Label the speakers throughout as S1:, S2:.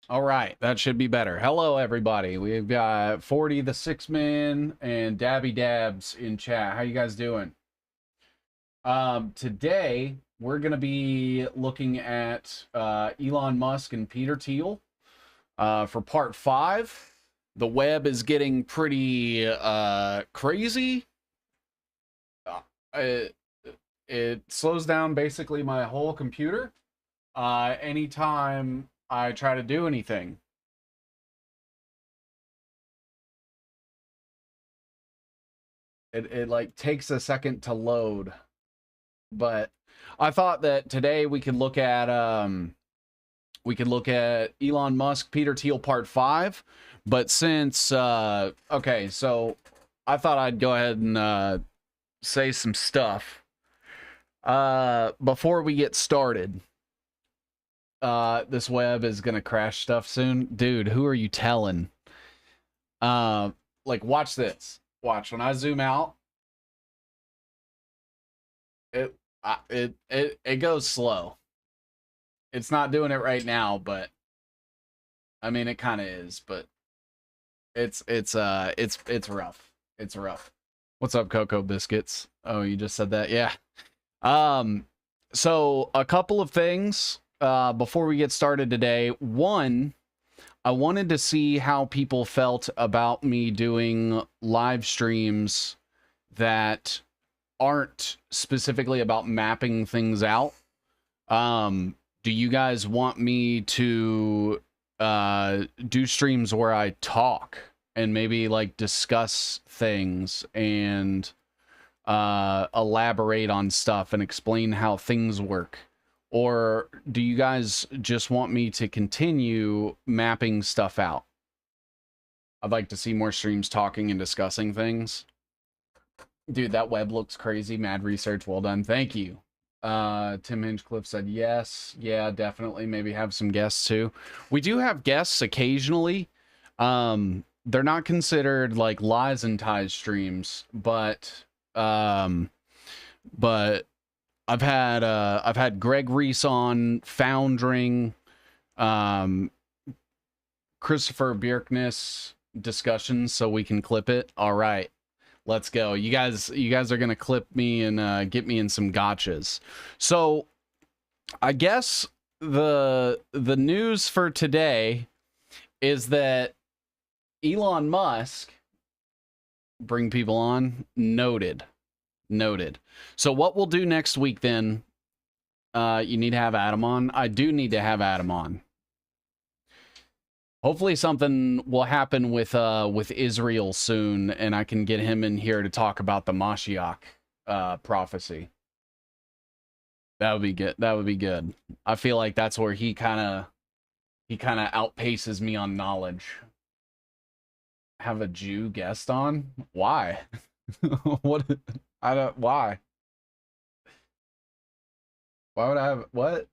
S1: All right, that should be better. Hello, everybody. We've got 40 the Six Men and Dabby Dabs in chat. How you guys doing? Today, we're going to be looking at Elon Musk and Peter Thiel for part 5. The web is getting pretty crazy. It slows down basically my whole computer anytime I try to do anything. It like takes a second to load. But I thought that today we could look at Elon Musk, Peter Thiel part 5. But since okay, so I thought I'd go ahead and say some stuff before we get started. This web is gonna crash stuff soon. Dude, who are you telling? Like, watch this. Watch, when I zoom out, it goes slow. It's not doing it right now, but I mean, it kind of is, but it's rough. It's rough. What's up, Cocoa Biscuits? Oh, you just said that? Yeah. So a couple of things before we get started today. One, I wanted to see how people felt about me doing live streams that aren't specifically about mapping things out. Do you guys want me to do streams where I talk and maybe like discuss things and elaborate on stuff and explain how things work? Or do you guys just want me to continue mapping stuff out? I'd like to see more streams talking and discussing things. Dude, that web looks crazy. Mad research. Well done. Thank you. Tim Hinchcliffe said yes. Yeah, definitely. Maybe have some guests too. We do have guests occasionally. They're not considered like lies and ties streams, but I've had Greg Reese on, Foundring, Christopher Bjerknes discussions, so we can clip it. All right, let's go. You guys are gonna clip me and get me in some gotchas. So I guess the news for today is that Elon Musk, bring people on, noted. Noted. So what we'll do next week then, you need to have Adam on. I do need to have Adam on. Hopefully something will happen with Israel soon, and I can get him in here to talk about the Mashiach prophecy. That would be good. That would be good. I feel like that's where he kind of outpaces me on knowledge. Have a Jew guest on? Why? What? I don't. Why? Why would I have what?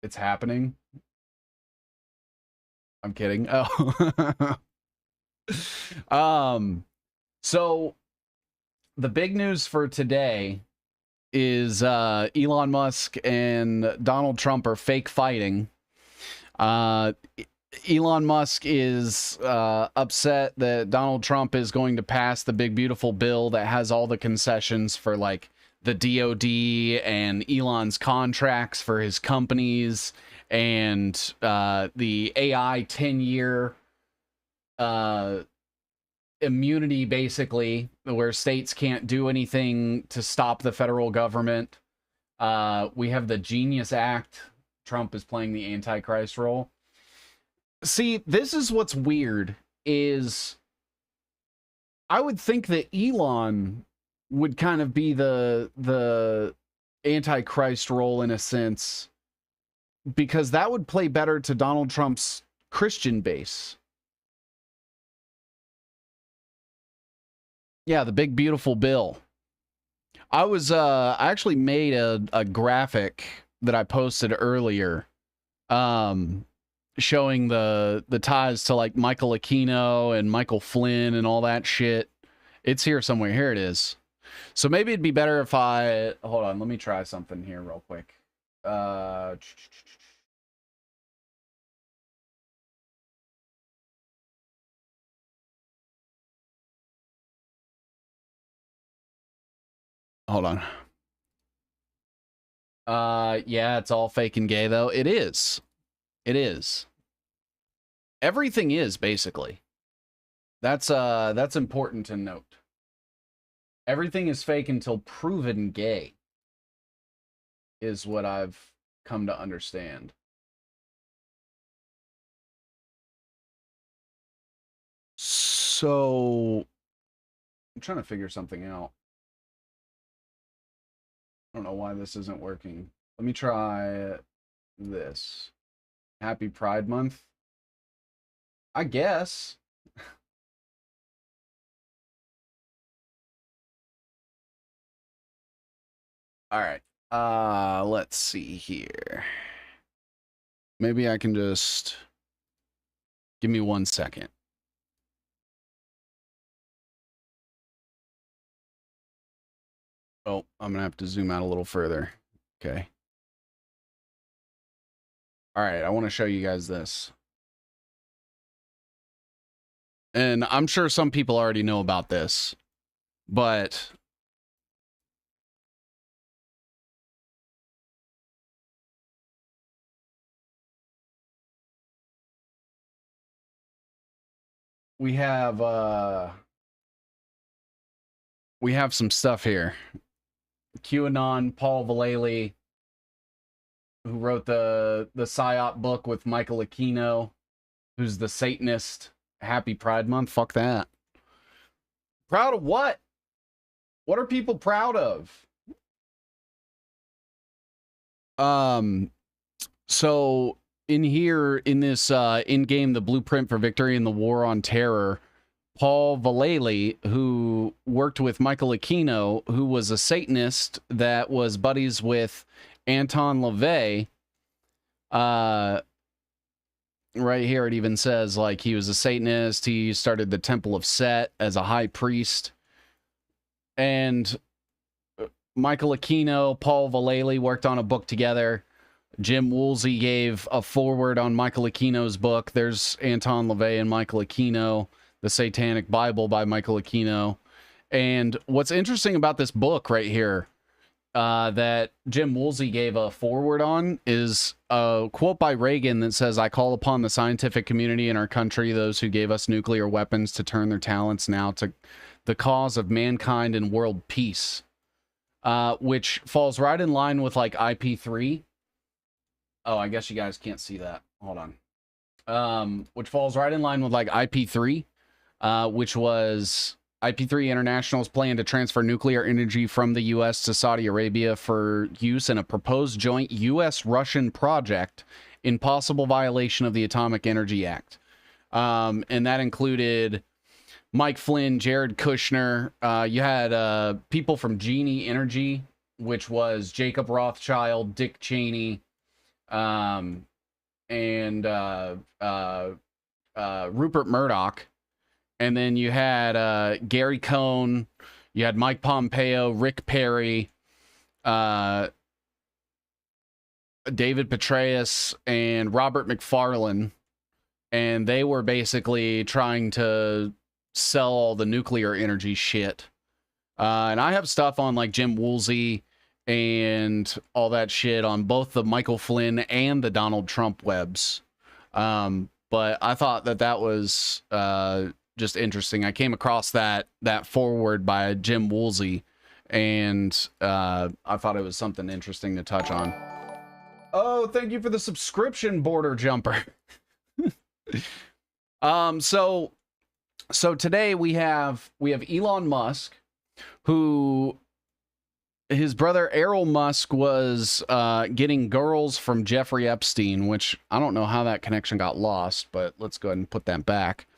S1: It's happening. I'm kidding. Oh. So the big news for today is Elon Musk and Donald Trump are fake fighting. Elon Musk is upset that Donald Trump is going to pass the big beautiful bill that has all the concessions for like the DOD and Elon's contracts for his companies and the AI 10-year immunity, basically, where states can't do anything to stop the federal government. We have the Genius Act. Trump is playing the Antichrist role. See, this is what's weird, is I would think that Elon would kind of be the Antichrist role in a sense, because that would play better to Donald Trump's Christian base. Yeah, the big beautiful bill. I actually made a graphic that I posted earlier, showing the ties to like Michael Aquino and Michael Flynn and all that shit. It's here somewhere. Here it is. So maybe it'd be better if I hold on. Let me try something here real quick. Hold on. Yeah, it's all fake and gay though. It is. It is. Everything is, basically. That's important to note. Everything is fake until proven gay, is what I've come to understand. So I'm trying to figure something out. I don't know why this isn't working. Let me try this. Happy Pride Month. I guess. All right. Let's see here. Maybe I can just give me 1 second. Oh, I'm gonna have to zoom out a little further. Okay. All right, I want to show you guys this. And I'm sure some people already know about this, but we have some stuff here. QAnon, Paul Vallely, who wrote the PSYOP book with Michael Aquino, who's the Satanist. Happy Pride Month. Fuck that. Proud of what? What are people proud of? So in here, in this in-game, The Blueprint for Victory in the War on Terror, Paul Vallely, who worked with Michael Aquino, who was a Satanist that was buddies with Anton LaVey, right here, it even says, like, he was a Satanist. He started the Temple of Set as a high priest. And Michael Aquino, Paul Vallely worked on a book together. Jim Woolsey gave a foreword on Michael Aquino's book. There's Anton LaVey and Michael Aquino, The Satanic Bible by Michael Aquino. And what's interesting about this book right here, that Jim Woolsey gave a foreword on, is a quote by Reagan that says, "I call upon the scientific community in our country, those who gave us nuclear weapons, to turn their talents now to the cause of mankind and world peace, which falls right in line with like IP3. Oh, I guess you guys can't see that. Hold on. Which falls right in line with like IP3, which was IP3 International's plan to transfer nuclear energy from the U.S. to Saudi Arabia for use in a proposed joint U.S.-Russian project in possible violation of the Atomic Energy Act. And that included Mike Flynn, Jared Kushner. You had people from Genie Energy, which was Jacob Rothschild, Dick Cheney, and Rupert Murdoch. And then you had Gary Cohn, you had Mike Pompeo, Rick Perry, David Petraeus, and Robert McFarlane. And they were basically trying to sell all the nuclear energy shit. And I have stuff on like Jim Woolsey and all that shit on both the Michael Flynn and the Donald Trump webs. But I thought that was just interesting. I came across that forward by Jim Woolsey, and I thought it was something interesting to touch on. Oh, thank you for the subscription, Border Jumper. So today we have Elon Musk, who his brother Errol Musk was getting girls from Jeffrey Epstein, which I don't know how that connection got lost, but let's go ahead and put that back.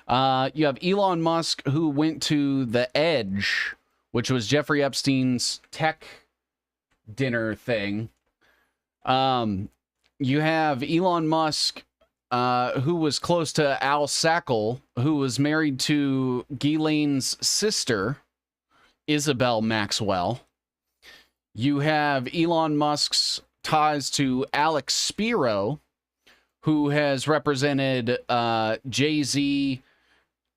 S1: You have Elon Musk, who went to The Edge, which was Jeffrey Epstein's tech dinner thing. You have Elon Musk, who was close to Al Sackle, who was married to Ghislaine's sister, Isabel Maxwell. You have Elon Musk's ties to Alex Spiro, who has represented Jay-Z,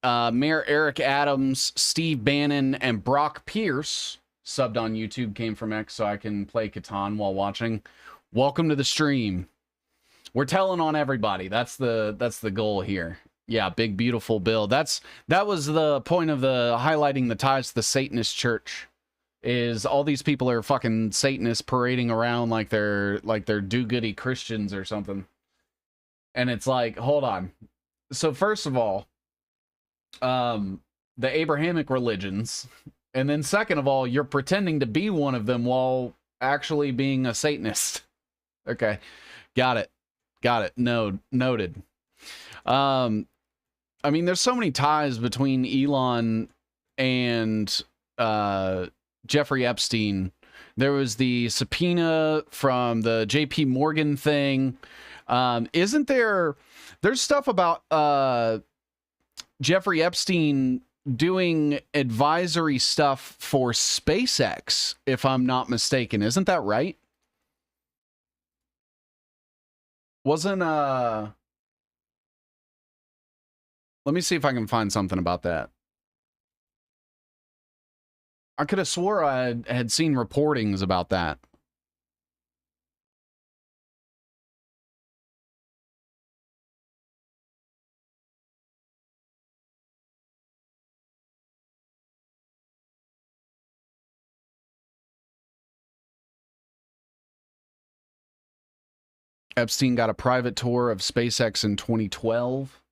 S1: Mayor Eric Adams, Steve Bannon, and Brock Pierce. Subbed on YouTube, came from X, so I can play Catan while watching. Welcome to the stream. We're telling on everybody. That's the goal here. Yeah, big beautiful bill. That was the point of the highlighting the ties to the Satanist church. Is all these people are fucking Satanists parading around like they're do-goody Christians or something. And it's like, hold on. So first of all, the Abrahamic religions, and then second of all, you're pretending to be one of them while actually being a Satanist. Okay, got it. Noted. I mean, there's so many ties between Elon and Jeffrey Epstein. There was the subpoena from the JP Morgan thing. Isn't there's stuff about Jeffrey Epstein doing advisory stuff for SpaceX, if I'm not mistaken. Isn't that right? Wasn't let me see if I can find something about that. I could have swore I had seen reportings about that. Epstein got a private tour of SpaceX in 2012.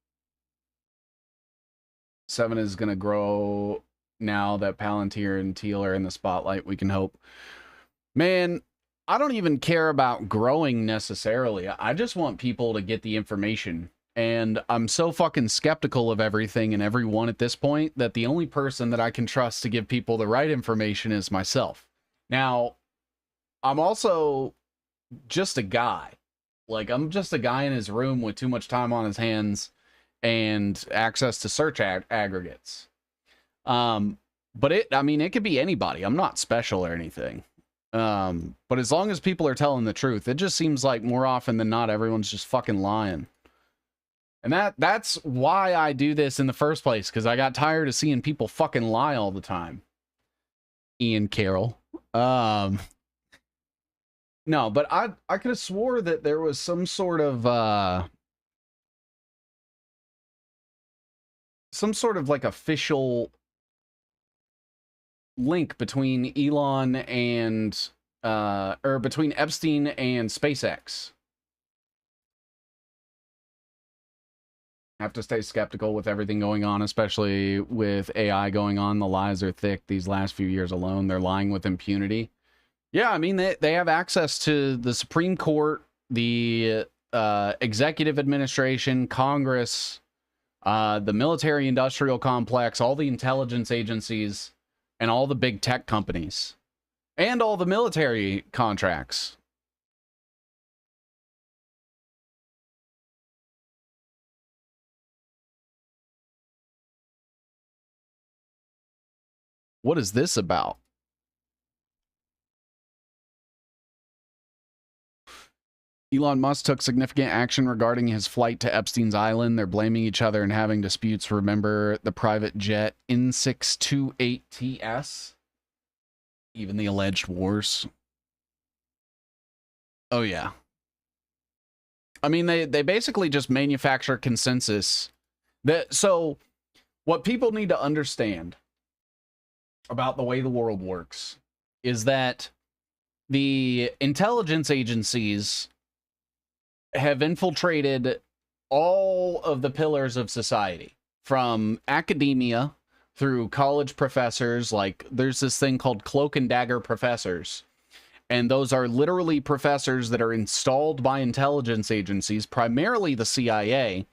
S1: 7 is going to grow now that Palantir and Thiel are in the spotlight, we can hope. Man, I don't even care about growing necessarily. I just want people to get the information. And I'm so fucking skeptical of everything and everyone at this point that the only person that I can trust to give people the right information is myself. Now, I'm also just a guy. Like, I'm just a guy in his room with too much time on his hands and access to search aggregates. But it could be anybody. I'm not special or anything. But as long as people are telling the truth, it just seems like more often than not, everyone's just fucking lying. And that's why I do this in the first place, because I got tired of seeing people fucking lie all the time. Ian Carroll. No, but I could have swore that there was some sort of like official link between Elon and or between Epstein and SpaceX. Have to stay skeptical with everything going on, especially with AI going on. The lies are thick these last few years alone. They're lying with impunity. Yeah, I mean, they have access to the Supreme Court, the executive administration, Congress, the military-industrial complex, all the intelligence agencies, and all the big tech companies, and all the military contracts. What is this about? Elon Musk took significant action regarding his flight to Epstein's island. They're blaming each other and having disputes. Remember the private jet N628TS? Even the alleged wars. Oh, yeah. I mean, they basically just manufacture consensus. So what people need to understand about the way the world works is that the intelligence agencies have infiltrated all of the pillars of society, from academia through college professors. Like, there's this thing called cloak and dagger professors, and those are literally professors that are installed by intelligence agencies, primarily the CIA,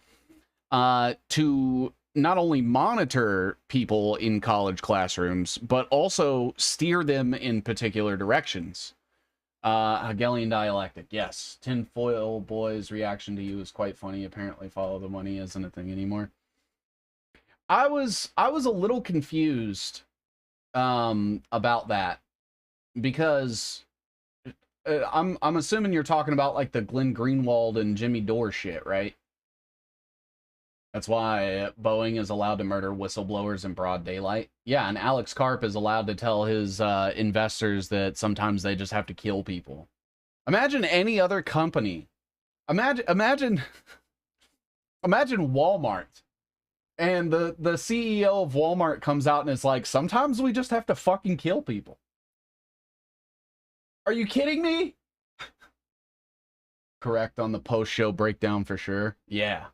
S1: to not only monitor people in college classrooms, but also steer them in particular directions. Hegelian dialectic, yes. Tinfoil Boy's reaction to you is quite funny. Apparently follow the money isn't a thing anymore. I was a little confused about that, because I'm assuming you're talking about like the Glenn Greenwald and Jimmy Dore shit, right? That's why Boeing is allowed to murder whistleblowers in broad daylight. Yeah, and Alex Karp is allowed to tell his investors that sometimes they just have to kill people. Imagine any other company. Imagine Walmart. And the CEO of Walmart comes out and is like, sometimes we just have to fucking kill people. Are you kidding me? Correct on the post-show breakdown for sure. Yeah.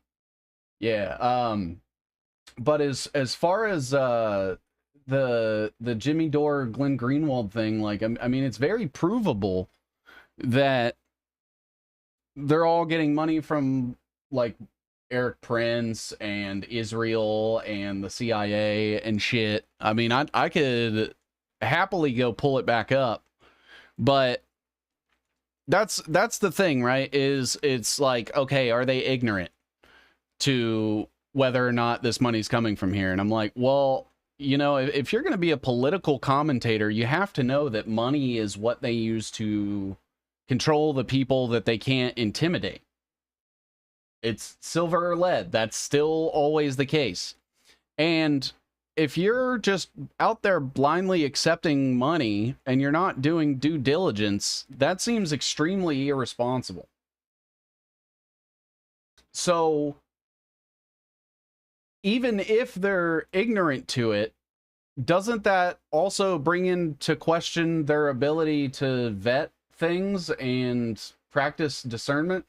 S1: Yeah, but as far as the Jimmy Dore Glenn Greenwald thing, like, I mean, it's very provable that they're all getting money from like Eric Prince and Israel and the CIA and shit. I mean, I could happily go pull it back up, but that's the thing, right? Is it's like, okay, are they ignorant to whether or not this money's coming from here? And I'm like, well, you know, if you're going to be a political commentator, you have to know that money is what they use to control the people that they can't intimidate. It's silver or lead. That's still always the case. And if you're just out there blindly accepting money and you're not doing due diligence, that seems extremely irresponsible. So even if they're ignorant to it, doesn't that also bring into question their ability to vet things and practice discernment?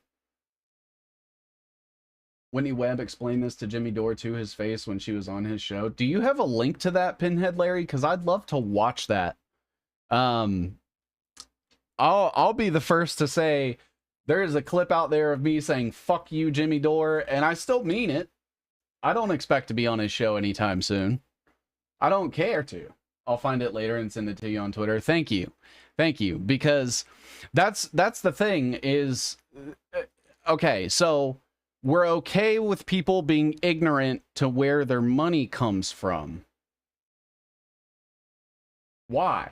S1: Whitney Webb explained this to Jimmy Dore to his face when she was on his show. Do you have a link to that, Pinhead Larry? Because I'd love to watch that. I'll be the first to say there is a clip out there of me saying "fuck you, Jimmy Dore," and I still mean it. I don't expect to be on his show anytime soon. I don't care to. I'll find it later and send it to you on Twitter. Thank you. Thank you. Because that's the thing is, okay, so we're okay with people being ignorant to where their money comes from. Why?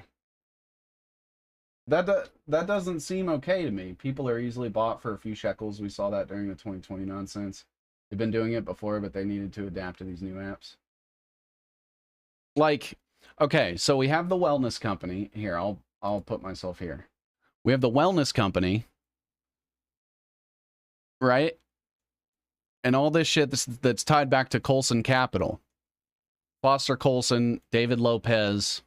S1: That doesn't seem okay to me. People are easily bought for a few shekels. We saw that during the 2020 nonsense. They've been doing it before, but they needed to adapt to these new apps. Like, okay, so we have the wellness company. Here, I'll put myself here. We have the wellness company, right? And all this shit that's tied back to Colson Capital. Foster Colson, David Lopez,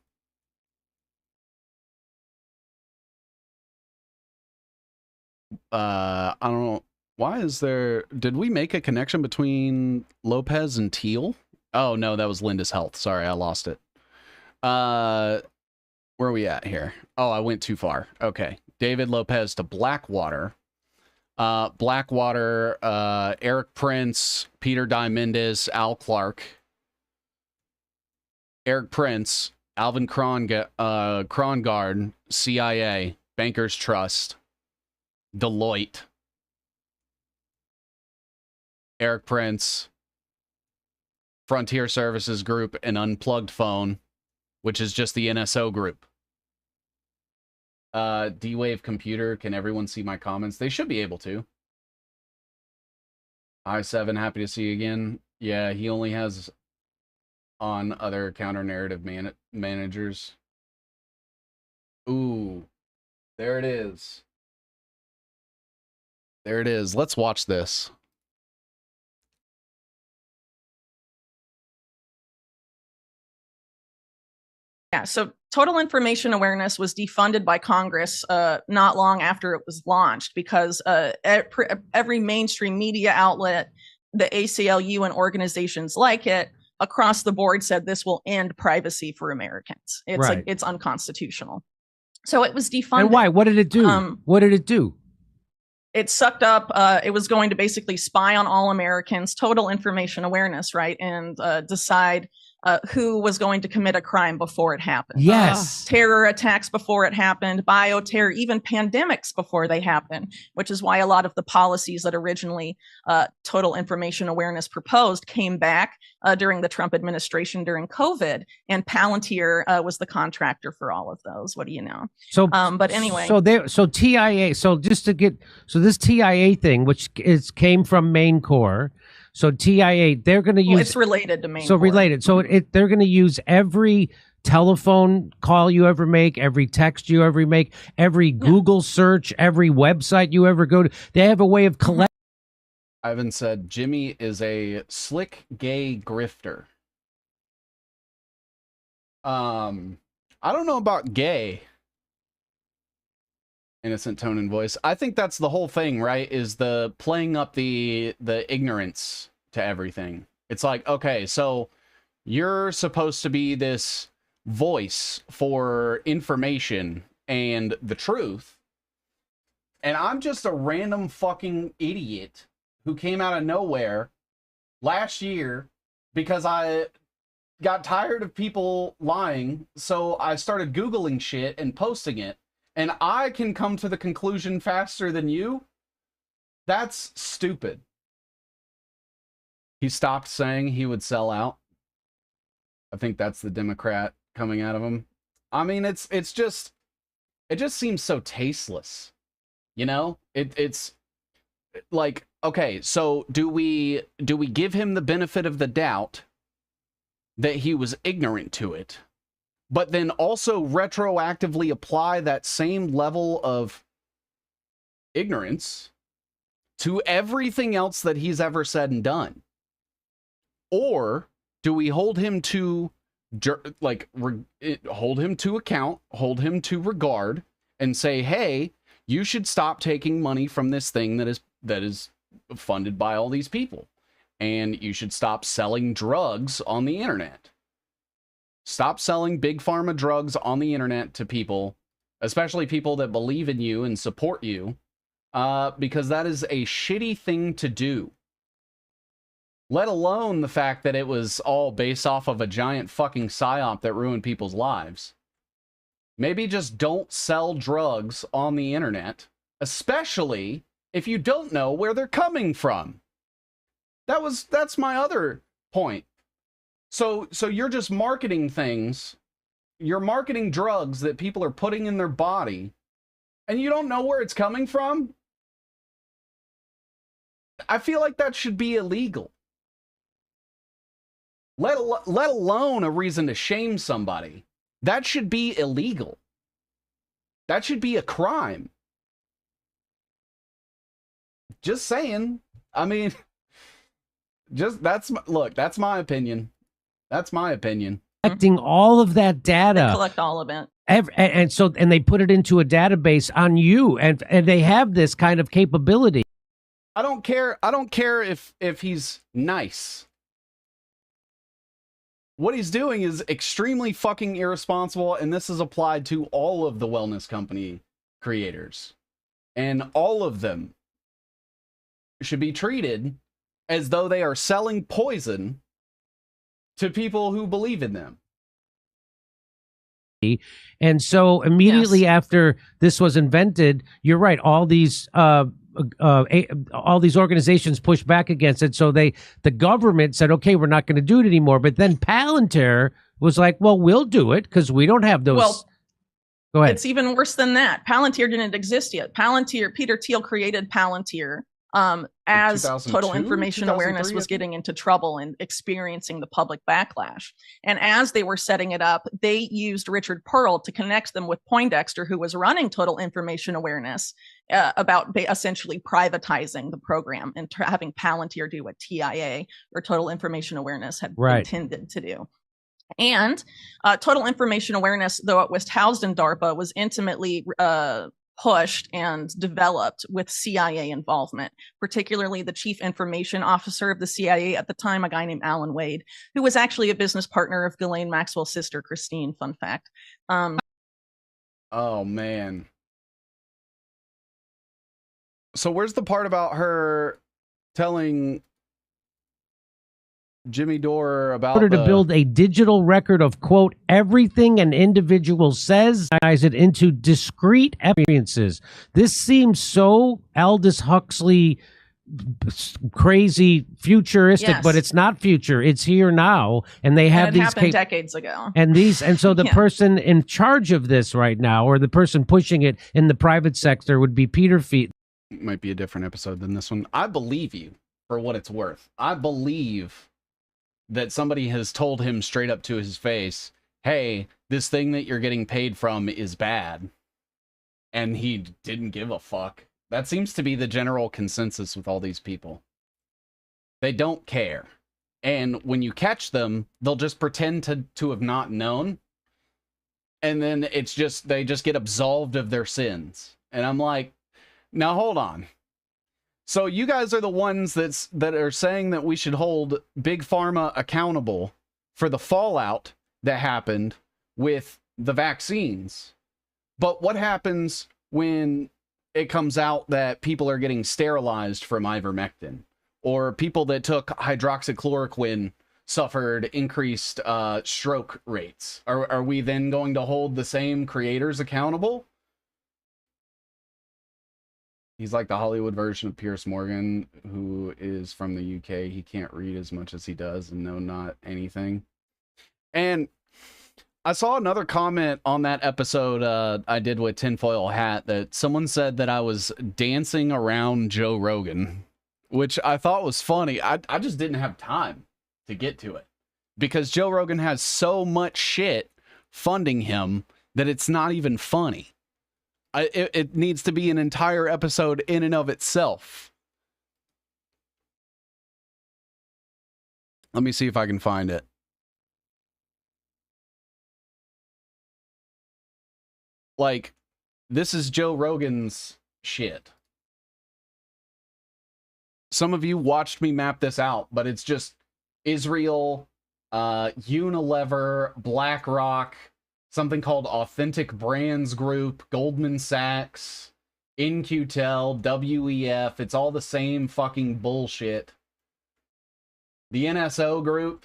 S1: I don't know. Why is there... Did we make a connection between Lopez and Thiel? Oh, no, that was Linda's Health. Sorry, I lost it. Where are we at here? Oh, I went too far. Okay. David Lopez to Blackwater. Blackwater, Eric Prince, Peter Diamandis, Al Clark. Eric Prince, Alvin Krongard, CIA, Bankers Trust, Deloitte. Eric Prince, Frontier Services Group, and Unplugged Phone, which is just the NSO group. D-Wave Computer, can everyone see my comments? They should be able to. I7, happy to see you again. Yeah, he only has on other counter-narrative managers. Ooh, there it is. There it is. Let's watch this.
S2: Yeah, so total information awareness was defunded by Congress not long after it was launched because every mainstream media outlet, the ACLU and organizations like it across the board said this will end privacy for Americans. It's like it's unconstitutional. So it was defunded.
S3: And why? What did it do? What did it do?
S2: It sucked up. It was going to basically spy on all Americans, total information awareness, right? And decide who was going to commit a crime before it happened.
S3: Yes.
S2: Terror attacks before it happened, bioterror, even pandemics before they happened, which is why a lot of the policies that originally total information awareness proposed came back during the Trump administration during COVID. And Palantir was the contractor for all of those. What do you know?
S3: So,
S2: but anyway.
S3: So TIA, so just to get, so this TIA thing, which came from Main Core. So TIA, they're going to use...
S2: it's related to Main
S3: So
S2: Core.
S3: related. So they're going to use every telephone call you ever make, every text you ever make, every Google search, every website you ever go to. They have a way of collecting.
S1: Ivan said, Jimmy is a slick gay grifter. I don't know about gay. Innocent tone and voice. I think that's the whole thing, right? Is the playing up the ignorance to everything. It's like, okay, so you're supposed to be this voice for information and the truth, and I'm just a random fucking idiot who came out of nowhere last year because I got tired of people lying, so I started Googling shit and posting it. And I can come to the conclusion faster than you? That's stupid. He stopped saying he would sell out. I think that's the Democrat coming out of him. I mean, it just seems so tasteless. You know? It's like, okay, so do we give him the benefit of the doubt that he was ignorant to it, but then also retroactively apply that same level of ignorance to everything else that he's ever said and done? Or do we hold him to, hold him to account, hold him to regard, and say, hey, you should stop taking money from this thing that is funded by all these people, and you should stop selling drugs on the internet. Stop selling big pharma drugs on the internet to people, especially people that believe in you and support you, because that is a shitty thing to do. Let alone the fact that it was all based off of a giant fucking psyop that ruined people's lives. Maybe just don't sell drugs on the internet, especially if you don't know where they're coming from. That's my other point. So you're just marketing things. You're marketing drugs that people are putting in their body, and you don't know where it's coming from? I feel like that should be illegal. Let alone a reason to shame somebody. That should be illegal. That should be a crime. Just saying. I mean, that's my opinion. That's my opinion.
S3: Collecting all of that data.
S2: They collect all of it.
S3: And they put it into a database on you, and they have this kind of capability.
S1: I don't care if he's nice. What he's doing is extremely fucking irresponsible, and this is applied to all of the wellness company creators. And all of them should be treated as though they are selling poison to people who believe in them.
S3: And so immediately after this was invented, you're right, all these organizations pushed back against it. So the government said, okay, we're not going to do it anymore. But then Palantir was like, well, we'll do it because we don't have those.
S2: Well,
S3: go ahead.
S2: It's even worse than that. Palantir didn't exist yet. Peter Thiel created Palantir as Total Information Awareness was getting into trouble and experiencing the public backlash. And as they were setting it up, they used Richard Pearl to connect them with Poindexter, who was running Total Information Awareness, about essentially privatizing the program and having Palantir do what TIA, or Total Information Awareness, had intended to do. And Total Information Awareness, though it was housed in DARPA, was intimately pushed and developed with CIA involvement, particularly the chief information officer of the CIA at the time, a guy named Alan Wade, who was actually a business partner of Ghislaine Maxwell's sister, Christine, fun fact.
S1: Oh, man. So where's the part about her telling Jimmy Dore about
S3: in order to build a digital record of, quote, everything an individual says, it into discrete experiences. This seems so Aldous Huxley crazy futuristic, but it's not future, it's here now, and they have these
S2: happened decades ago.
S3: And so the person in charge of this right now, or the person pushing it in the private sector, would be Peter Feet.
S1: Might be a different episode than this one. I believe you for what it's worth. I believe that somebody has told him straight up to his face, hey, this thing that you're getting paid from is bad. And he didn't give a fuck. That seems to be the general consensus with all these people. They don't care. And when you catch them, they'll just pretend to have not known. And then it's just, they just get absolved of their sins. And I'm like, now hold on. So you guys are the ones that are saying that we should hold Big Pharma accountable for the fallout that happened with the vaccines. But what happens when it comes out that people are getting sterilized from ivermectin, or people that took hydroxychloroquine suffered increased stroke rates? Are we then going to hold the same creators accountable? He's like the Hollywood version of Piers Morgan, who is from the UK. He can't read as much as he does and know not anything. And I saw another comment on that episode I did with Tinfoil Hat, that someone said that I was dancing around Joe Rogan, which I thought was funny. I just didn't have time to get to it, because Joe Rogan has so much shit funding him that it's not even funny. It needs to be an entire episode in and of itself. Let me see if I can find it. Like, this is Joe Rogan's shit. Some of you watched me map this out, but it's just Israel, Unilever, BlackRock, something called Authentic Brands Group, Goldman Sachs, InQtel, WEF. It's all the same fucking bullshit. The NSO Group.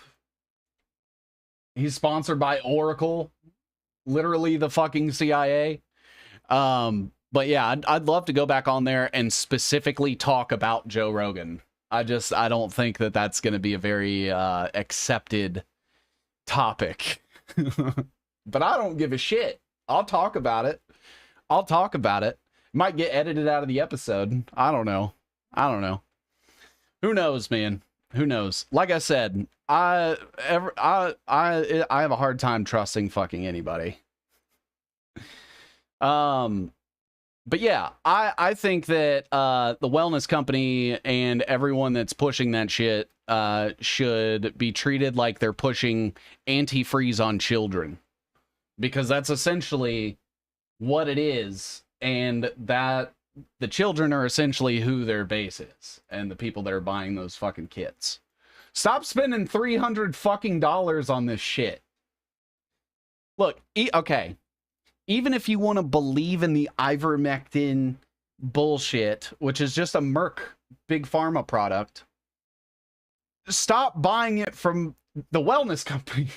S1: He's sponsored by Oracle. Literally the fucking CIA. But yeah, I'd love to go back on there and specifically talk about Joe Rogan. I don't think that that's going to be a very accepted topic. But I don't give a shit. I'll talk about it. Might get edited out of the episode. I don't know. Who knows, man? Who knows? Like I said, I have a hard time trusting fucking anybody. But yeah, I think that the wellness company and everyone that's pushing that shit should be treated like they're pushing antifreeze on children. because that's essentially what it is, and that the children are essentially who their base is, and the people that are buying those fucking kits. Stop spending $300 fucking on this shit. Look, okay, even if you want to believe in the ivermectin bullshit, which is just a Merck big pharma product, stop buying it from the wellness company.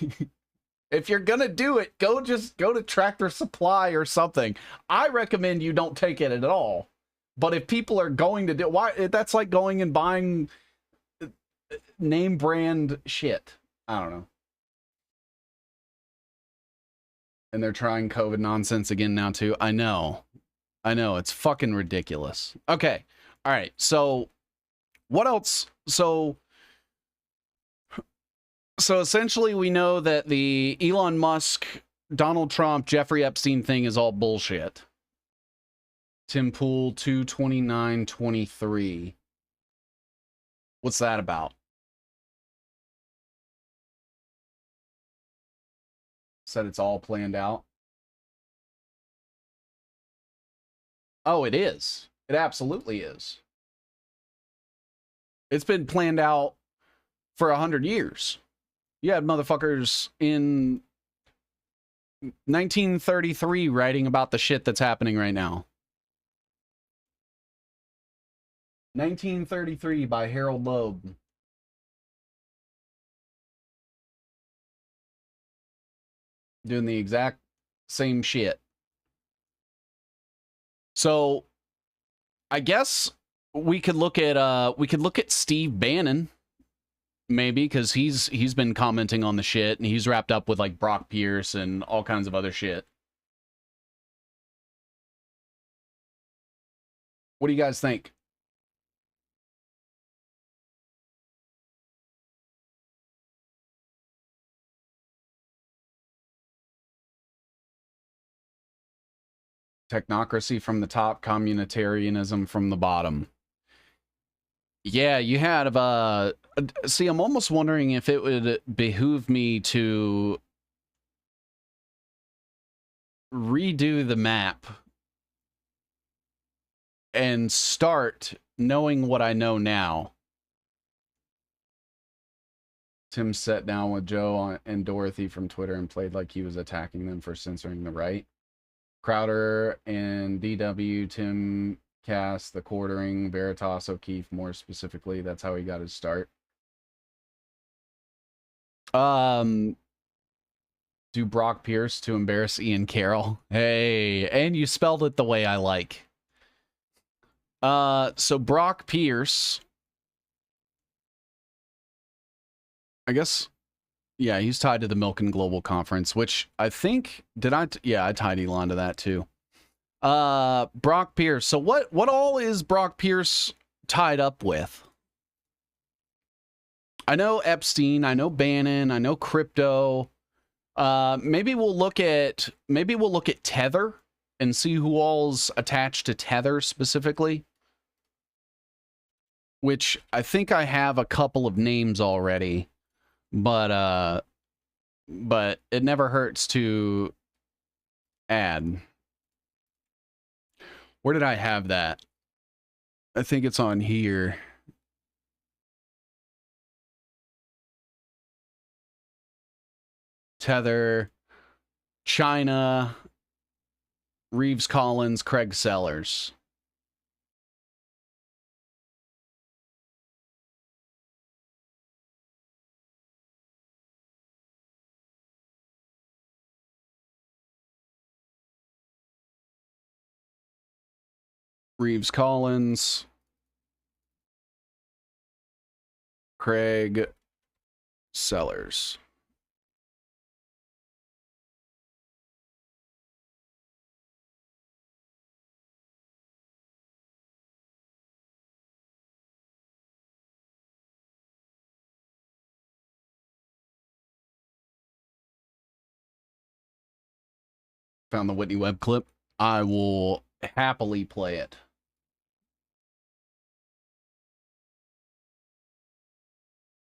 S1: If you're gonna do it, go to Tractor Supply or something. I recommend you don't take it at all. But if people are going to do, why, that's like going and buying name brand shit. I don't know. And they're trying COVID nonsense again now too. I know, it's fucking ridiculous. Okay, all right. So what else? So essentially, we know that the Elon Musk, Donald Trump, Jeffrey Epstein thing is all bullshit. Tim Pool 22923. What's that about? Said it's all planned out. Oh, it is. It absolutely is. It's been planned out for 100 years. You had motherfuckers in 1933 writing about the shit that's happening right now. 1933 by Harold Loeb. Doing the exact same shit. So I guess we could look at Steve Bannon, maybe, because he's been commenting on the shit, and he's wrapped up with like Brock Pierce and all kinds of other shit. What do you guys think? Technocracy from the top, communitarianism from the bottom. Yeah, you had see, I'm almost wondering if it would behoove me to redo the map and start knowing what I know now. Tim sat down with Joe and Dorothy from Twitter and played like he was attacking them for censoring the right. Crowder and DW, Tim Cass, the quartering, Veritas O'Keefe, more specifically. That's how he got his start. Do Brock Pierce to embarrass Ian Carroll. Hey, and you spelled it the way I like. So Brock Pierce, I guess, yeah, he's tied to the Milken Global Conference, which I think, yeah, I tied Elon to that too. Brock Pierce. So what all is Brock Pierce tied up with? I know Epstein, I know Bannon, I know crypto. Maybe we'll look at Tether and see who all's attached to Tether specifically. Which I think I have a couple of names already, but it never hurts to add. Where did I have that? I think it's on here. Tether, China, Reeves Collins, Craig Sellers. Reeves Collins, Craig Sellers. Found the Whitney Webb clip. I will happily play it.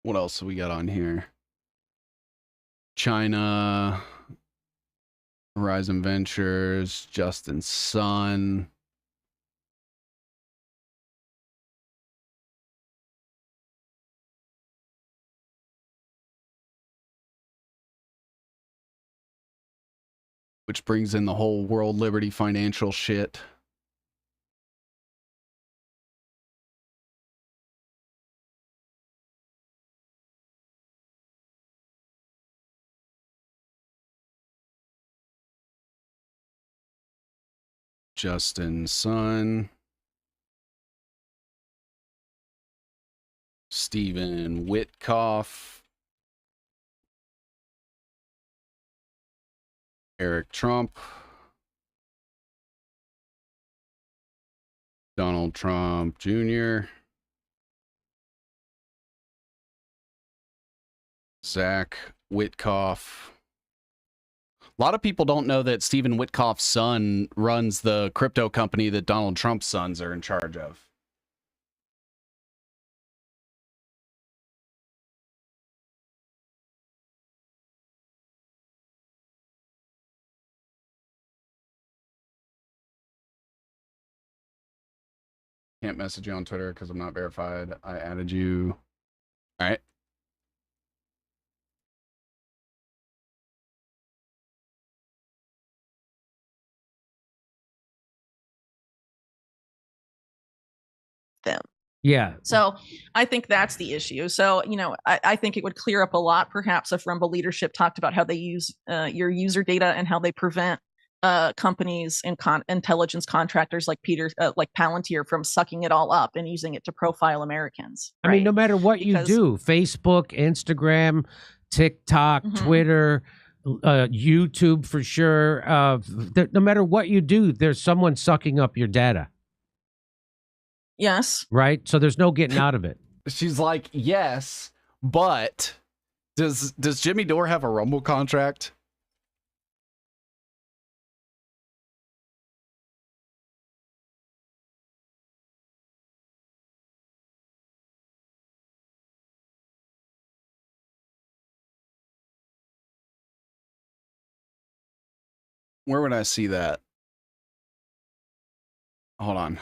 S1: What else do we got on here? China. Horizon Ventures, Justin Sun. Which brings in the whole World Liberty Financial shit. Justin Sun. Stephen Witkoff. Eric Trump. Donald Trump Jr. Zach Witkoff. A lot of people don't know that Stephen Witkoff's son runs the crypto company that Donald Trump's sons are in charge of. Can't message you on Twitter because I'm not verified. I added you. All right.
S2: Them.
S3: Yeah.
S2: So I think that's the issue. So, you know, I think it would clear up a lot, perhaps, if Rumble leadership talked about how they use your user data and how they prevent companies and intelligence contractors like Palantir from sucking it all up and using it to profile Americans.
S3: I mean, no matter what you do, Facebook, Instagram, TikTok, Twitter, YouTube for sure. No matter what you do, there's someone sucking up your data.
S2: Yes.
S3: Right? So there's no getting out of it.
S1: She's like, yes, but does Jimmy Dore have a Rumble contract? Where would I see that? Hold on.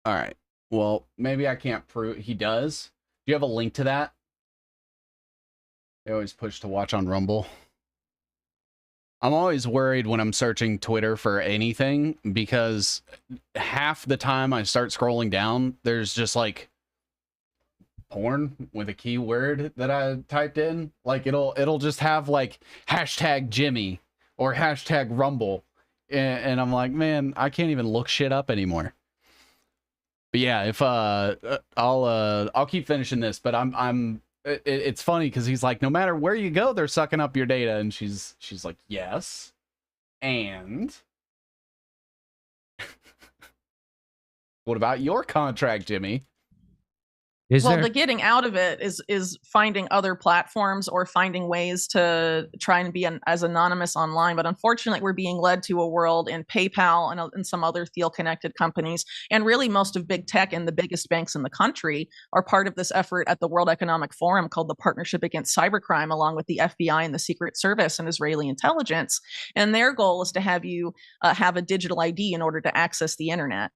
S1: All right. Well, maybe I can't prove he does. Do you have a link to that? They always push to watch on Rumble. I'm always worried when I'm searching Twitter for anything because half the time I start scrolling down, there's just like porn with a keyword that I typed in. Like it'll just have like hashtag Jimmy or hashtag Rumble. And I'm like, man, I can't even look shit up anymore. But yeah, if I'll keep finishing this, but it's funny because he's like, no matter where you go, they're sucking up your data, and she's like, yes, and what about your contract, Jimmy?
S2: The getting out of it is finding other platforms or finding ways to try and be as anonymous online. But unfortunately, we're being led to a world in PayPal and some other Thiel connected companies. And really, most of big tech and the biggest banks in the country are part of this effort at the World Economic Forum called the Partnership Against Cybercrime, along with the FBI and the Secret Service and Israeli intelligence. And their goal is to have you have a digital ID in order to access the internet.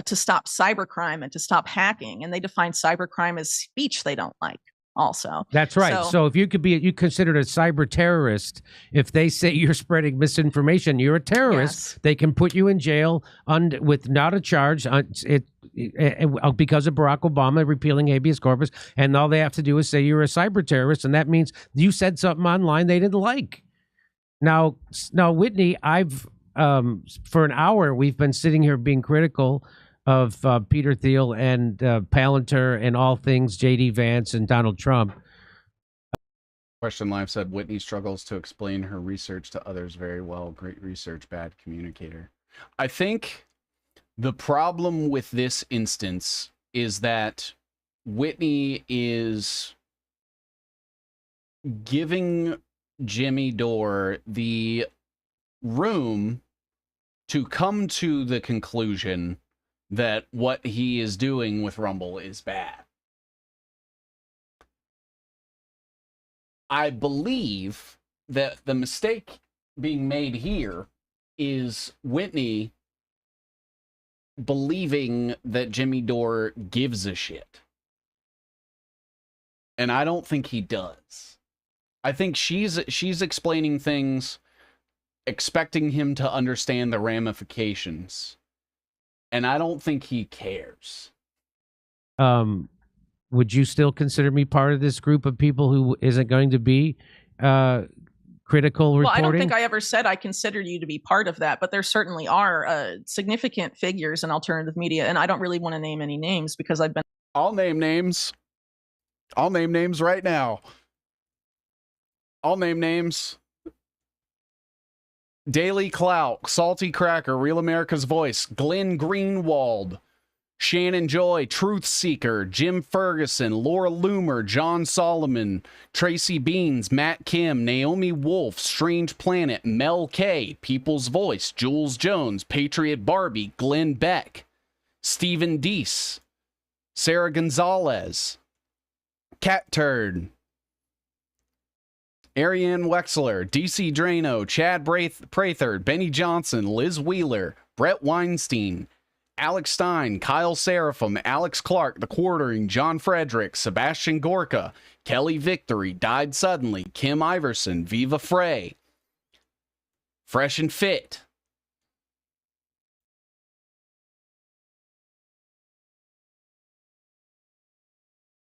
S2: To stop cybercrime and to stop hacking. And they define cybercrime as speech they don't like also.
S3: That's right. So if you considered a cyber terrorist, if they say you're spreading misinformation, you're a terrorist. Yes. They can put you in jail with not a charge because of Barack Obama repealing habeas corpus. And all they have to do is say you're a cyber terrorist. And that means you said something online they didn't like. Now, Whitney, for an hour, we've been sitting here being critical of Peter Thiel and Palantir and all things J.D. Vance and Donald Trump.
S1: Question Live said, Whitney struggles to explain her research to others very well. Great research, bad communicator. I think the problem with this instance is that Whitney is giving Jimmy Dore the room to come to the conclusion that what he is doing with Rumble is bad. I believe that the mistake being made here is Whitney believing that Jimmy Dore gives a shit. And I don't think he does. I think she's explaining things, expecting him to understand the ramifications. And I don't think he cares.
S3: Would you still consider me part of this group of people who isn't going to be critical reporting?
S2: Well, I don't think I ever said I consider you to be part of that, but there certainly are significant figures in alternative media, and I don't really want to name any names because I've been...
S1: I'll name names. I'll name names right now. I'll name names. Daily Clout, Salty Cracker, Real America's Voice, Glenn Greenwald, Shannon Joy, Truth Seeker, Jim Ferguson, Laura Loomer, John Solomon, Tracy Beans, Matt Kim, Naomi Wolf, Strange Planet, Mel K, People's Voice, Jules Jones, Patriot Barbie, Glenn Beck, Stephen Deese, Sarah Gonzalez, Cat Turd, Ariane Wexler, DC Drano, Chad Prather, Benny Johnson, Liz Wheeler, Brett Weinstein, Alex Stein, Kyle Seraphim, Alex Clark, The Quartering, John Frederick, Sebastian Gorka, Kelly Victory, Died Suddenly, Kim Iverson, Viva Frey, Fresh and Fit.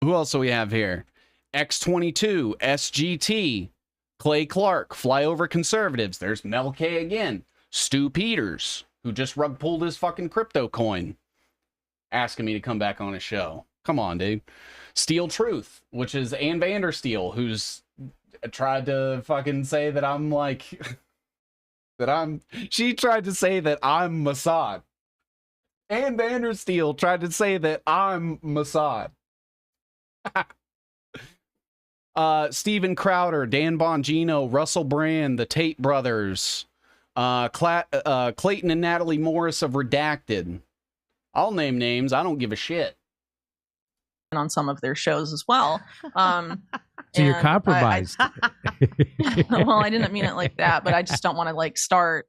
S1: Who else do we have here? X22, SGT, Clay Clark, Flyover Conservatives. There's Mel K again. Stu Peters, who just rug pulled his fucking crypto coin, asking me to come back on his show. Come on, dude. Steel Truth, which is Ann Vandersteel, who's tried to fucking say that I'm like, she tried to say that I'm Mossad. Ann Vandersteel tried to say that I'm Mossad. Steven Crowder, Dan Bongino, Russell Brand, the Tate brothers, Clayton and Natalie Morris of Redacted. I'll name names. I don't give a shit.
S2: On some of their shows as well.
S3: So you're compromised.
S2: Well, I didn't mean it like that, but I just don't want to like start,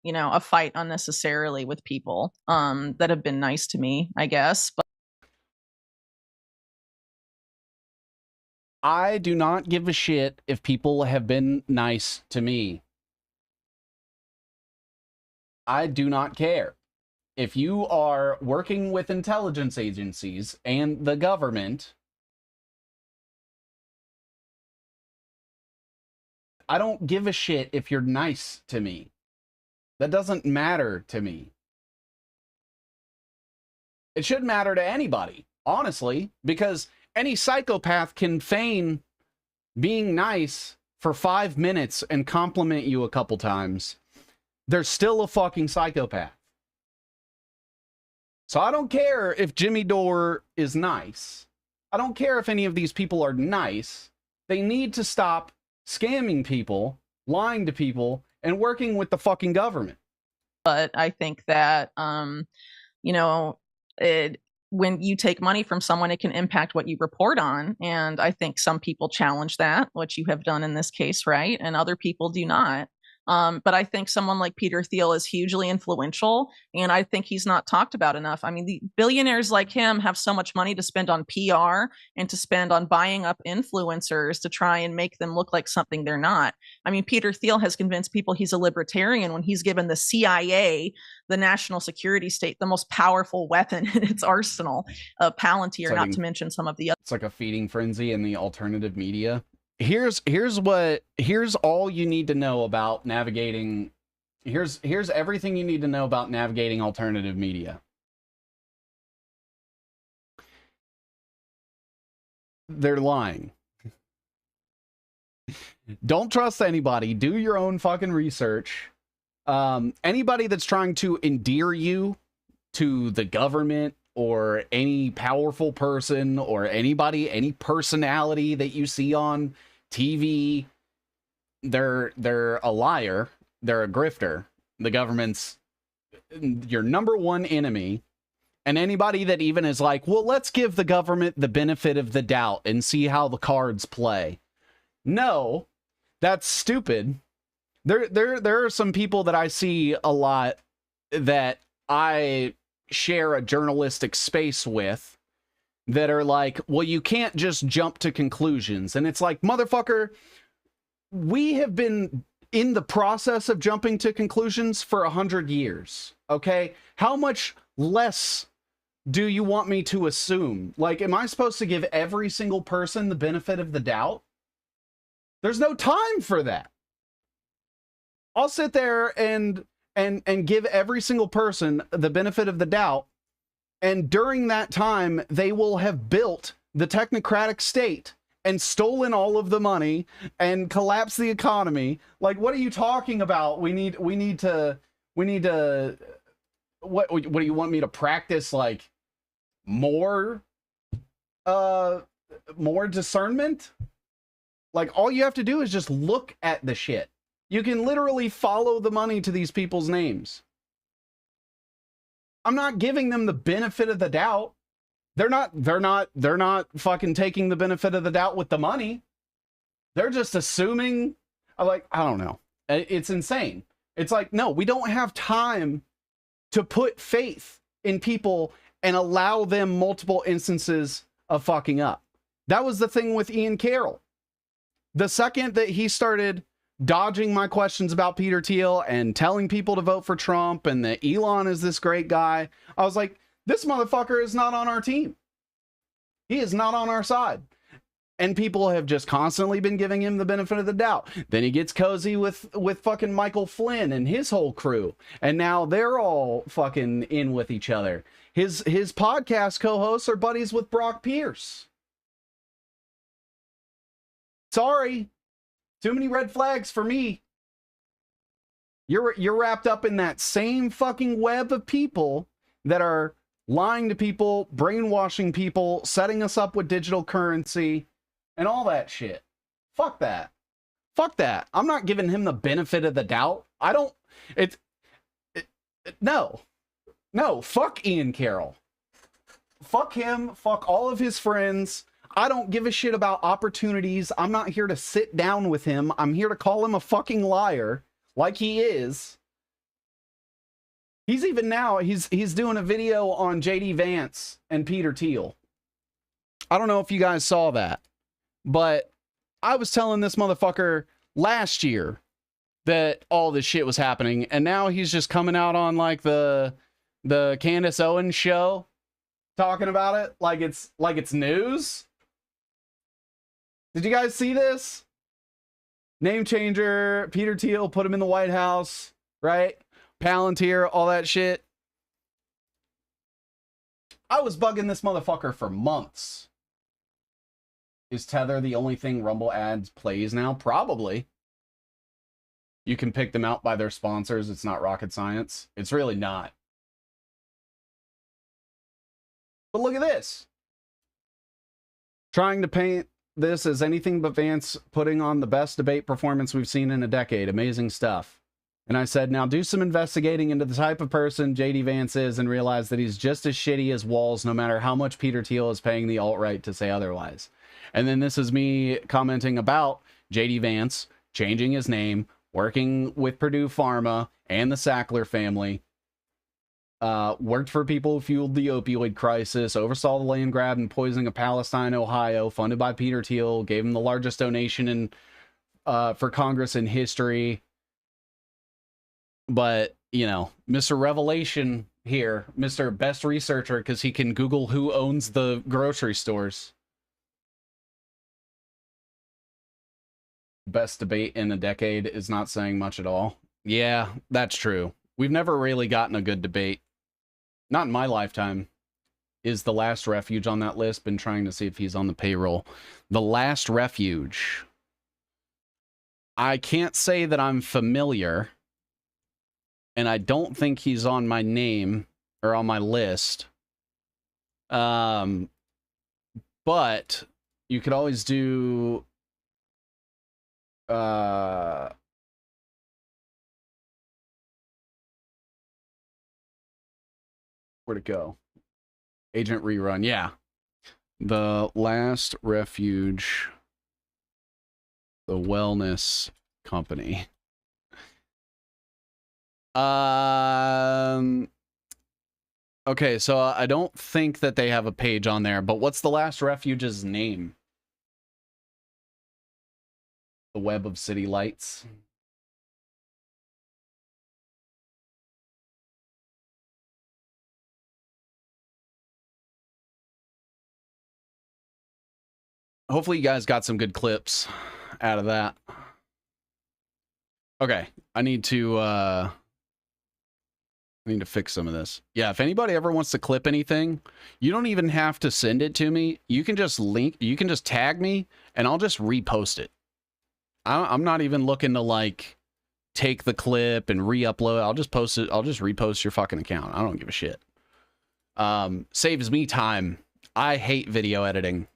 S2: a fight unnecessarily with people that have been nice to me, I guess. But
S1: I do not give a shit if people have been nice to me. I do not care. If you are working with intelligence agencies and the government, I don't give a shit if you're nice to me. That doesn't matter to me. It shouldn't matter to anybody, honestly, because any psychopath can feign being nice for 5 minutes and compliment you a couple times. They're still a fucking psychopath. So I don't care if Jimmy Dore is nice. I don't care if any of these people are nice. They need to stop scamming people, lying to people, and working with the fucking government.
S2: But I think that, when you take money from someone, it can impact what you report on. And I think some people challenge that, what you have done in this case, right? And other people do not. But I think someone like Peter Thiel is hugely influential, and I think he's not talked about enough. I mean, the billionaires like him have so much money to spend on PR and to spend on buying up influencers to try and make them look like something they're not. I mean, Peter Thiel has convinced people he's a libertarian when he's given the CIA, the national security state, the most powerful weapon in its arsenal, Palantir, not to mention some of the other.
S1: It's like a feeding frenzy in the alternative media. Here's all you need to know about navigating. Here's everything you need to know about navigating alternative media. They're lying. Don't trust anybody. Do your own fucking research. Anybody that's trying to endear you to the government or any powerful person or anybody, any personality that you see on TV, they're a liar. They're a grifter. The government's your number one enemy. And anybody that even is like, well, let's give the government the benefit of the doubt and see how the cards play. No, that's stupid. There are some people that I see a lot that I share a journalistic space with that are like, well, you can't just jump to conclusions. And it's like, motherfucker, we have been in the process of jumping to conclusions for 100 years. Okay. How much less do you want me to assume? Like, am I supposed to give every single person the benefit of the doubt? There's no time for that. I'll sit there and give every single person the benefit of the doubt. And during that time, they will have built the technocratic state and stolen all of the money and collapsed the economy. Like, what are you talking about? We need to, what do you want me to practice? Like, more discernment? Like, all you have to do is just look at the shit. You can literally follow the money to these people's names. I'm not giving them the benefit of the doubt. They're not fucking taking the benefit of the doubt with the money. They're just assuming, like, I don't know. It's insane. It's like, no, we don't have time to put faith in people and allow them multiple instances of fucking up. That was the thing with Ian Carroll. The second that he started dodging my questions about Peter Thiel and telling people to vote for Trump and that Elon is this great guy, I was like, this motherfucker is not on our team. He is not on our side. And people have just constantly been giving him the benefit of the doubt. Then he gets cozy with fucking Michael Flynn and his whole crew. And now they're all fucking in with each other. His podcast co-hosts are buddies with Brock Pierce. Sorry. Too many red flags for me. You're wrapped up in that same fucking web of people that are lying to people, brainwashing people, setting us up with digital currency, and all that shit. Fuck that. Fuck that. I'm not giving him the benefit of the doubt. I don't... No. No, fuck Ian Carroll. Fuck him. Fuck all of his friends. I don't give a shit about opportunities. I'm not here to sit down with him. I'm here to call him a fucking liar, like he is. He's even now, he's doing a video on JD Vance and Peter Thiel. I don't know if you guys saw that, but I was telling this motherfucker last year that all this shit was happening, and now he's just coming out on like the Candace Owens show talking about it like it's news. Did you guys see this? Name changer, Peter Thiel, put him in the White House, right? Palantir, all that shit. I was bugging this motherfucker for months. Is Tether the only thing Rumble ads plays now? Probably. You can pick them out by their sponsors. It's not rocket science. It's really not. But look at this. Trying to paint this as anything but Vance putting on the best debate performance we've seen in a decade. Amazing stuff. And I said, now do some investigating into the type of person JD Vance is and realize that he's just as shitty as Walls, no matter how much Peter Thiel is paying the alt-right to say otherwise. And then this is me commenting about JD Vance changing his name, working with Purdue Pharma and the Sackler family, worked for people who fueled the opioid crisis, oversaw the land grab and poisoning of Palestine, Ohio, funded by Peter Thiel, gave him the largest donation for Congress in history. But, you know, Mr. Revelation here, Mr. Best Researcher, because he can Google who owns the grocery stores. Best debate in a decade is not saying much at all. Yeah, that's true. We've never really gotten a good debate. Not in my lifetime. Is The Last Refuge on that list? Been trying to see if he's on the payroll. The Last Refuge. I can't say that I'm familiar. And I don't think he's on my name or on my list. But you could always do Where'd it go? Agent rerun. Yeah. The Last Refuge. The Wellness Company. Okay, so I don't think that they have a page on there, but what's the Last Refuge's name? The Web of City Lights. Hopefully you guys got some good clips out of that. Okay, I need to fix some of this. Yeah, if anybody ever wants to clip anything, you don't even have to send it to me. You can just tag me and I'll just repost it. I'm not even looking to like take the clip and re-upload. I'll just post it. I'll just repost your fucking account. I don't give a shit. Saves me time. I hate video editing.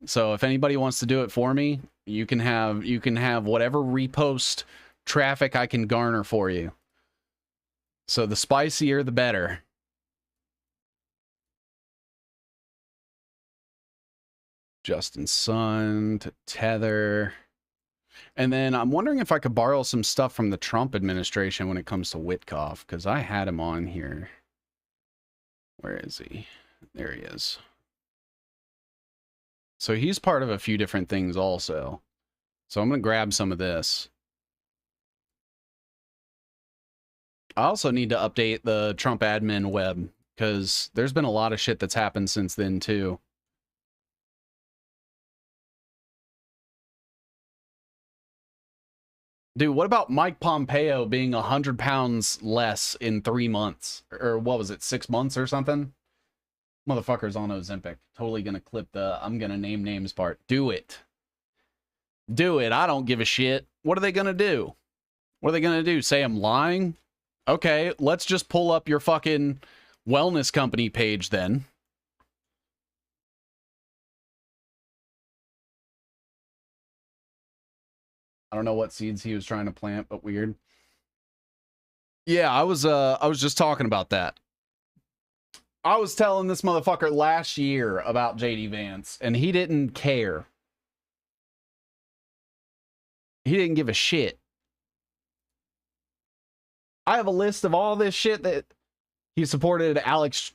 S1: So if anybody wants to do it for me, you can have whatever repost traffic I can garner for you. So the spicier, the better. Justin Sun to Tether. And then I'm wondering if I could borrow some stuff from the Trump administration when it comes to Witkoff, because I had him on here. Where is he? There he is. So he's part of a few different things also. So I'm going to grab some of this. I also need to update the Trump admin web, because there's been a lot of shit that's happened since then too. Dude, what about Mike Pompeo being 100 pounds less in 3 months? Or what was it, 6 months or something? Motherfucker's on Ozempic. Totally gonna clip the I'm gonna name names part. Do it. Do it. I don't give a shit. What are they gonna do? What are they gonna do? Say I'm lying? Okay, let's just pull up your fucking wellness company page then. I don't know what seeds he was trying to plant, but weird. Yeah, I was just talking about that. I was telling this motherfucker last year about JD Vance, and he didn't care. He didn't give a shit. I have a list of all this shit that he supported. Alex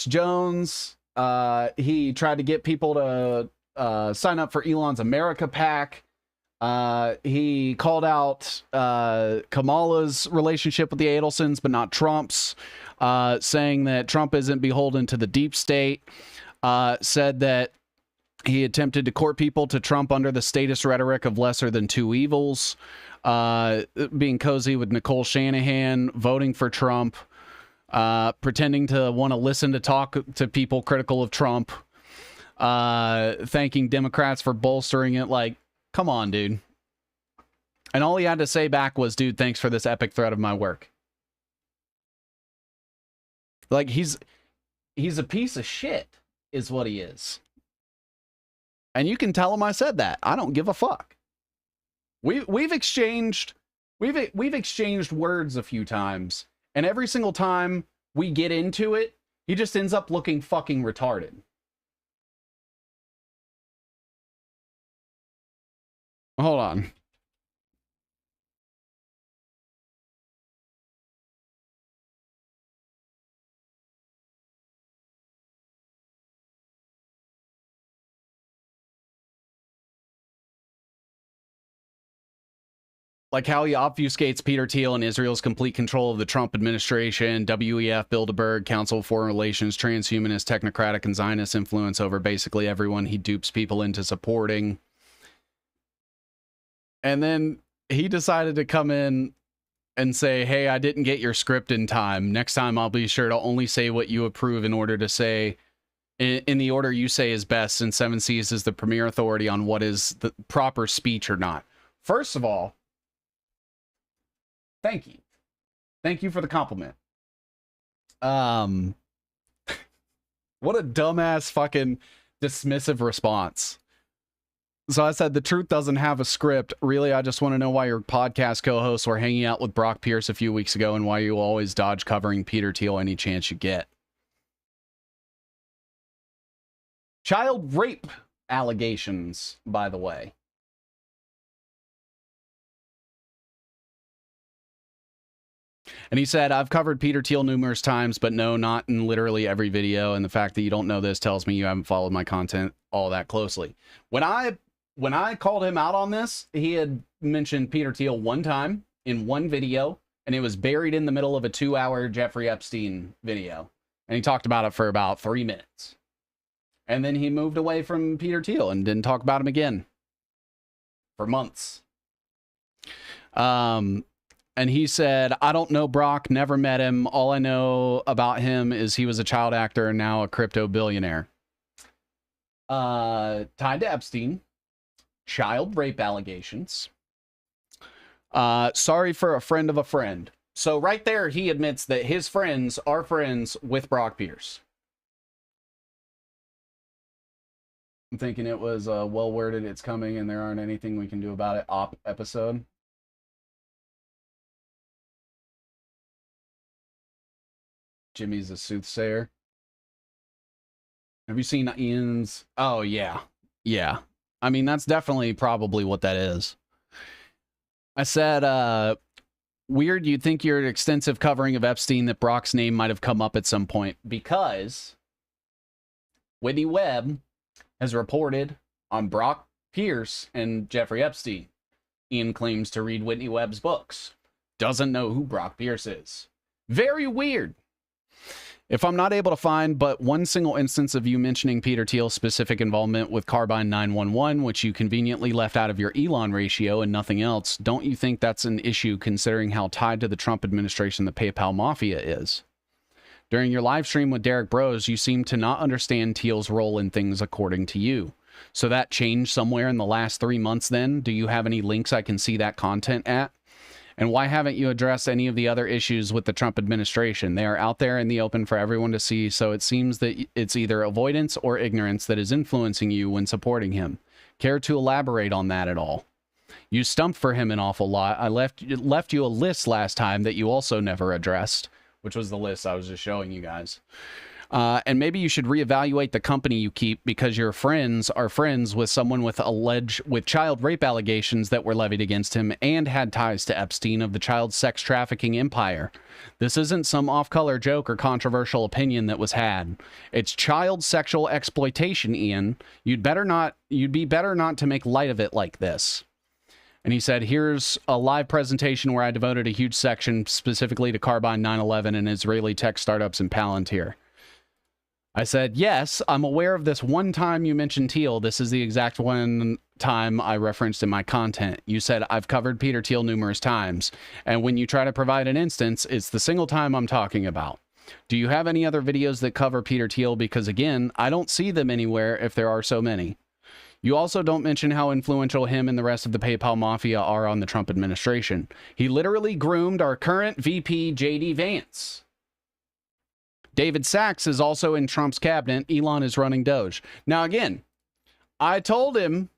S1: Jones. He tried to get people to sign up for Elon's America PAC. He called out Kamala's relationship with the Adelsons, but not Trump's, saying that Trump isn't beholden to the deep state. Said that he attempted to court people to Trump under the statist rhetoric of lesser than two evils, being cozy with Nicole Shanahan, voting for Trump, pretending to want to listen to talk to people critical of Trump, thanking Democrats for bolstering it. Like, come on, dude. And all he had to say back was, dude, thanks for this epic thread of my work. Like, he's a piece of shit, is what he is. And you can tell him I said that. I don't give a fuck. We've exchanged words a few times, and every single time we get into it, he just ends up looking fucking retarded. Hold on. Like how he obfuscates Peter Thiel and Israel's complete control of the Trump administration, WEF, Bilderberg, Council of Foreign Relations, transhumanist, technocratic, and Zionist influence over basically everyone he dupes people into supporting. And then he decided to come in and say, hey, I didn't get your script in time. Next time I'll be sure to only say what you approve in order to say, in the order you say is best, since 7 Seas is the premier authority on what is the proper speech or not. First of all, thank you. Thank you for the compliment. What a dumbass fucking dismissive response. So I said, the truth doesn't have a script. Really, I just want to know why your podcast co-hosts were hanging out with Brock Pierce a few weeks ago and why you always dodge covering Peter Thiel any chance you get. Child rape allegations, by the way. And he said, I've covered Peter Thiel numerous times, but no, not in literally every video. And the fact that you don't know this tells me you haven't followed my content all that closely. When I called him out on this, he had mentioned Peter Thiel one time in one video, and it was buried in the middle of a 2-hour Jeffrey Epstein video. And he talked about it for about 3 minutes. And then he moved away from Peter Thiel and didn't talk about him again for months. And he said, I don't know Brock, never met him. All I know about him is he was a child actor and now a crypto billionaire. Tied to Epstein. Child rape allegations. Sorry for a friend of a friend. So right there, he admits that his friends are friends with Brock Pierce. I'm thinking it was well worded, it's coming, and there aren't anything we can do about it episode. Jimmy's a soothsayer. Have you seen Ian's? Oh, yeah. Yeah. I mean, that's definitely probably what that is. I said, weird you'd think your extensive covering of Epstein that Brock's name might have come up at some point, because Whitney Webb has reported on Brock Pierce and Jeffrey Epstein. Ian claims to read Whitney Webb's books. Doesn't know who Brock Pierce is. Very weird. If I'm not able to find but one single instance of you mentioning Peter Thiel's specific involvement with Carbine 911, which you conveniently left out of your Elon ratio and nothing else, don't you think that's an issue considering how tied to the Trump administration the PayPal mafia is? During your live stream with Derek Bros, you seem to not understand Thiel's role in things according to you. So that changed somewhere in the last 3 months then? Do you have any links I can see that content at? And why haven't you addressed any of the other issues with the Trump administration? They are out there in the open for everyone to see, so it seems that it's either avoidance or ignorance that is influencing you when supporting him. Care to elaborate on that at all? You stumped for him an awful lot. I left you a list last time that you also never addressed, which was the list I was just showing you guys. And maybe you should reevaluate the company you keep because your friends are friends with someone with child rape allegations that were levied against him and had ties to Epstein of the child sex trafficking empire. This isn't some off-color joke or controversial opinion that was had. It's child sexual exploitation, Ian. You'd be better not to make light of it like this. And he said, here's a live presentation where I devoted a huge section specifically to Carbine 911 and Israeli tech startups in Palantir. I said, yes, I'm aware of this one time you mentioned Thiel. This is the exact one time I referenced in my content. You said, I've covered Peter Thiel numerous times. And when you try to provide an instance, it's the single time I'm talking about. Do you have any other videos that cover Peter Thiel? Because again, I don't see them anywhere if there are so many. You also don't mention how influential him and the rest of the PayPal mafia are on the Trump administration. He literally groomed our current VP, J.D. Vance. David Sachs is also in Trump's cabinet. Elon is running Doge. Now, again, I told him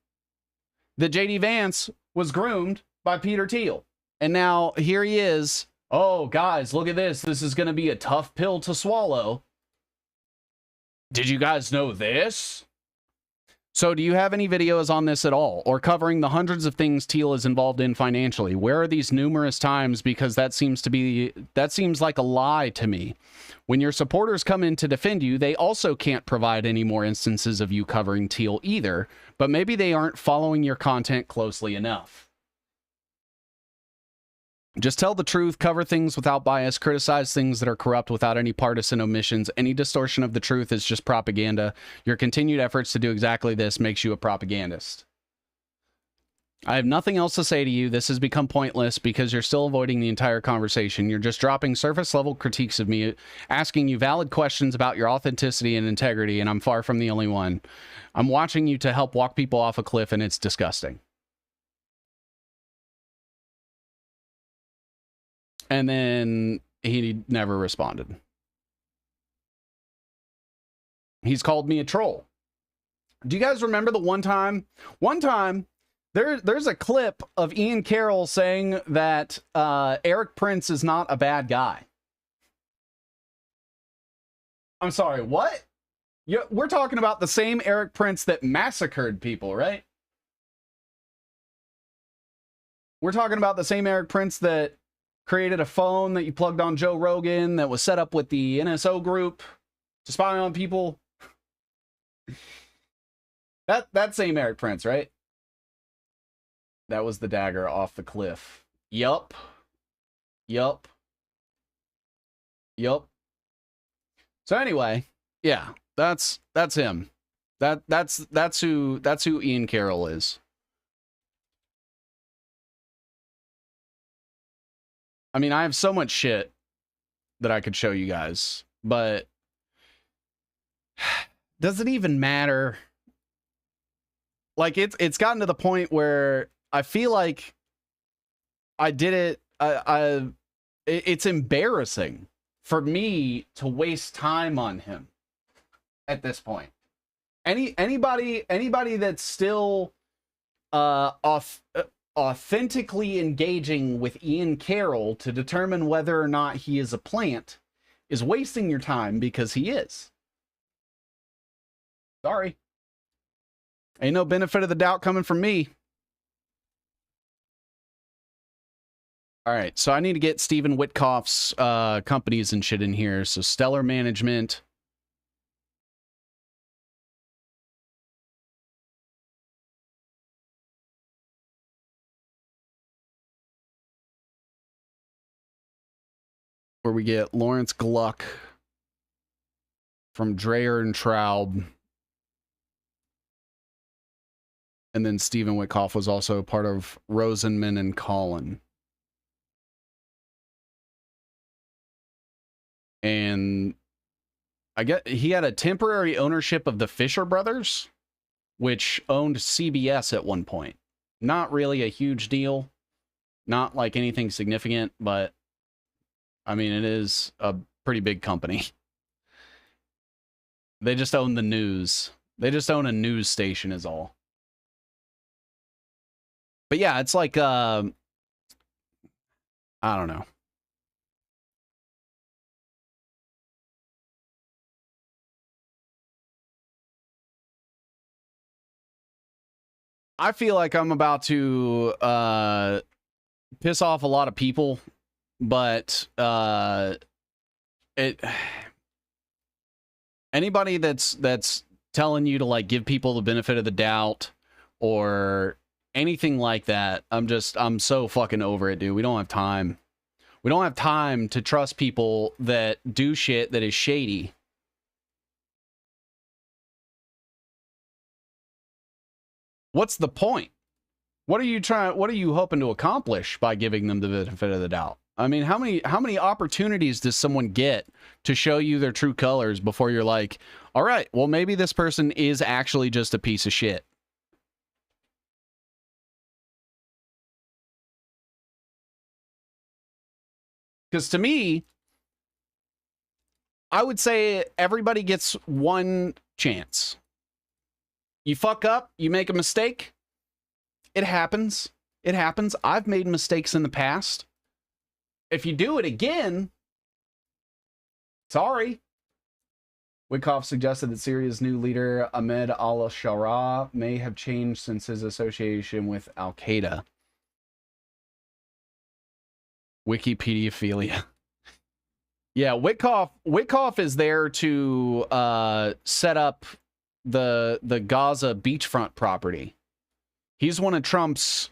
S1: that J.D. Vance was groomed by Peter Thiel. And now here he is. Oh, guys, look at this. This is going to be a tough pill to swallow. Did you guys know this? So do you have any videos on this at all, or covering the hundreds of things Thiel is involved in financially? Where are these numerous times? Because that seems like a lie to me. When your supporters come in to defend you, they also can't provide any more instances of you covering Thiel either, but maybe they aren't following your content closely enough. Just tell the truth, cover things without bias, criticize things that are corrupt without any partisan omissions. Any distortion of the truth is just propaganda. Your continued efforts to do exactly this makes you a propagandist. I have nothing else to say to you. This has become pointless because you're still avoiding the entire conversation. You're just dropping surface-level critiques of me, asking you valid questions about your authenticity and integrity, and I'm far from the only one. I'm watching you to help walk people off a cliff, and it's disgusting. And then he never responded. He's called me a troll. Do you guys remember the one time there's a clip of Ian Carroll saying that Eric Prince is not a bad guy. I'm sorry, what? We're talking about the same Eric Prince that massacred people, right? We're talking about the same Eric Prince that created a phone that you plugged on Joe Rogan that was set up with the NSO group to spy on people. That same Eric Prince, right? That was the dagger off the cliff. Yup. Yup. Yup. So anyway, yeah, that's him. That's who Ian Carroll is. I mean, I have so much shit that I could show you guys, but does it even matter? Like it's gotten to the point where I feel like I did it. It's embarrassing for me to waste time on him at this point. Anybody that's still authentically engaging with Ian Carroll to determine whether or not he is a plant is wasting your time, because he is. Sorry. Ain't no benefit of the doubt coming from me. All right, so I need to get Stephen Witkoff's companies and shit in here. So Stellar Management. Where we get Lawrence Gluck from Dreyer and Traub. And then Stephen Witkoff was also part of Rosenman and Collin. And I get he had a temporary ownership of the Fisher Brothers, which owned CBS at one point. Not really a huge deal. Not like anything significant, but I mean, it is a pretty big company. They just own the news. They just own a news station is all. But yeah, it's like, I don't know. I feel like I'm about to piss off a lot of people, but anybody that's telling you to like give people the benefit of the doubt or anything like that, I'm so fucking over it, dude. We don't have time. We don't have time to trust people that do shit that is shady. What's the point? What are you hoping to accomplish by giving them the benefit of the doubt? I mean, how many opportunities does someone get to show you their true colors before you're like, all right, well, maybe this person is actually just a piece of shit? Because to me, I would say everybody gets one chance. You fuck up, you make a mistake. It happens. It happens. I've made mistakes in the past. If you do it again, sorry. Witkoff suggested that Syria's new leader, Ahmed al-Shara, may have changed since his association with Al-Qaeda. Wikipediaphilia. Yeah, Witkoff is there to set up the Gaza beachfront property. He's one of Trump's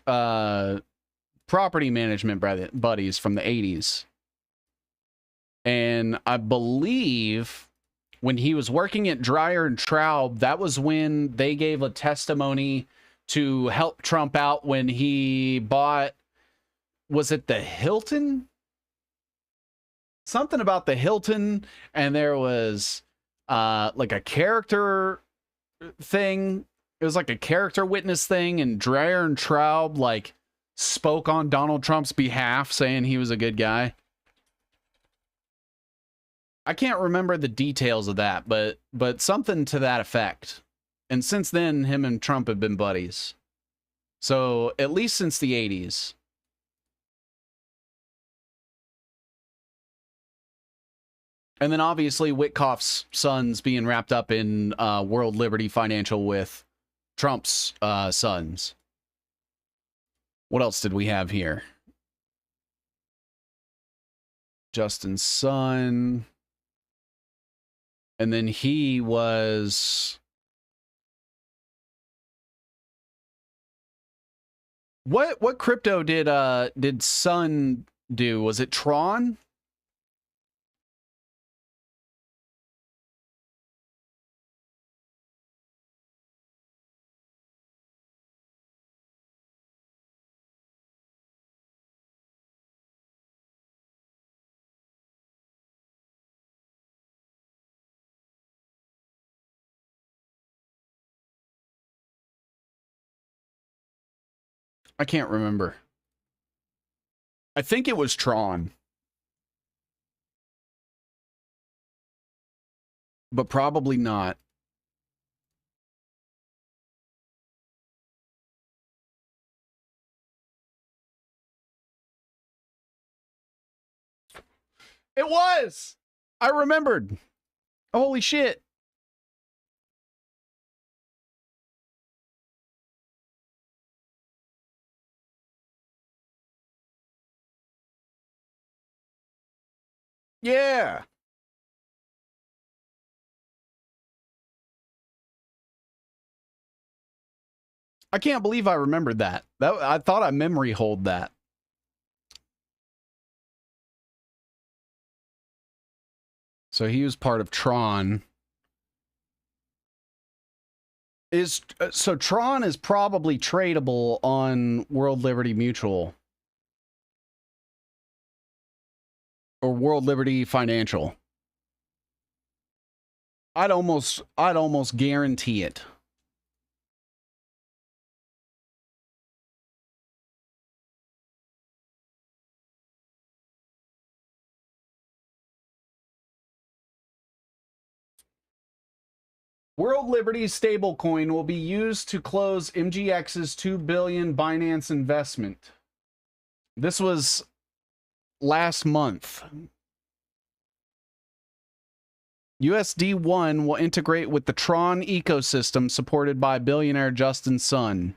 S1: property management buddies from the 80s. And I believe when he was working at Dreyer and Traub, that was when they gave a testimony to help Trump out when he bought, was it the Hilton? Something about the Hilton, and there was like a character thing. It was like a character witness thing, and Dreyer and Traub like spoke on Donald Trump's behalf, saying he was a good guy. I can't remember the details of that, but something to that effect. And since then, him and Trump have been buddies. So at least since the 80s. And then obviously Witkoff's sons being wrapped up in World Liberty Financial with Trump's sons. What else did we have here? Justin's son. And then he was... What crypto did Sun do? Was it Tron? I can't remember. I think it was Tron. But probably not. It was! I remembered. Holy shit. Yeah. I can't believe I remembered that. I thought I memory hold that. So he was part of Tron. So Tron is probably tradable on World Liberty Mutual. Or World Liberty Financial. I'd almost guarantee it. World Liberty's stablecoin will be used to close MGX's $2 billion Binance investment. This was last month. USD1 will integrate with the Tron ecosystem supported by billionaire Justin Sun.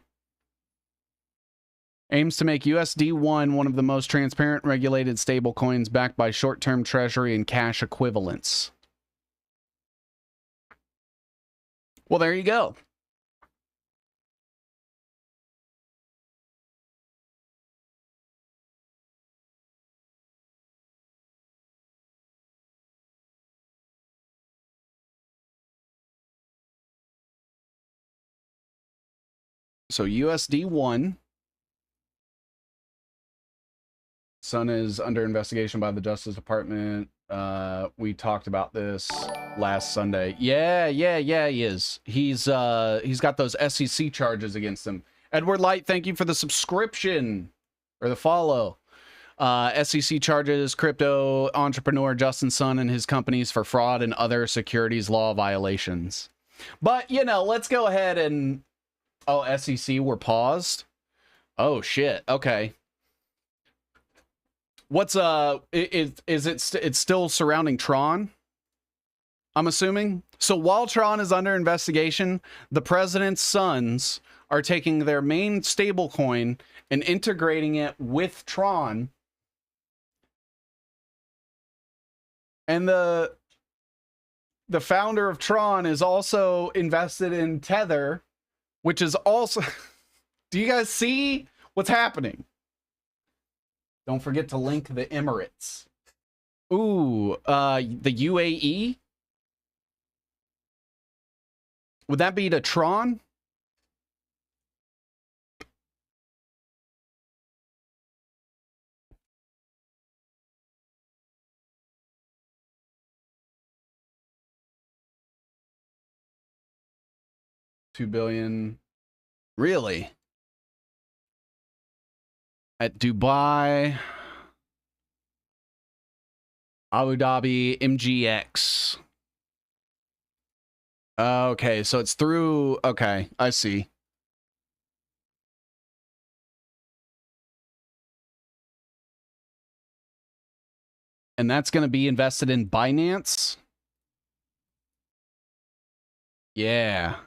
S1: Aims to make USD1 one of the most transparent regulated stablecoins backed by short-term treasury and cash equivalents. Well, there you go. So USD1. Sun is under investigation by the Justice Department. We talked about this last Sunday. Yeah, he is. He's got those SEC charges against him. Edward Light, thank you for the subscription or the follow. SEC charges crypto entrepreneur Justin Sun and his companies for fraud and other securities law violations. But, you know, let's go ahead and... Oh, SEC were paused? Oh, shit. Okay. What's it's still surrounding Tron? I'm assuming. So while Tron is under investigation, the president's sons are taking their main stablecoin and integrating it with Tron. And the founder of Tron is also invested in Tether, which is also... Do you guys see what's happening? Don't forget to link the Emirates. Ooh, the UAE? Would that be to Tron? $2 billion. Really? At Dubai, Abu Dhabi, MGX. Okay, so it's through... Okay, I see. And that's going to be invested in Binance? Yeah.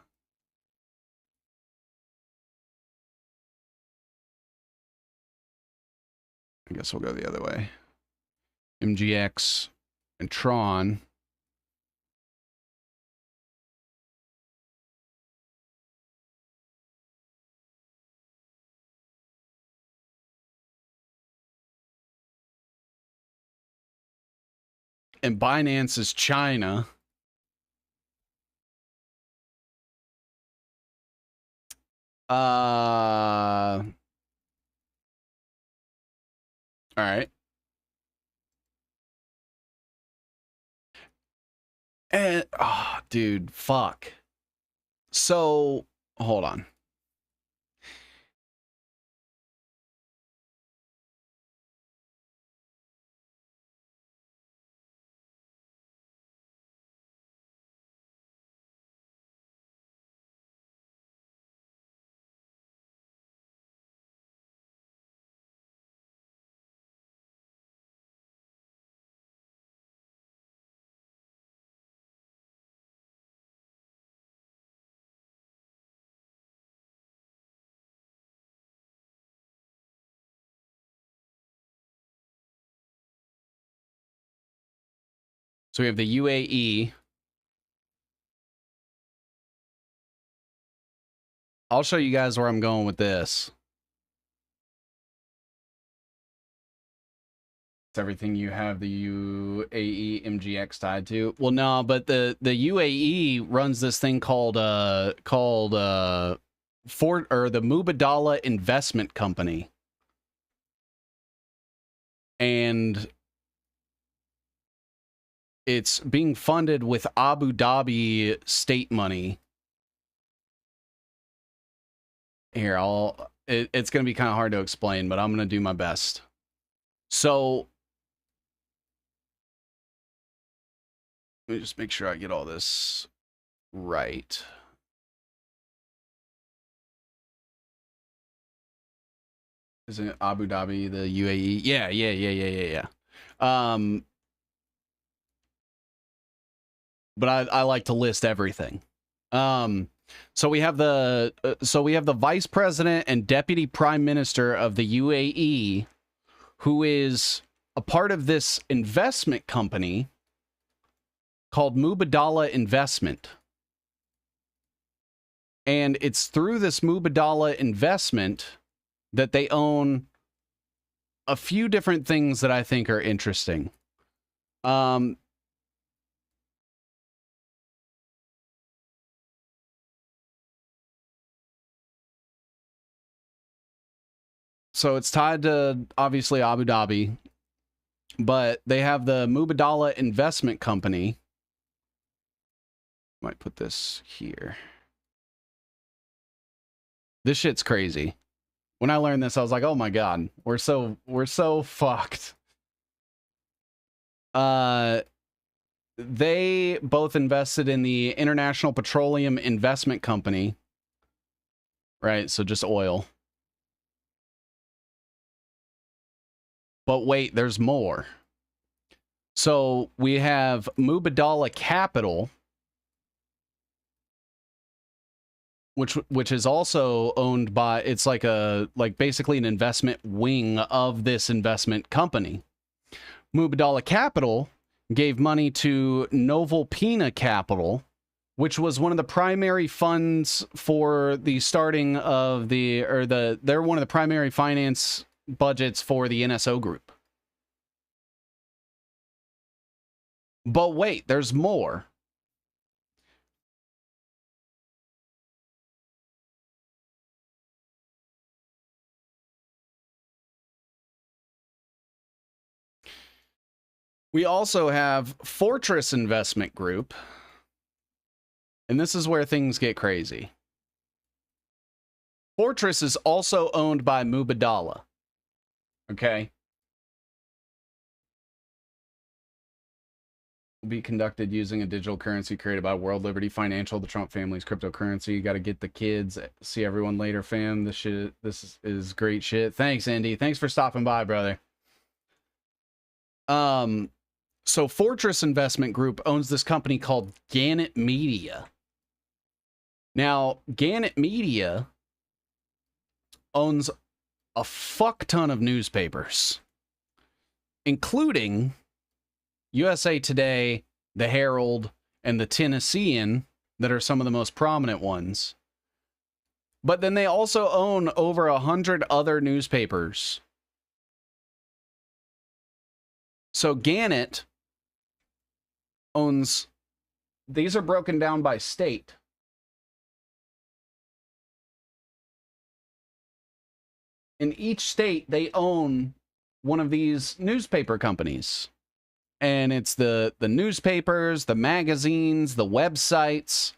S1: I guess we'll go the other way. MGX and Tron. And Binance is China. All right. And, oh, dude, fuck. So, hold on. So we have the UAE. I'll show you guys where I'm going with this. It's everything you have the UAE MGX tied to. Well, no, but the UAE runs this thing called the Mubadala Investment Company. And it's being funded with Abu Dhabi state money. Here, it's going to be kind of hard to explain, but I'm going to do my best. So, let me just make sure I get all this right. Isn't it Abu Dhabi, the UAE? Yeah. But I like to list everything. So we have the vice president and deputy prime minister of the UAE, who is a part of this investment company called Mubadala Investment. And it's through this Mubadala Investment that they own a few different things that I think are interesting. So it's tied to, obviously, Abu Dhabi, but they have the Mubadala Investment Company. Might put this here. This shit's crazy. When I learned this, I was like, oh my God, we're so fucked. They both invested in the International Petroleum Investment Company. Right, so just oil. But wait, there's more. So we have Mubadala Capital, which is also owned by, it's like basically an investment wing of this investment company. Mubadala Capital gave money to Novalpina Capital, which was one of the primary funds for the starting of they're one of the primary finance budgets for the NSO group. But wait, there's more. We also have Fortress Investment Group. And this is where things get crazy. Fortress is also owned by Mubadala. Okay. will be conducted using a digital currency created by World Liberty Financial, the Trump family's cryptocurrency. You got to get the kids. See everyone later, fam. This is great shit. Thanks, Andy. Thanks for stopping by, brother. So Fortress Investment Group owns this company called Gannett Media. Now, Gannett Media owns a fuck ton of newspapers, including USA Today, the Herald, and the Tennessean, that are some of the most prominent ones. But then they also own over 100 other newspapers. So Gannett owns, these are broken down by state. In each state, they own one of these newspaper companies. And it's the newspapers, the magazines, the websites.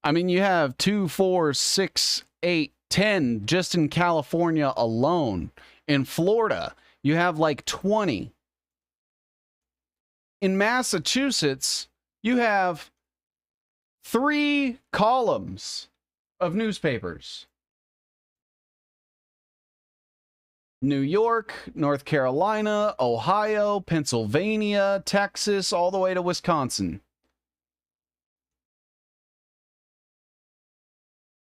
S1: I mean, you have 2, 4, 6, 8, 10 just in California alone. In Florida, you have like 20. In Massachusetts, you have 3 columns of newspapers. New York, North Carolina, Ohio, Pennsylvania, Texas, all the way to Wisconsin.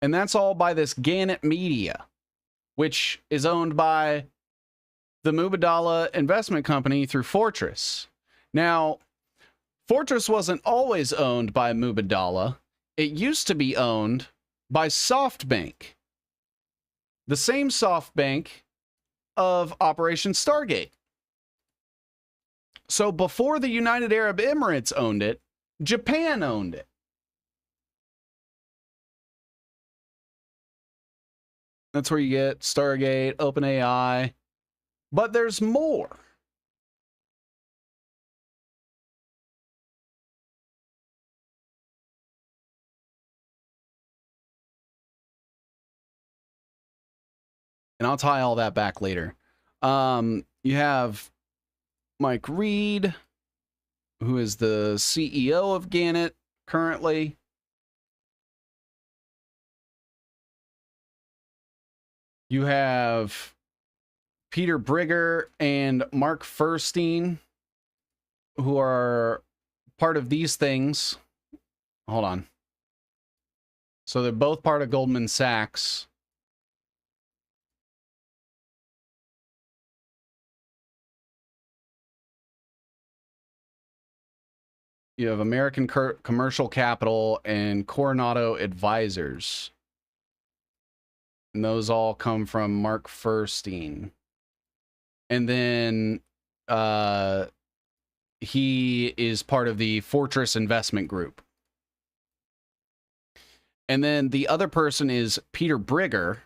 S1: And that's all by this Gannett Media, which is owned by the Mubadala Investment Company through Fortress. Now, Fortress wasn't always owned by Mubadala. It used to be owned by SoftBank. The same SoftBank of Operation Stargate. So before the United Arab Emirates owned it, Japan owned it. That's where you get Stargate, OpenAI. But there's more. And I'll tie all that back later. You have Mike Reed, who is the CEO of Gannett currently. You have Peter Brigger and Mark Furstein, who are part of these things. Hold on. So they're both part of Goldman Sachs. You have American Commercial Capital and Coronado Advisors. And those all come from Mark Furstein. And then he is part of the Fortress Investment Group. And then the other person is Peter Brigger.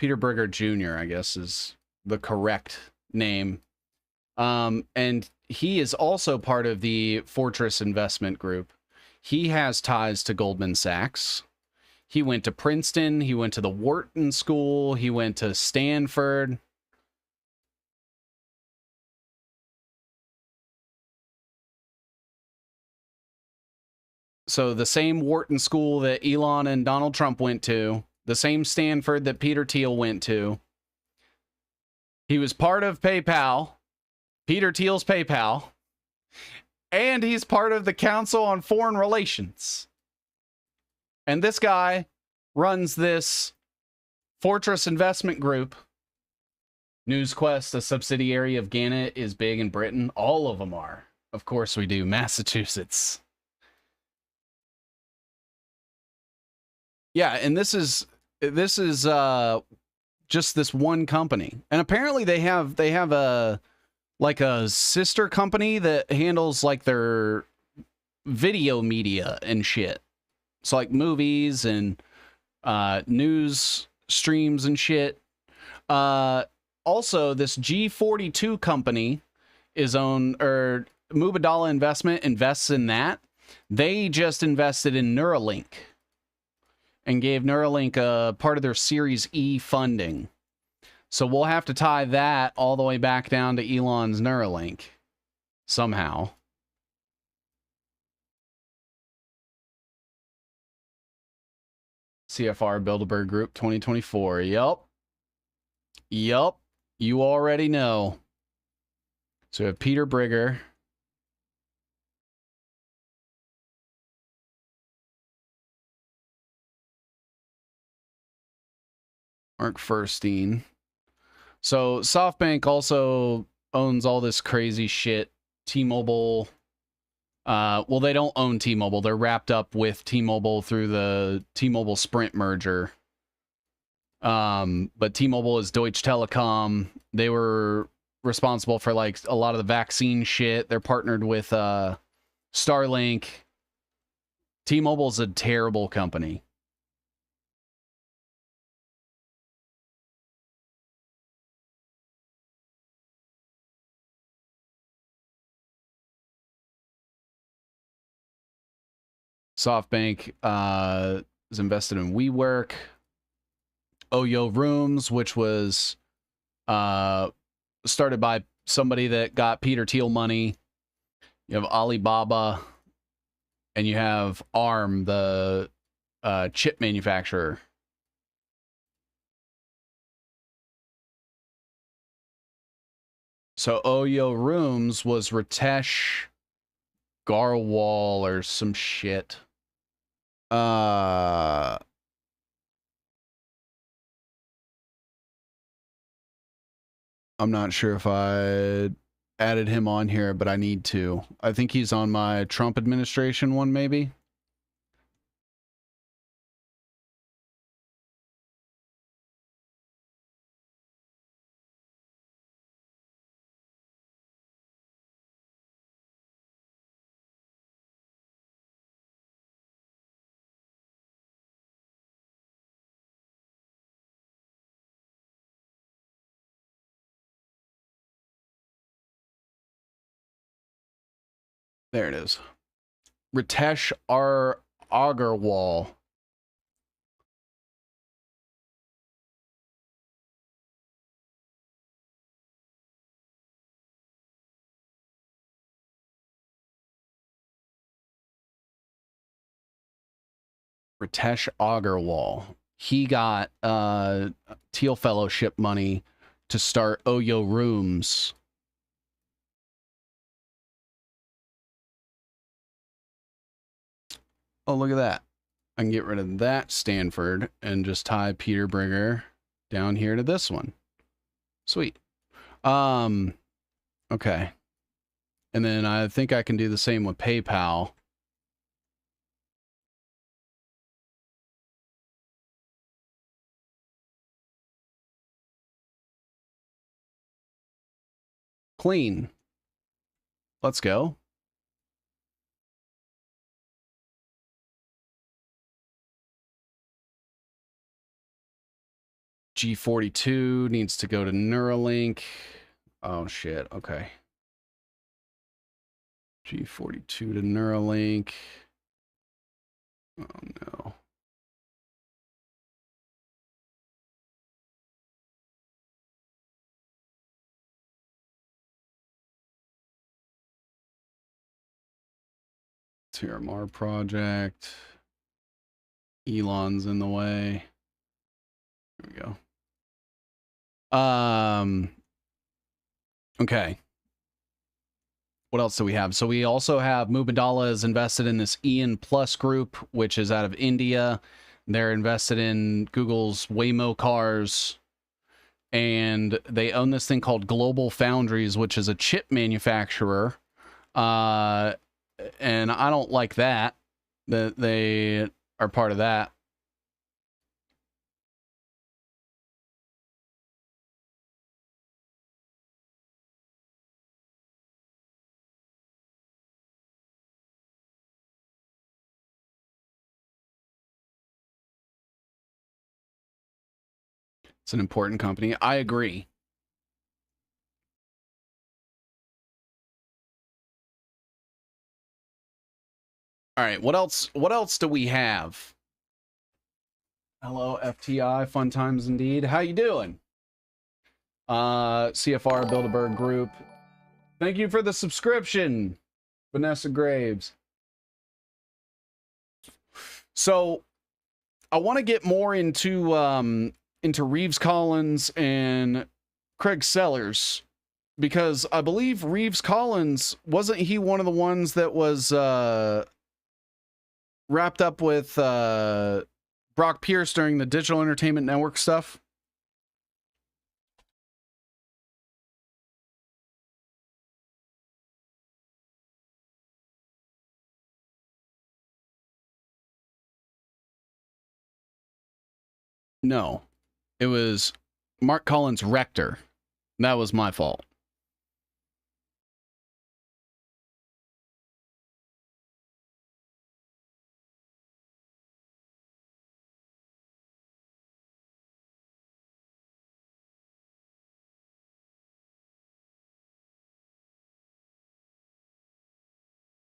S1: Peter Brigger Jr., I guess, is the correct name. And he is also part of the Fortress Investment Group. He has ties to Goldman Sachs. He went to Princeton. He went to the Wharton School. He went to Stanford. So the same Wharton School that Elon and Donald Trump went to, the same Stanford that Peter Thiel went to. He was part of PayPal, Peter Thiel's PayPal, and he's part of the Council on Foreign Relations. And this guy runs this Fortress Investment Group. NewsQuest, a subsidiary of Gannett, is big in Britain. All of them are. Of course we do. Massachusetts. Yeah, and this is just this one company. And apparently they have a like a sister company that handles like their video media and shit. It's like movies and news streams and shit. Also, this G42 company is owned, or Mubadala Investment invests in that. They just invested in Neuralink and gave Neuralink a part of their Series E funding. So we'll have to tie that all the way back down to Elon's Neuralink somehow. CFR Bilderberg Group 2024. Yup. Yup. You already know. So we have Peter Brigger. Mark Furstein. So SoftBank also owns all this crazy shit. T-Mobile. Well, they don't own T-Mobile. They're wrapped up with T-Mobile through the T-Mobile Sprint merger. But T-Mobile is Deutsche Telekom. They were responsible for like a lot of the vaccine shit. They're partnered with Starlink. T-Mobile's a terrible company. SoftBank is invested in WeWork. Oyo Rooms, which was started by somebody that got Peter Thiel money. You have Alibaba, and you have ARM, the chip manufacturer. So Oyo Rooms was Ritesh Garwal or some shit. I'm not sure if I added him on here, but I need to. I think he's on my Trump administration one, maybe. There it is. Ritesh R. Agarwal. Ritesh Agarwal. He got Thiel Fellowship money to start Oyo Rooms. Oh, look at that. I can get rid of that Stanford and just tie Peter Brigger down here to this one. Sweet. Okay. And then I think I can do the same with PayPal. Clean. Let's go. G42 needs to go to Neuralink. Oh, shit. Okay. G42 to Neuralink. Oh, no. TRMR project. Elon's in the way. There we go. Okay. What else do we have? So we also have Mubadala is invested in this Ian Plus group, which is out of India. They're invested in Google's Waymo cars. And they own this thing called Global Foundries, which is a chip manufacturer. And I don't like that they are part of that. It's an important company. I agree. All right, what else do we have? Hello, FTI, fun times indeed. How you doing? CFR Bilderberg Group. Thank you for the subscription, Vanessa Graves. So I want to get more into Reeves Collins and Craig Sellers, because I believe Reeves Collins, wasn't he one of the ones that was wrapped up with Brock Pierce during the Digital Entertainment Network stuff? No, it was Mark Collins Rector. That was my fault.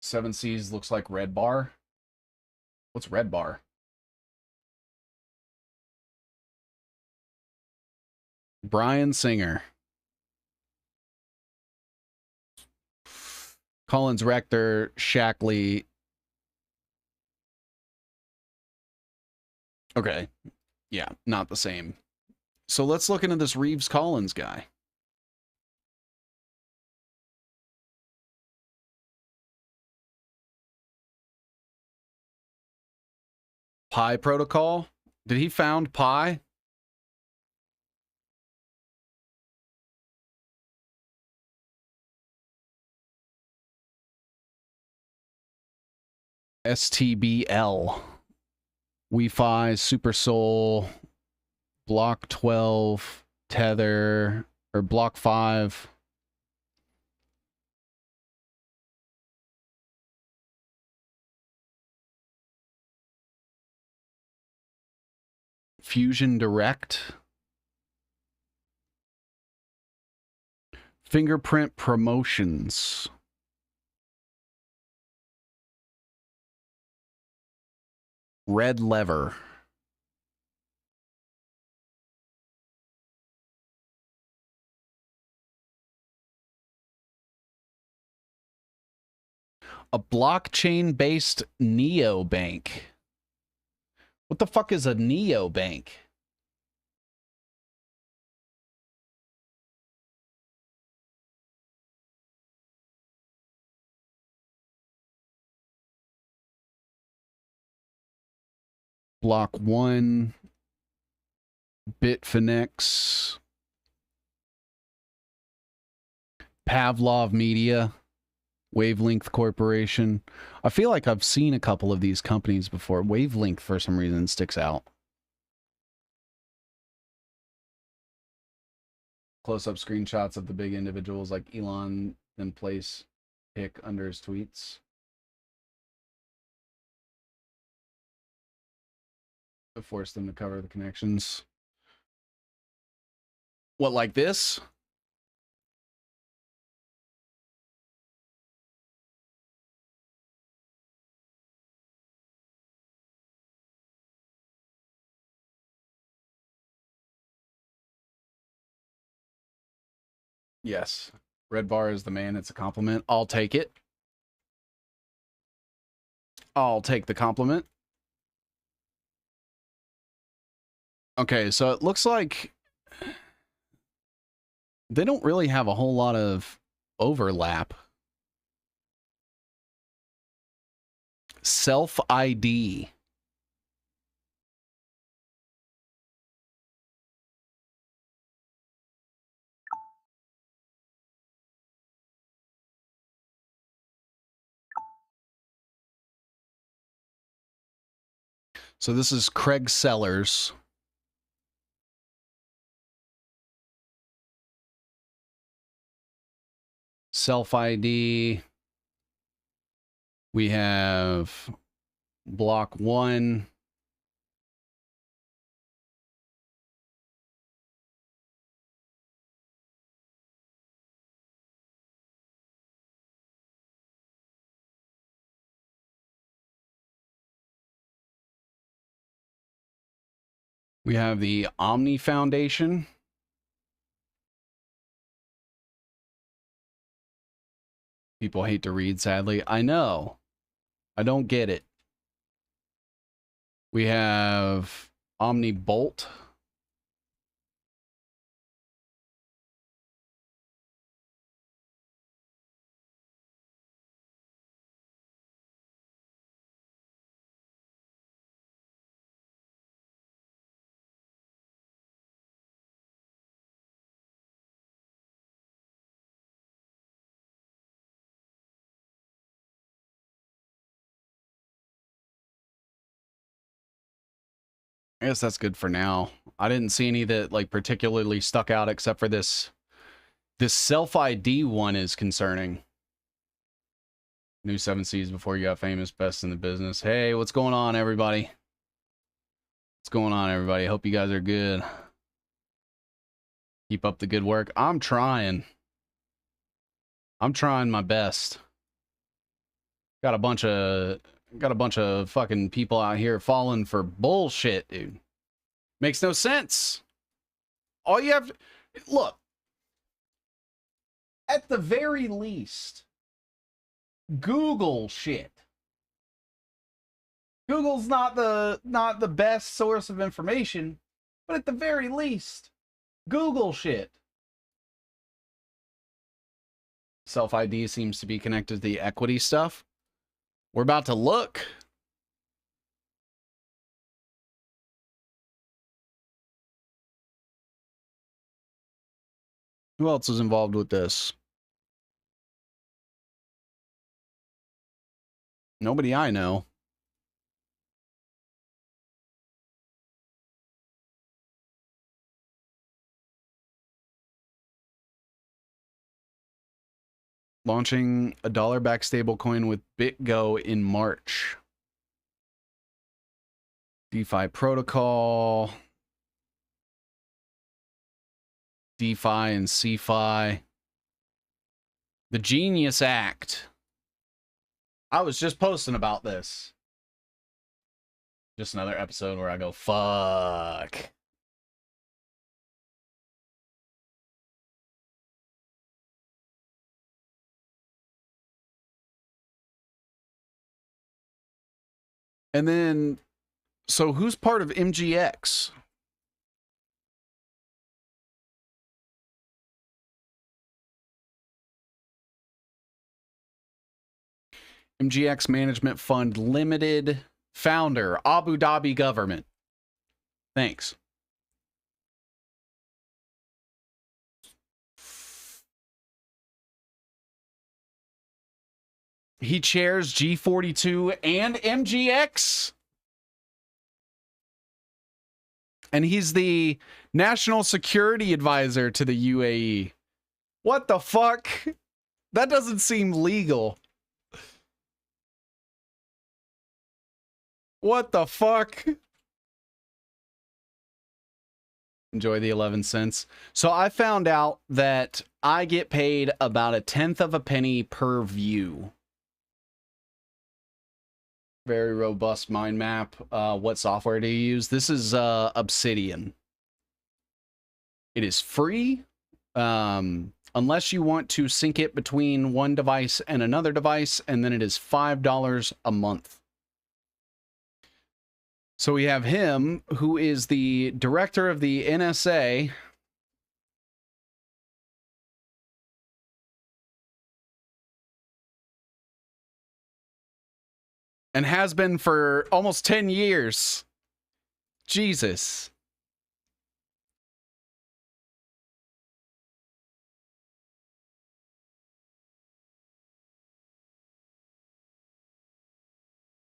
S1: Seven Seas looks like Red Bar. What's Red Bar? Brian Singer. Collins Rector, Shackley. Okay. Yeah, not the same. So let's look into this Reeves Collins guy. Pi Protocol? Did he found Pi? STBL. Wi-Fi, Super Soul, Block 12, Tether, or Block 5. Fusion Direct. Fingerprint Promotions. Red Lever. A blockchain-based neobank. What the fuck is a neobank? Block 1, Bitfinex, Pavlov Media, Wavelength Corporation. I feel like I've seen a couple of these companies before. Wavelength, for some reason, sticks out. Close-up screenshots of the big individuals like Elon, then place pic under his tweets. To force them to cover the connections. What, like this? Yes. Red Bar is the man. It's a compliment. I'll take it. I'll take the compliment. Okay, so it looks like they don't really have a whole lot of overlap. Self-ID. So this is Craig Sellers. Self-ID. We have Block 1. We have the Omni Foundation. People hate to read, sadly. I know. I don't get it. We have Omni Bolt. I guess that's good for now. I didn't see any that like particularly stuck out except for this self-ID one is concerning. New 7 Cs before you got famous, best in the business. Hey, what's going on, everybody? What's going on, everybody? Hope you guys are good. Keep up the good work. I'm trying my best. Got a bunch of fucking people out here falling for bullshit, dude. Makes no sense. All you have to look, at the very least, Google shit. Google's not the best source of information, but at the very least, Google shit. Self-ID seems to be connected to the equity stuff. We're about to look. Who else is involved with this? Nobody I know. Launching a dollar-backed stablecoin with BitGo in March. DeFi protocol. DeFi and CeFi. The Genius Act. I was just posting about this. Just another episode where I go, fuck. And then, so who's part of MGX? MGX Management Fund Limited, founder, Abu Dhabi government. Thanks. He chairs G42 and MGX. And he's the national security advisor to the UAE. What the fuck? That doesn't seem legal. What the fuck? Enjoy the 11 cents. So I found out that I get paid about 1/10 of a penny per view. Very robust mind map. What software do you use? This is Obsidian. It is free. Unless you want to sync it between one device and another device, and then it is $5 a month. So we have him, who is the director of the NSA. And has been for almost 10 years. Jesus.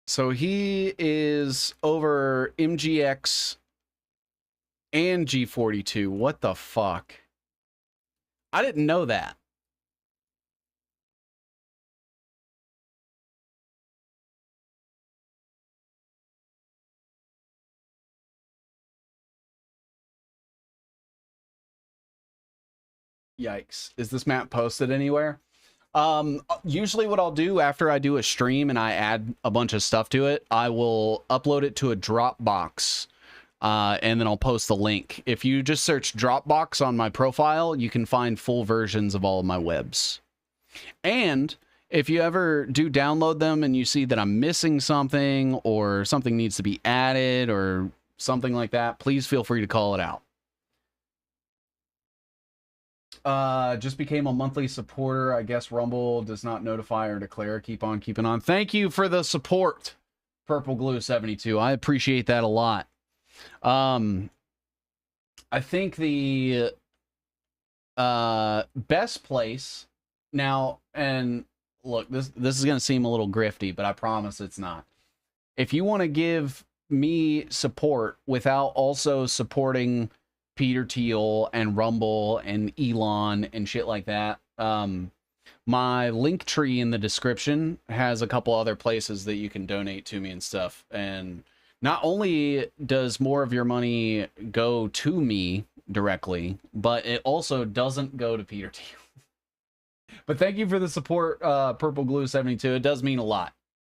S1: So he is over MGX and G42. What the fuck? I didn't know that. Yikes. Is this map posted anywhere? Usually what I'll do after I do a stream and I add a bunch of stuff to it, I will upload it to a Dropbox, and then I'll post the link. If you just search Dropbox on my profile, you can find full versions of all of my webs. And if you ever do download them and you see that I'm missing something or something needs to be added or something like that, please feel free to call it out. Just became a monthly supporter. I guess Rumble does not notify or declare. Keep on keeping on. Thank you for the support, Purple Glue 72. I appreciate that a lot. I think the best place now, and look, this is going to seem a little grifty, but I promise it's not. If you want to give me support without also supporting Peter Thiel and Rumble and Elon and shit like that, my link tree in the description has a couple other places that you can donate to me and stuff. And not only does more of your money go to me directly, but it also doesn't go to Peter Thiel. But thank you for the support, Purple Glue 72. It does mean a lot.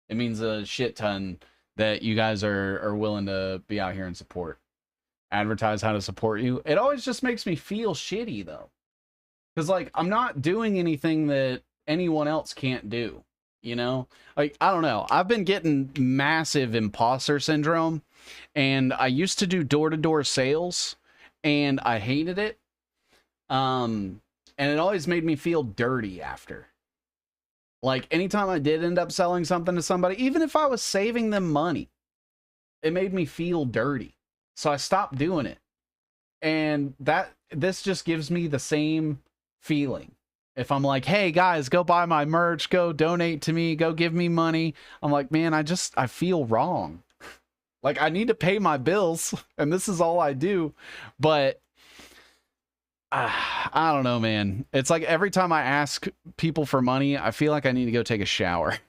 S1: It means a shit ton that you guys are willing to be out here and support. Advertise how to support you. It always just makes me feel shitty, though. Because, like, I'm not doing anything that anyone else can't do. You know? Like, I don't know. I've been getting massive imposter syndrome. And I used to do door-to-door sales. And I hated it. And it always made me feel dirty after. Like, anytime I did end up selling something to somebody, even if I was saving them money, it made me feel dirty. So I stopped doing it. And this just gives me the same feeling. If I'm like, hey guys, go buy my merch, go donate to me, go give me money. I'm like, man, I feel wrong. Like, I need to pay my bills and this is all I do. But I don't know, man. It's like every time I ask people for money, I feel like I need to go take a shower.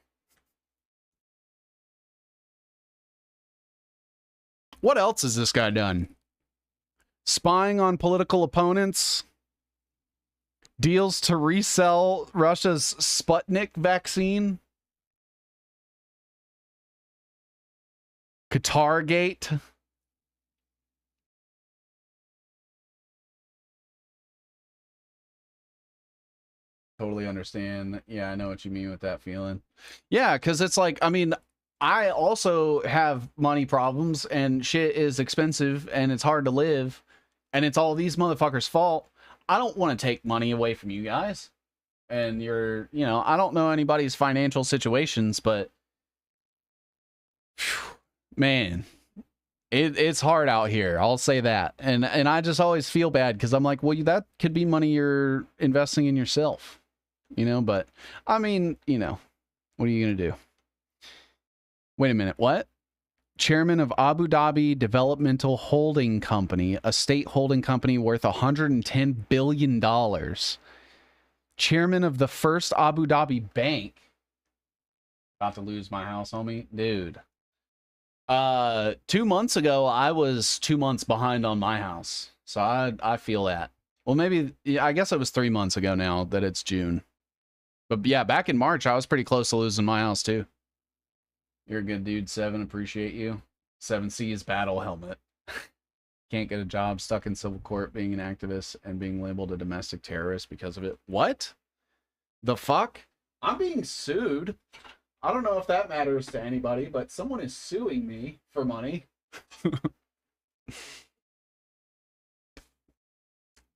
S1: What else has this guy done? Spying on political opponents. Deals to resell Russia's Sputnik vaccine. Qatargate. Totally understand. Yeah, I know what you mean with that feeling. Yeah, because it's like, I mean, I also have money problems and shit is expensive and it's hard to live and it's all these motherfuckers' fault. I don't want to take money away from you guys. And you're, you know, I don't know anybody's financial situations, but whew, man, it's hard out here. I'll say that. And I just always feel bad because I'm like, well, that could be money you're investing in yourself, you know, but I mean, you know, what are you going to do? Wait a minute. What? Chairman of Abu Dhabi Developmental Holding Company, a state holding company worth $110 billion. Chairman of the first Abu Dhabi bank. About to lose my house, homie. Dude. 2 months ago, I was 2 months behind on my house. So I feel that. Well, maybe, yeah, I guess it was 3 months ago now that it's June. But yeah, back in March, I was pretty close to losing my house too. You're a good dude, Seven. Appreciate you. 7C's battle helmet. Can't get a job, stuck in civil court, being an activist, and being labeled a domestic terrorist because of it. What? The fuck? I'm being sued. I don't know if that matters to anybody, but someone is suing me for money.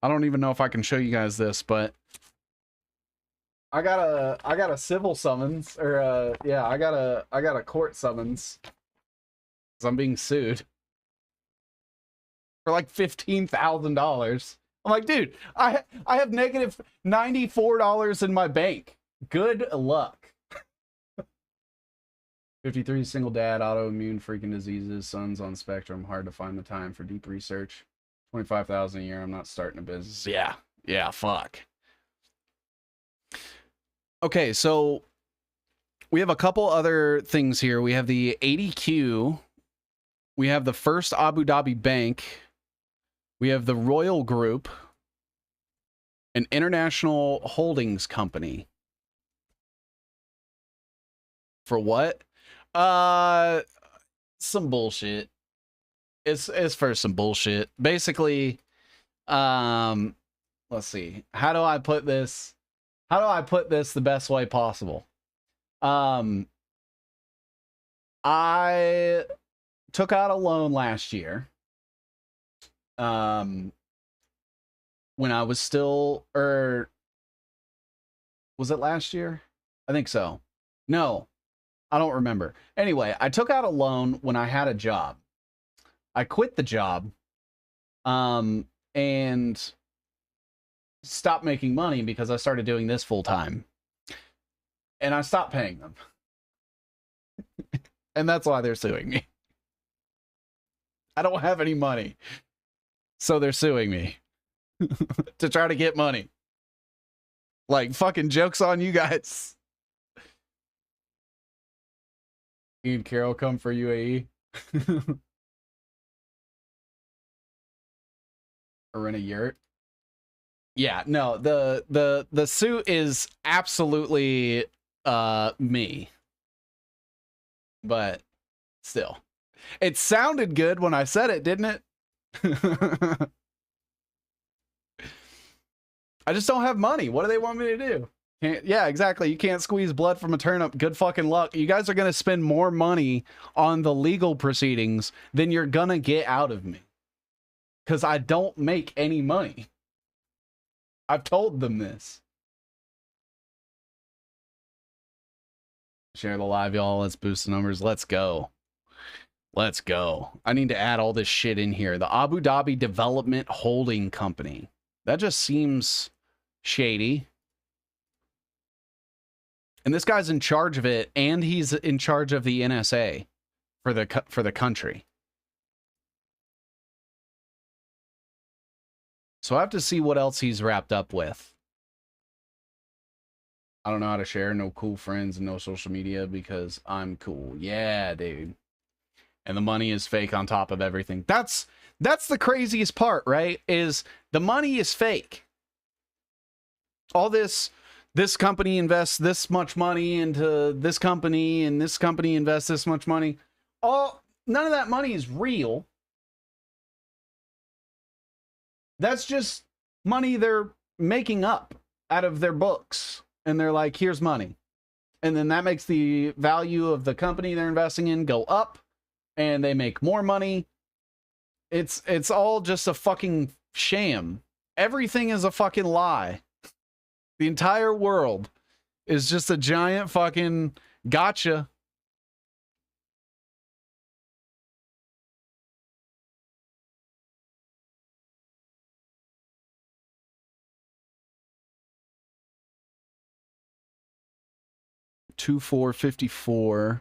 S1: I don't even know if I can show you guys this, but I got a civil summons, or yeah, I got a court summons because I'm being sued for like $15,000. I'm like, dude, I have negative $94 in my bank. Good luck. 53, single dad, autoimmune freaking diseases, sons on spectrum, hard to find the time for deep research. 25,000 a year. I'm not starting a business. Yeah, fuck. Okay, so we have a couple other things here. We have the 80Q. We have the first Abu Dhabi bank. We have the Royal Group, an international holdings company. For what? Some bullshit. It's for some bullshit. Basically, let's see. How do I put this the best way possible? I took out a loan last year. When I was still, or was it last year? I think so. No, I don't remember. Anyway, I took out a loan when I had a job. I quit the job, and stopped making money because I started doing this full time. And I stopped paying them. And that's why they're suing me. I don't have any money. So they're suing me to try to get money. Like, fucking joke's on you guys. Ian Carroll come for UAE. Or in a yurt. Yeah, no, the suit is absolutely me. But still. It sounded good when I said it, didn't it? I just don't have money. What do they want me to do? Yeah, exactly. You can't squeeze blood from a turnip. Good fucking luck. You guys are going to spend more money on the legal proceedings than you're going to get out of me. Because I don't make any money. I've told them this. Share the live, y'all. Let's boost the numbers. Let's go. Let's go. I need to add all this shit in here. The Abu Dhabi Development Holding Company. That just seems shady. And this guy's in charge of it, and he's in charge of the NSA for the country. So I have to see what else he's wrapped up with. I don't know how to share. No cool friends and no social media because I'm cool. Yeah, dude. And the money is fake on top of everything. That's the craziest part, right? Is the money is fake. All this company invests this much money into this company, and this company invests this much money. None of that money is real. That's just money they're making up out of their books. And they're like, here's money. And then that makes the value of the company they're investing in go up. And they make more money. It's all just a fucking sham. Everything is a fucking lie. The entire world is just a giant fucking gotcha. $2,454.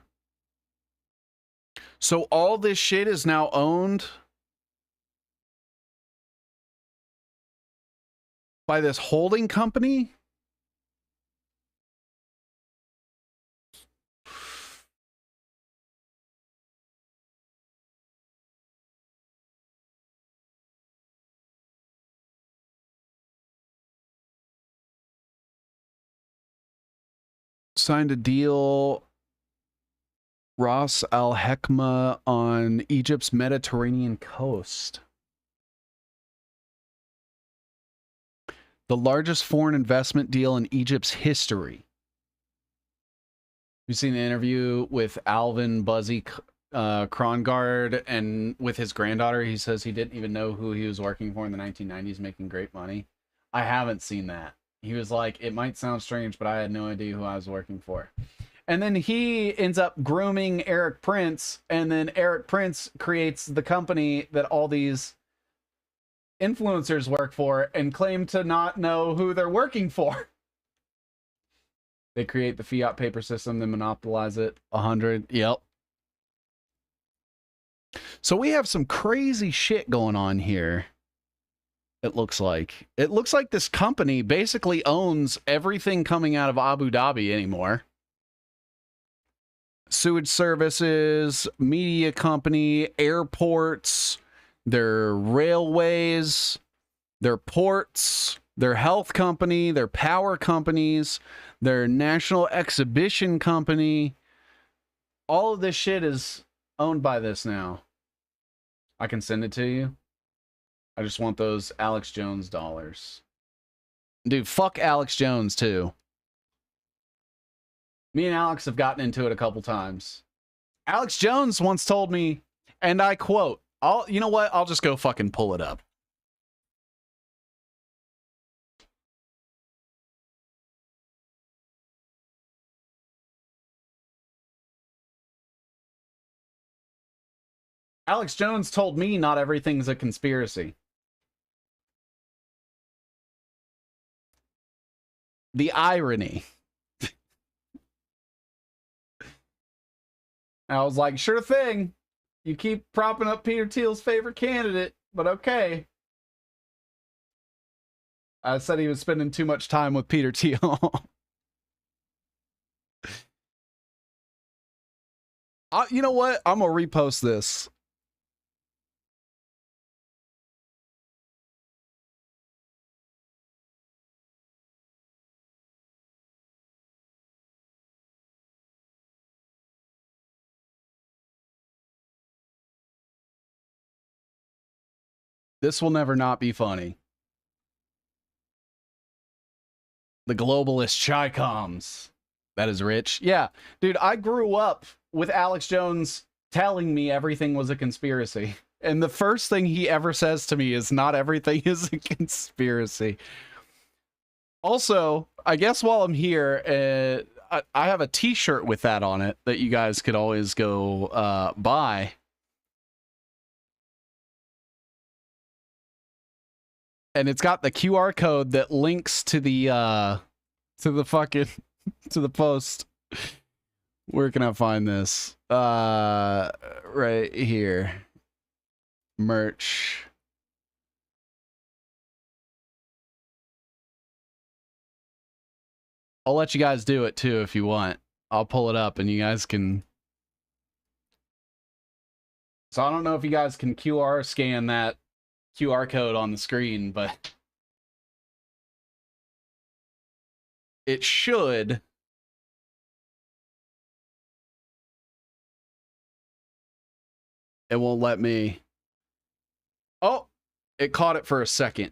S1: So all this shit is now owned by this holding company? Signed a deal, Ras Al Hekma, on Egypt's Mediterranean coast. The largest foreign investment deal in Egypt's history. You've seen the interview with Alvin Buzzy Krongard, and with his granddaughter, he says he didn't even know who he was working for in the 1990s, making great money. I haven't seen that. He was like, it might sound strange, but I had no idea who I was working for. And then he ends up grooming Eric Prince, and then Eric Prince creates the company that all these influencers work for and claim to not know who they're working for. They create the fiat paper system, then monopolize it. 100. Yep. So we have some crazy shit going on here. It looks like this company basically owns everything coming out of Abu Dhabi anymore. Sewage services, media company, airports, their railways, their ports, their health company, their power companies, their national exhibition company. All of this shit is owned by this now. I can send it to you. I just want those Alex Jones dollars. Dude, fuck Alex Jones too. Me and Alex have gotten into it a couple times. Alex Jones once told me, and I quote, you know what? I'll just go fucking pull it up. Alex Jones told me not everything's a conspiracy. The irony. I was like, sure thing. You keep propping up Peter Thiel's favorite candidate, but okay. I said he was spending too much time with Peter Thiel. You know what? I'm going to repost this. This will never not be funny. The globalist Chi-Coms. That is rich. Yeah, dude, I grew up with Alex Jones telling me everything was a conspiracy. And the first thing he ever says to me is not everything is a conspiracy. Also, I guess while I'm here, I have a t-shirt with that on it that you guys could always go buy. And it's got the QR code that links to the fucking to the post. Where can I find this? Right here. Merch. I'll let you guys do it too if you want. I'll pull it up and you guys can. So I don't know if you guys can QR scan that QR code on the screen, but it should. It won't let me. Oh, it caught it for a second.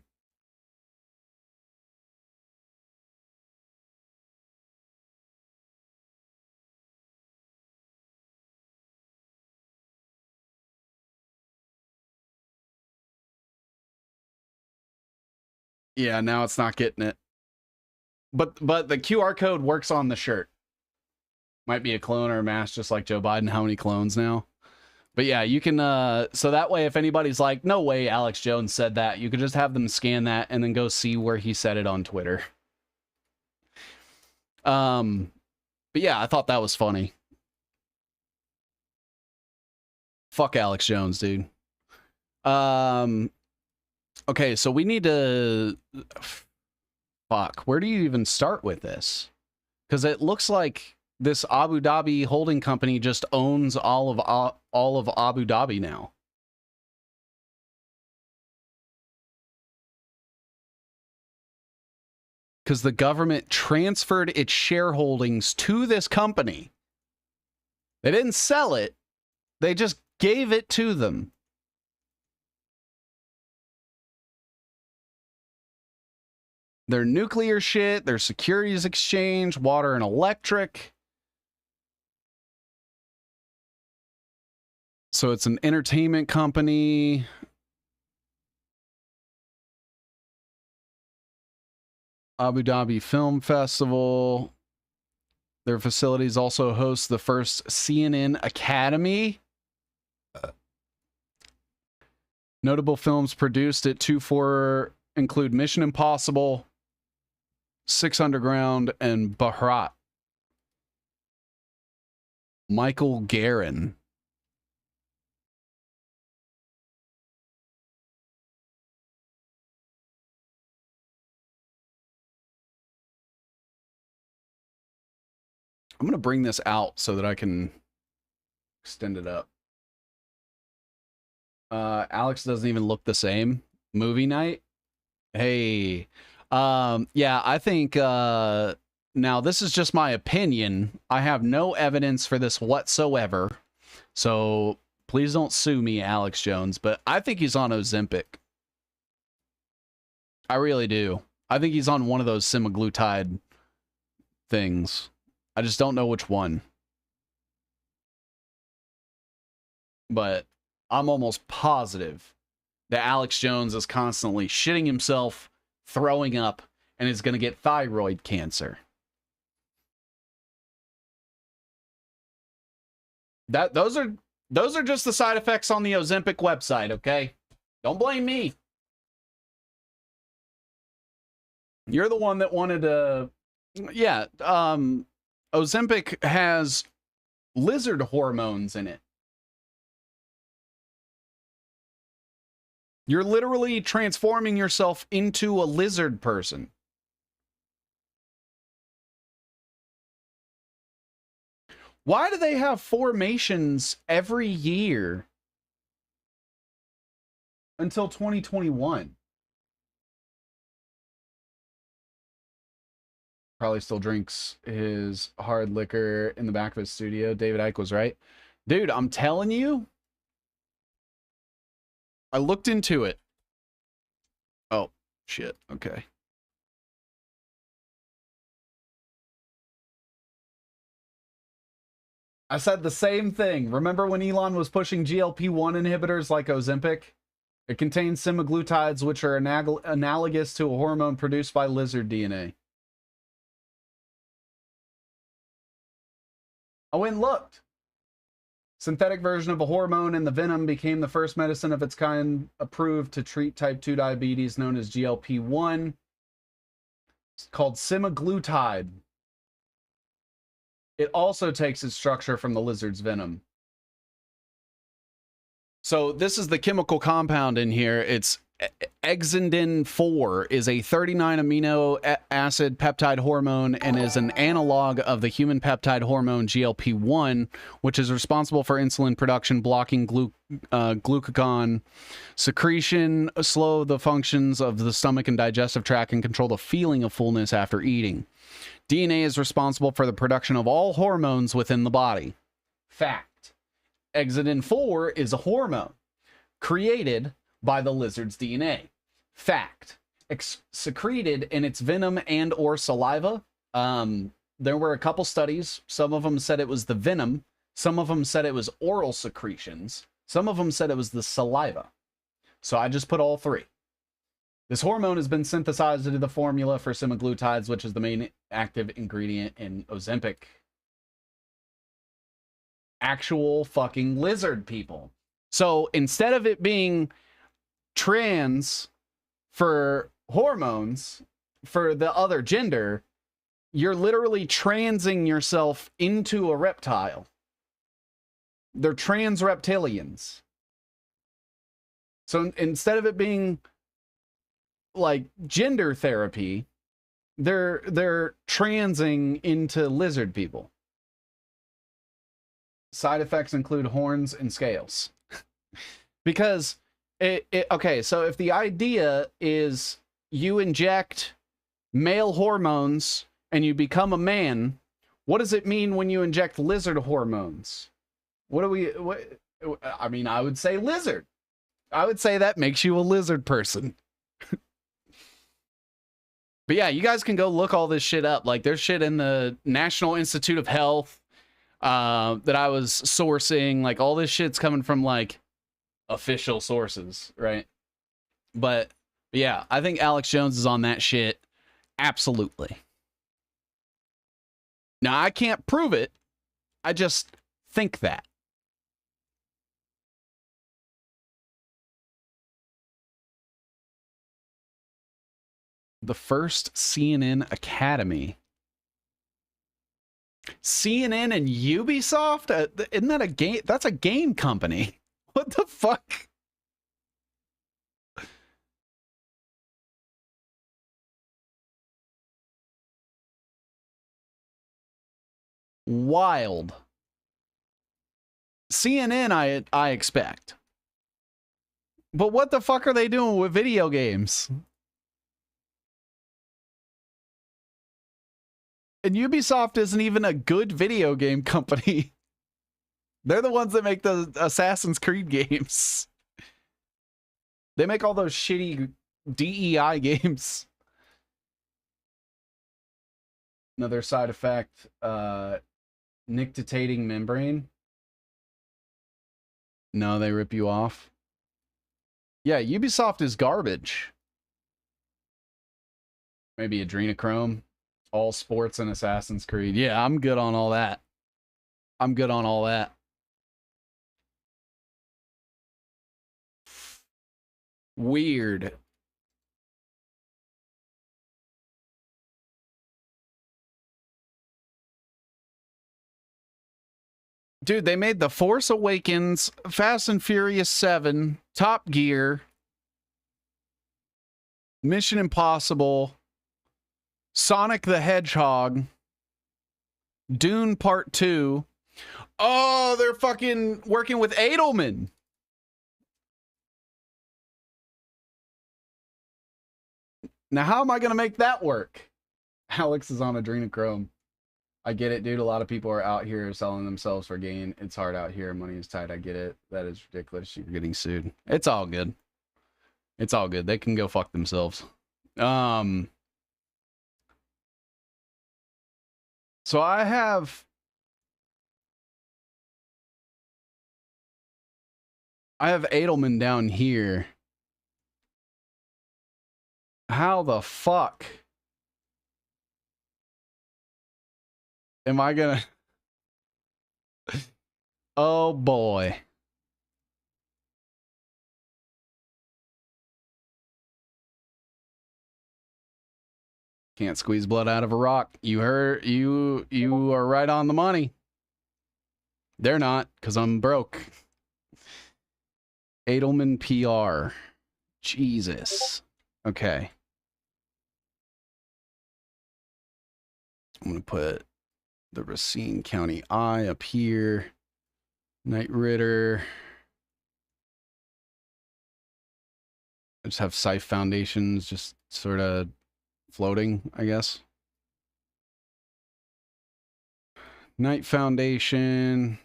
S1: Yeah, now it's not getting it. But the QR code works on the shirt. Might be a clone or a mask, just like Joe Biden. How many clones now? But yeah, you can, so that way if anybody's like, no way Alex Jones said that, you could just have them scan that and then go see where he said it on Twitter. But yeah, I thought that was funny. Fuck Alex Jones, dude. Okay, so we need to, fuck, where do you even start with this? Because it looks like this Abu Dhabi holding company just owns all of Abu Dhabi now. Because the government transferred its shareholdings to this company. They didn't sell it. They just gave it to them. Their nuclear shit, their securities exchange, water and electric. So it's an entertainment company. Abu Dhabi Film Festival. Their facilities also host the first CNN Academy. Notable films produced at 2-4 include Mission Impossible, Six Underground, and Bharat. Michael Guerin. I'm going to bring this out so that I can extend it up. Alex doesn't even look the same. Movie night. Hey. Yeah, I think, now this is just my opinion. I have no evidence for this whatsoever. So please don't sue me, Alex Jones, but I think he's on Ozempic. I really do. I think he's on one of those semaglutide things. I just don't know which one. But I'm almost positive that Alex Jones is constantly shitting himself, throwing up, and is going to get thyroid cancer. Those are just the side effects on the Ozempic website, okay? Don't blame me. You're the one that wanted to... Yeah, Ozempic has lizard hormones in it. You're literally transforming yourself into a lizard person. Why do they have formations every year until 2021? Probably still drinks his hard liquor in the back of his studio. David Icke was right. Dude, I'm telling you, I looked into it. Oh, shit. Okay. I said the same thing. Remember when Elon was pushing GLP-1 inhibitors like Ozempic? It contains semaglutides, which are analogous to a hormone produced by lizard DNA. I went and looked. Synthetic version of a hormone in the venom became the first medicine of its kind approved to treat type 2 diabetes, known as GLP-1. It's called semaglutide. It also takes its structure from the lizard's venom. So this is the chemical compound in here. It's Exendin 4 is a 39 amino acid peptide hormone and is an analog of the human peptide hormone GLP-1, which is responsible for insulin production, blocking glucagon secretion, slow the functions of the stomach and digestive tract, and control the feeling of fullness after eating. DNA is responsible for the production of all hormones within the body. Fact. Exendin 4 is a hormone created by the lizard's DNA. Fact. Secreted in its venom and or saliva. There were a couple studies. Some of them said it was the venom. Some of them said it was oral secretions. Some of them said it was the saliva. So I just put all three. This hormone has been synthesized into the formula for semaglutides, which is the main active ingredient in Ozempic. Actual fucking lizard people. So instead of it being trans for hormones for the other gender, you're literally transing yourself into a reptile. They're trans reptilians. So instead of it being like gender therapy, they're transing into lizard people. Side effects include horns and scales. Because okay, so if the idea is you inject male hormones and you become a man, what does it mean when you inject lizard hormones? I mean, I would say lizard. I would say that makes you a lizard person. But yeah, you guys can go look all this shit up. Like, there's shit in the National Institute of Health that I was sourcing. Like, all this shit's coming from, like, official sources, right? But yeah, I think Alex Jones is on that shit. Absolutely. Now, I can't prove it. I just think that. The first CNN Academy. CNN and Ubisoft? Isn't that a game? That's a game company. What the fuck? Wild. CNN, I expect. But what the fuck are they doing with video games? And Ubisoft isn't even a good video game company. They're the ones that make the Assassin's Creed games. They make all those shitty DEI games. Another side effect, nictitating membrane. No, they rip you off. Yeah, Ubisoft is garbage. Maybe adrenochrome, all sports and Assassin's Creed. Yeah, I'm good on all that. I'm good on all that. Weird. Dude, they made The Force Awakens, Fast and Furious 7, Top Gear, Mission Impossible, Sonic the Hedgehog, Dune Part 2. Oh, they're fucking working with Edelman. Now, how am I going to make that work? Alex is on adrenochrome. I get it, dude. A lot of people are out here selling themselves for gain. It's hard out here. Money is tight. I get it. That is ridiculous. You're getting sued. It's all good. It's all good. They can go fuck themselves. So I have Edelman down here. How the fuck am I gonna... Oh boy. Can't squeeze blood out of a rock. You heard, you are right on the money. They're not, because I'm broke. Edelman PR. Jesus. Okay. I'm going to put the Racine County Eye up here. Knight Ritter. I just have Scythe Foundations just sort of floating, I guess. Knight Foundation.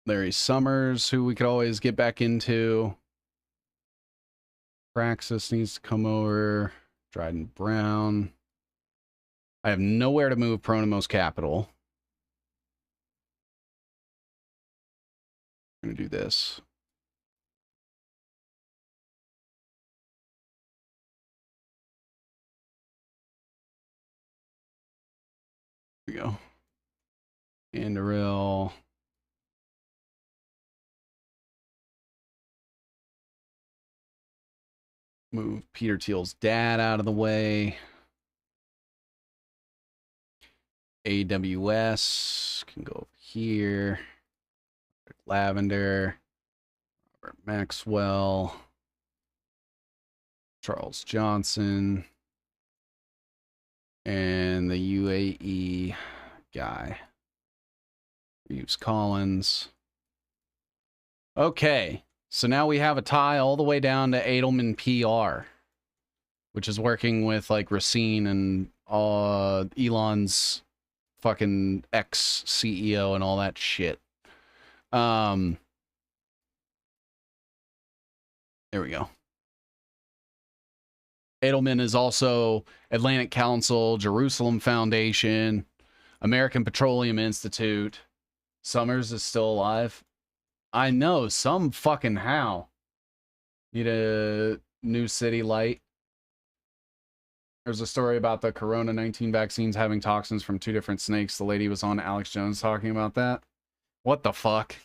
S1: Larry Summers, who we could always get back into. Praxis needs to come over. Dryden Brown. I have nowhere to move Pronimos Capital. I'm going to do this. Here we go. Andoril. Move Peter Thiel's dad out of the way. AWS can go over here. Lavender. Robert Maxwell. Charles Johnson. And the UAE guy. Reeves Collins. Okay. So now we have a tie all the way down to Edelman PR, which is working with like Racine and Elon's fucking ex-CEO and all that shit. There we go. Edelman is also Atlantic Council, Jerusalem Foundation, American Petroleum Institute. Summers is still alive. I know, some fucking how. Need a new city light. There's a story about the Corona-19 vaccines having toxins from 2 different snakes. The lady was on Alex Jones talking about that. What the fuck?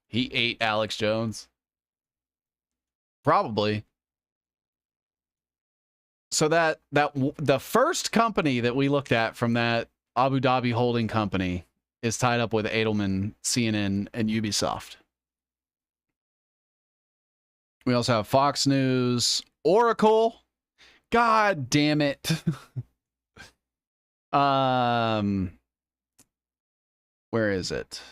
S1: He ate Alex Jones. Probably. So the first company that we looked at from that Abu Dhabi holding company is tied up with Edelman, CNN, and Ubisoft. We also have Fox News, Oracle. God damn it. Where is it?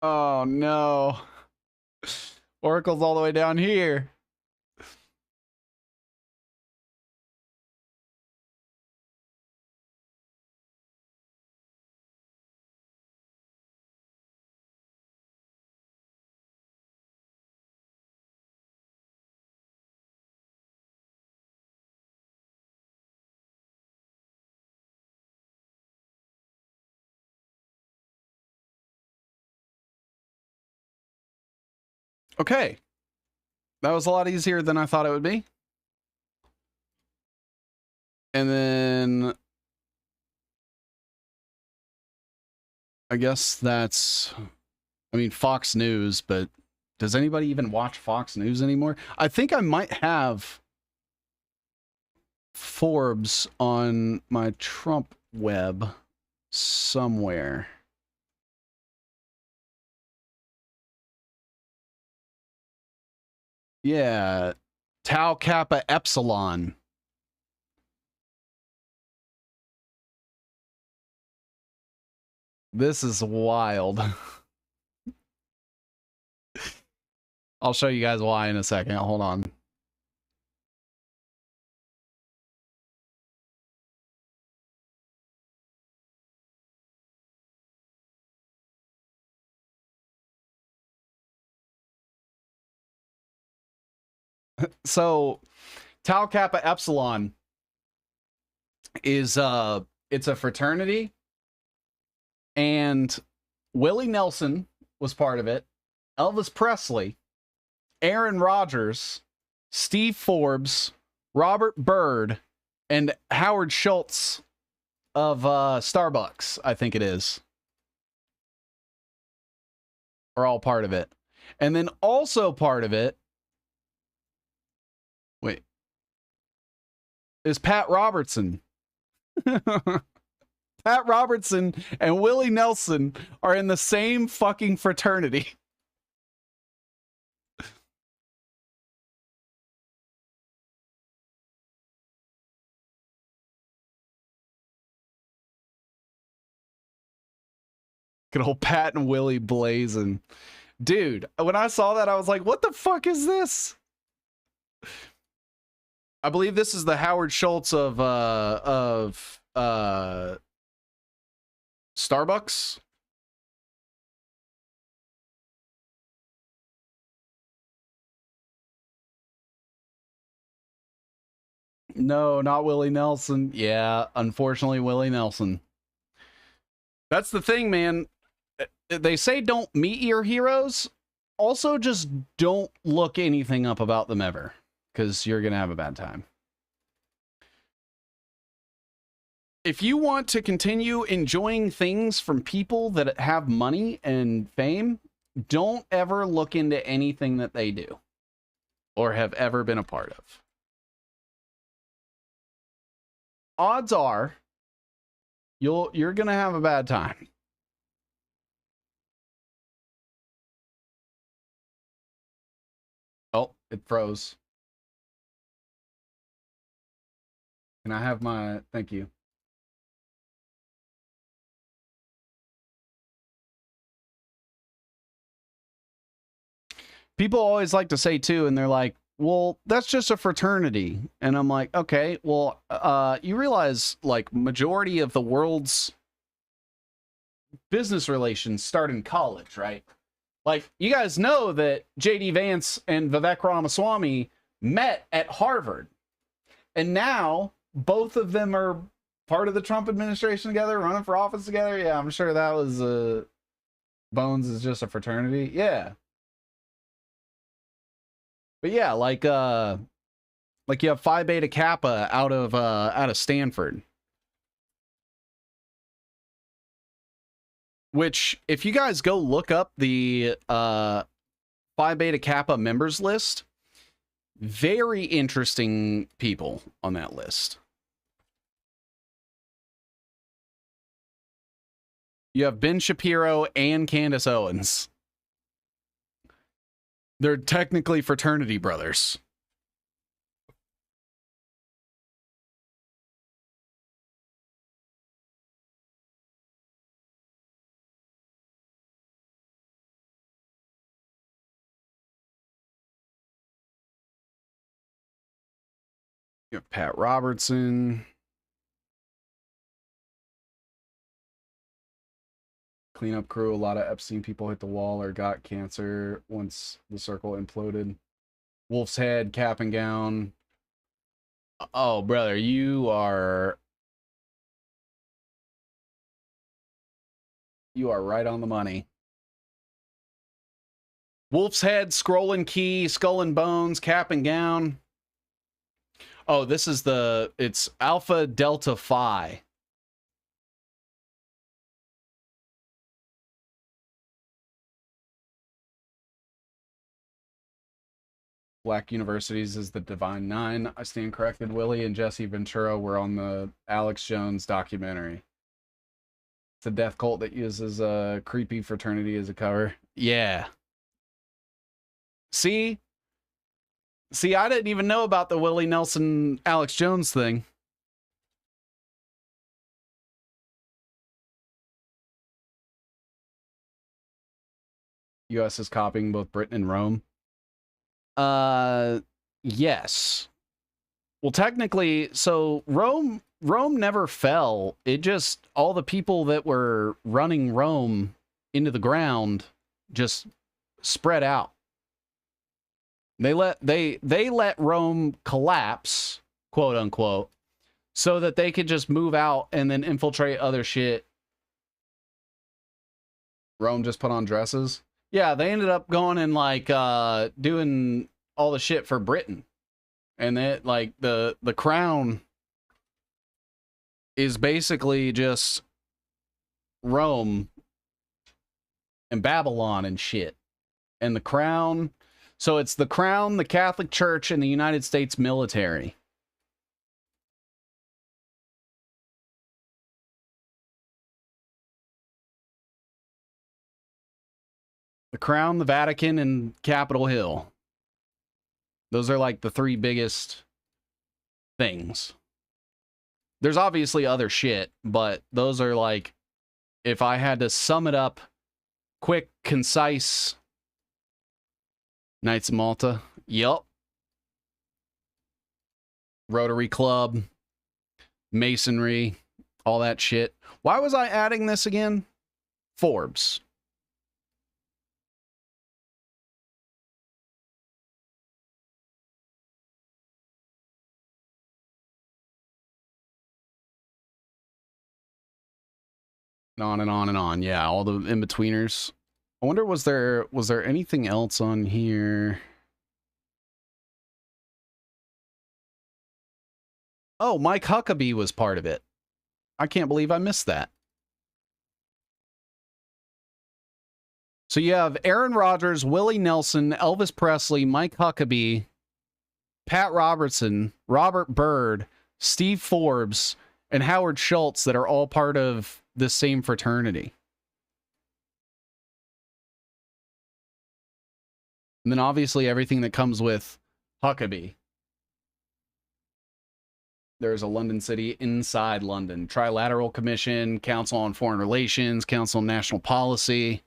S1: Oh no. Oracle's all the way down here. Okay. That was a lot easier than I thought it would be. And then I guess that's, I mean, Fox News, but does anybody even watch Fox News anymore? I think I might have Forbes on my Trump web somewhere. Yeah, Tau Kappa Epsilon. This is wild. I'll show you guys why in a second. Hold on. So, Tau Kappa Epsilon is it's a fraternity, and Willie Nelson was part of it, Elvis Presley, Aaron Rodgers, Steve Forbes, Robert Byrd, and Howard Schultz of Starbucks, I think it is, are all part of it. And then also part of it, wait, is Pat Robertson. Pat Robertson and Willie Nelson are in the same fucking fraternity. Good old Pat and Willie blazing. Dude, when I saw that, I was like, what the fuck is this? I believe this is the Howard Schultz of Starbucks. No, not Willie Nelson. Yeah, unfortunately, Willie Nelson. That's the thing, man. They say don't meet your heroes. Also, just don't look anything up about them ever, because you're going to have a bad time. If you want to continue enjoying things from people that have money and fame, don't ever look into anything that they do or have ever been a part of. Odds are you're going to have a bad time. Oh, it froze. Can I have my, thank you. People always like to say too, and they're like, well, that's just a fraternity. And I'm like, okay, well, you realize like majority of the world's business relations start in college, right? Like, you guys know that J.D. Vance and Vivek Ramaswamy met at Harvard. And now both of them are part of the Trump administration together, running for office together. Yeah, I'm sure that was Bones is just a fraternity. Yeah. But yeah, like you have Phi Beta Kappa out of Stanford. Which, if you guys go look up the Phi Beta Kappa members list, very interesting people on that list. You have Ben Shapiro and Candace Owens. They're technically fraternity brothers. You have Pat Robertson. Cleanup crew. A lot of Epstein people hit the wall or got cancer once the circle imploded. Wolf's Head, cap and gown. Oh, brother, you are right on the money. Wolf's Head, Scroll and Key, Skull and Bones, Cap and Gown. Oh, this is it's Alpha Delta Phi. Black Universities is the Divine Nine. I stand corrected. Willie and Jesse Ventura were on the Alex Jones documentary. It's a death cult that uses a creepy fraternity as a cover. Yeah. See, I didn't even know about the Willie Nelson Alex Jones thing. U.S. is copying both Britain and Rome. Yes. Well, technically, so Rome never fell. It just, all the people that were running Rome into the ground just spread out. They let Rome collapse, quote unquote, so that they could just move out and then infiltrate other shit. Rome just put on dresses. Yeah, they ended up going and like doing all the shit for Britain. And that, like, the crown is basically just Rome and Babylon and shit. And the crown, so it's the crown, the Catholic Church, and the United States military. The crown, the Vatican, and Capitol Hill. Those are like the three biggest things. There's obviously other shit, but those are like, if I had to sum it up, quick, concise. Knights of Malta. Yup. Rotary Club. Masonry. All that shit. Why was I adding this again? Forbes. On and on and on. Yeah, all the in-betweeners. I wonder, was there anything else on here? Oh, Mike Huckabee was part of it. I can't believe I missed that. So you have Aaron Rodgers, Willie Nelson, Elvis Presley, Mike Huckabee, Pat Robertson, Robert Byrd, Steve Forbes, and Howard Schultz that are all part of the same fraternity. And then obviously everything that comes with Huckabee. There's a London City inside London. Trilateral Commission, Council on Foreign Relations, Council on National Policy.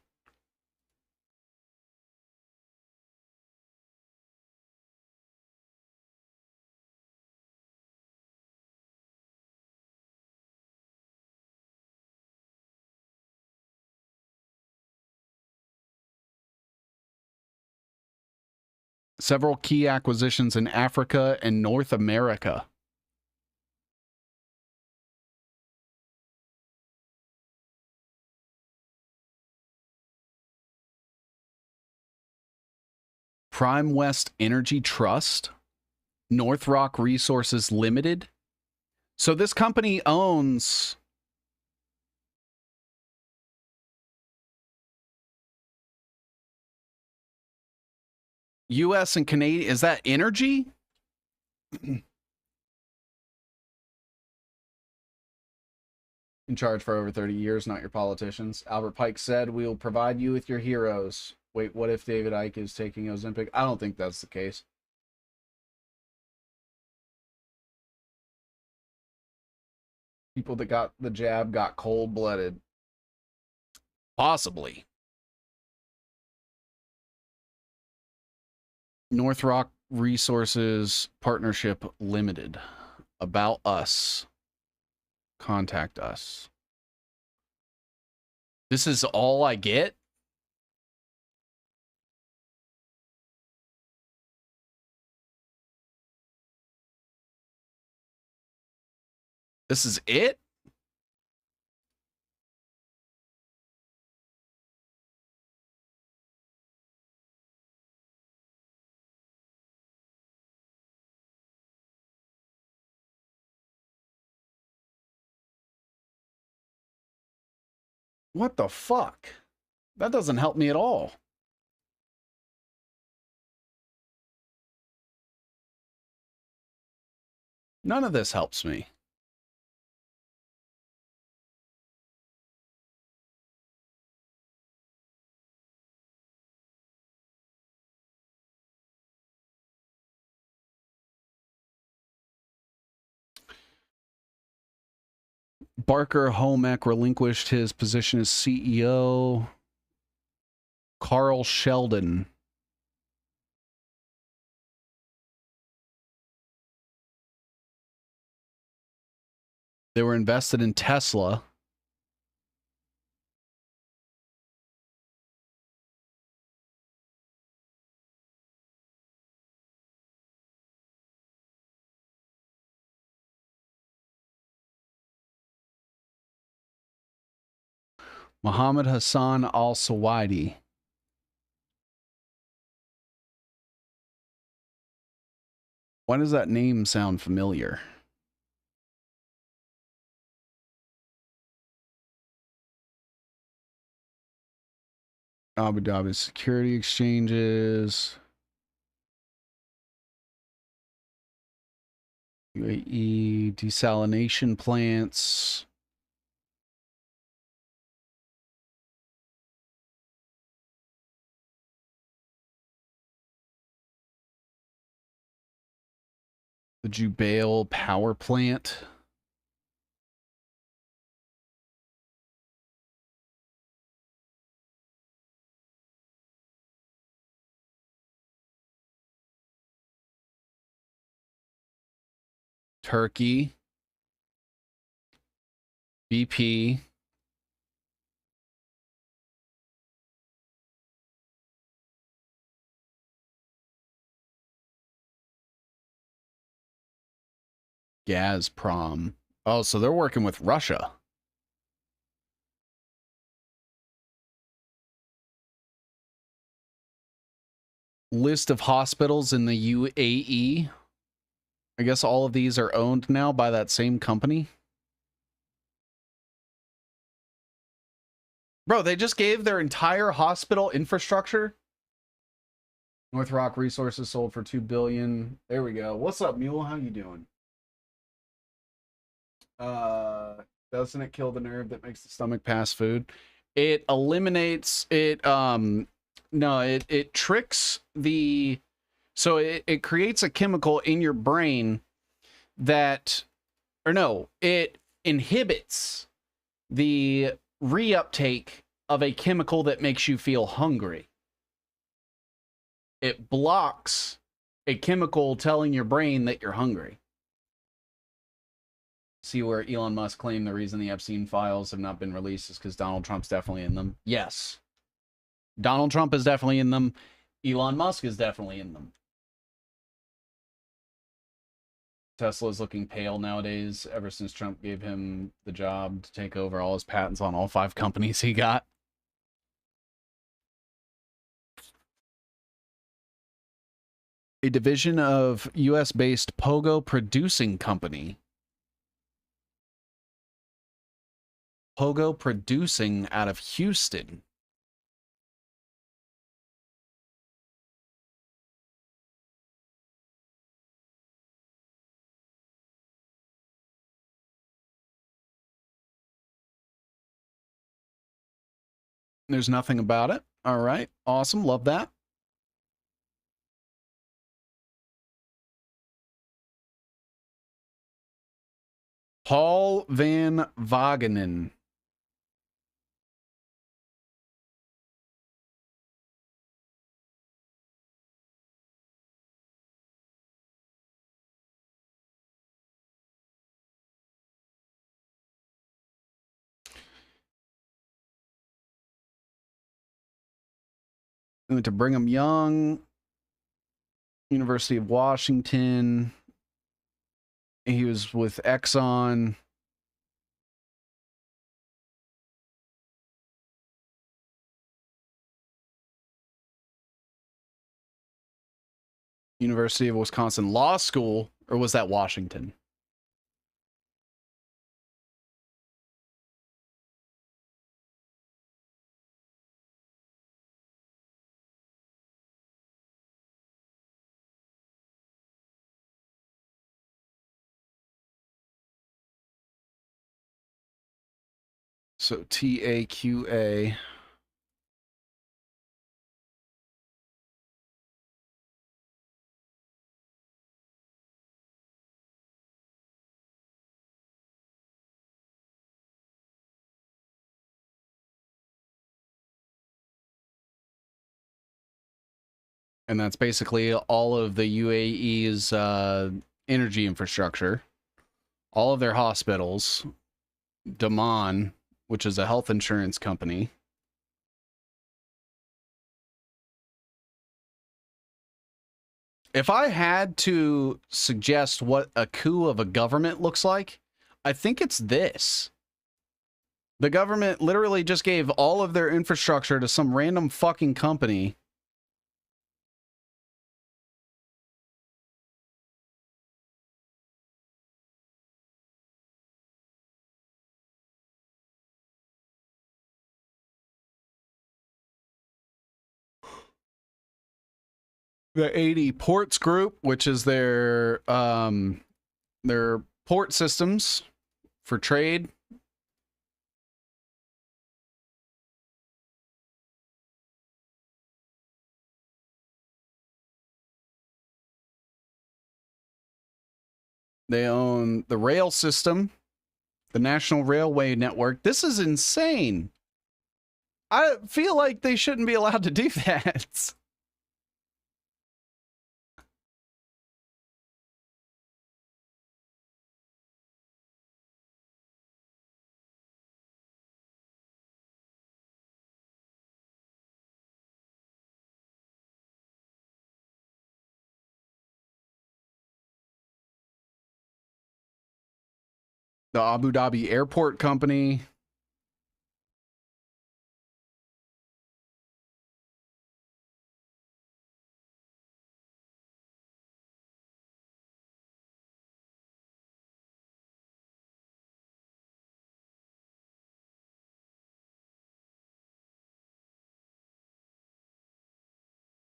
S1: Several key acquisitions in Africa and North America. Prime West Energy Trust, North Rock Resources Limited. So this company owns U.S. and Canadian. Is that energy? In charge for over 30 years, not your politicians. Albert Pike said, "We will provide you with your heroes." Wait, what if David Icke is taking Ozempic? I don't think that's the case. People that got the jab got cold-blooded. Possibly. North Rock Resources Partnership Limited. About us. Contact us. This is all I get? This is it? What the fuck? That doesn't help me at all. None of this helps me. Barker Homack relinquished his position as CEO. Carl Sheldon. They were invested in Tesla. Mohammed Hassan Al Sawaidi. Why does that name sound familiar? Abu Dhabi security exchanges. UAE desalination plants. The Jubail power plant. Turkey. BP. Gazprom. Oh, so they're working with Russia. List of hospitals in the UAE. I guess all of these are owned now by that same company. Bro, they just gave their entire hospital infrastructure. North Rock Resources sold for $2 billion. There we go. What's up, Mule? How you doing? Doesn't it kill the nerve that makes the stomach pass food? It eliminates it. No, it tricks the. So it creates a chemical in your brain that, or no, it inhibits the reuptake of a chemical that makes you feel hungry. It blocks a chemical telling your brain that you're hungry. See where Elon Musk claimed the reason the Epstein files have not been released is because Donald Trump's definitely in them. Yes. Donald Trump is definitely in them. Elon Musk is definitely in them. Tesla is looking pale nowadays ever since Trump gave him the job to take over all his patents on all 5 companies he got. A division of US-based Pogo Producing Company. Pogo Producing out of Houston. There's nothing about it. All right. Awesome. Love that. Paul Van Wagenen. Went to Brigham Young, University of Washington. He was with Exxon. University of Wisconsin Law School, or was that Washington? So TAQA. And that's basically all of the UAE's energy infrastructure, all of their hospitals, Daman, which is a health insurance company. If I had to suggest what a coup of a government looks like, I think it's this. The government literally just gave all of their infrastructure to some random fucking company. The 80 Ports Group, which is their port systems for trade. They own the rail system, the National Railway Network. This is insane. I feel like they shouldn't be allowed to do that. The Abu Dhabi Airport Company.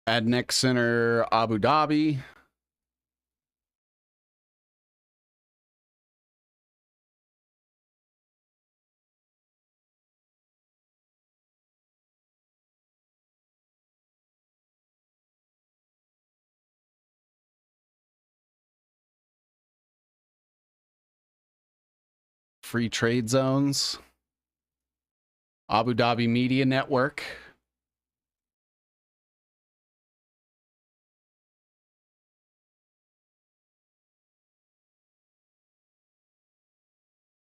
S1: Adnex Center, Abu Dhabi. Free trade zones. Abu Dhabi Media Network.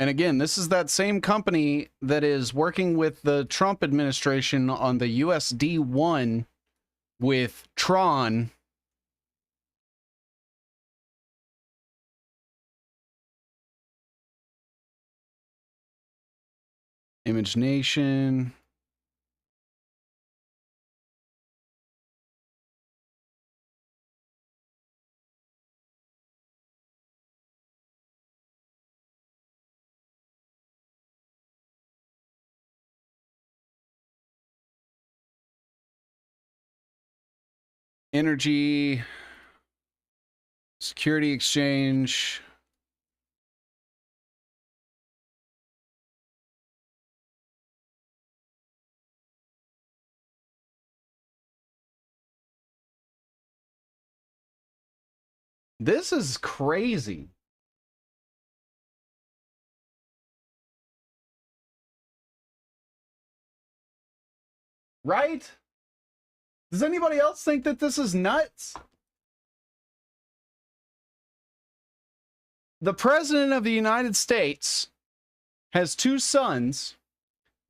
S1: And again, this is that same company that is working with the Trump administration on the USD1 with Tron. Image Nation. Energy. Security Exchange. This is crazy. Right? Does anybody else think that this is nuts? The President of the United States has two sons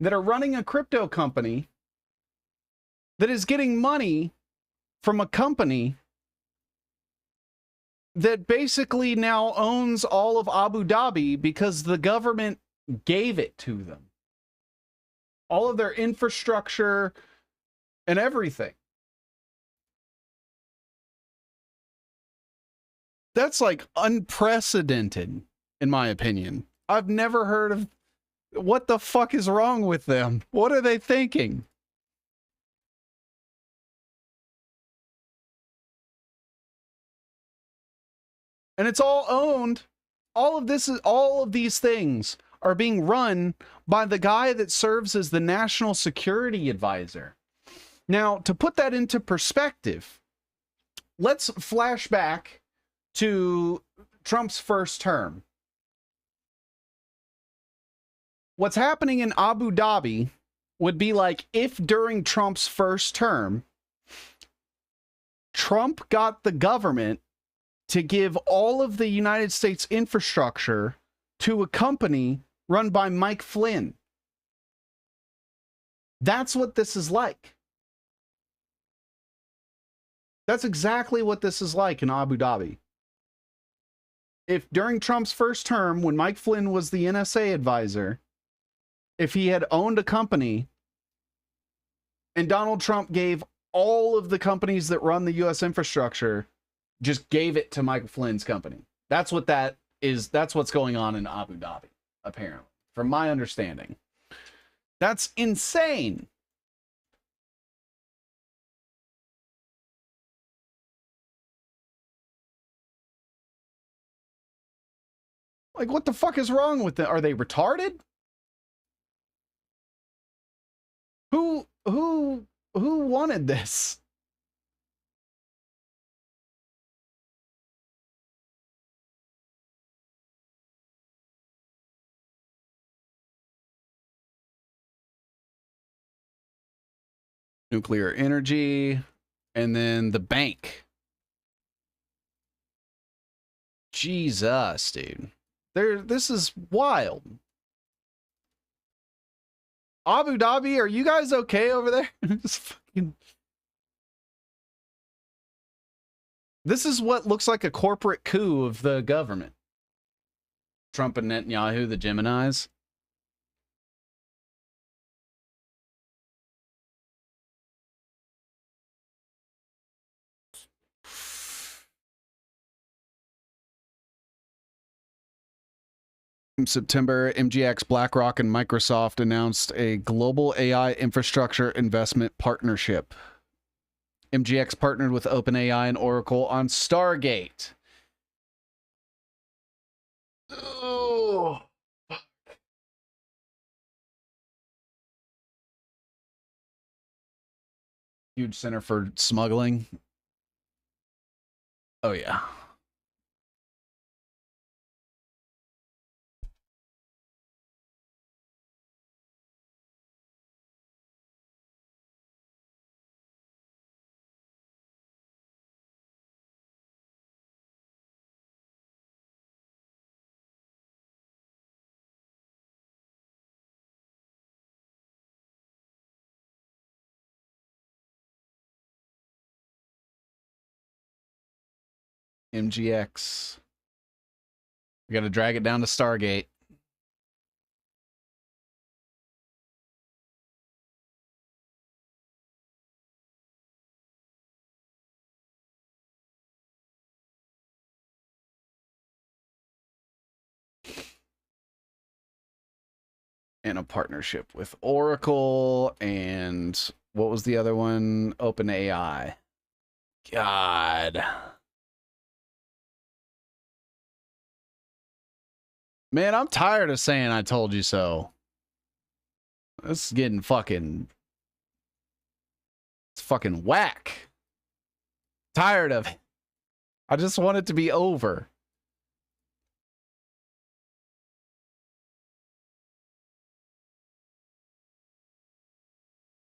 S1: that are running a crypto company that is getting money from a company that basically now owns all of Abu Dhabi because the government gave it to them. All of their infrastructure and everything. That's like unprecedented, in my opinion. I've never heard of... What the fuck is wrong with them? What are they thinking? And it's all owned. All of these things are being run by the guy that serves as the national security advisor. Now, to put that into perspective, let's flash back to Trump's first term. What's happening in Abu Dhabi would be like if during Trump's first term, Trump got the government to give all of the United States infrastructure to a company run by Mike Flynn. That's what this is like. That's exactly what this is like in Abu Dhabi. If during Trump's first term, when Mike Flynn was the NSA advisor, if he had owned a company and Donald Trump gave all of the companies that run the U.S. infrastructure, just gave it to Mike Flynn's company. That's what that is. That's what's going on in Abu Dhabi, apparently, from my understanding. That's insane. Like, what the fuck is wrong with them? Are they retarded? Who wanted this? Nuclear energy, and then the bank. Jesus, dude. This is wild. Abu Dhabi, are you guys okay over there? This is what looks like a corporate coup of the government. Trump and Netanyahu, the Geminis. In September, MGX, BlackRock, and Microsoft announced a global AI infrastructure investment partnership. MGX partnered with OpenAI and Oracle on Stargate. Oh, fuck. Huge center for smuggling. Oh, yeah. MGX. We got to drag it down to Stargate. And a partnership with Oracle and what was the other one? OpenAI. God. Man, I'm tired of saying I told you so. This is getting fucking... It's fucking whack. Tired of it. I just want it to be over.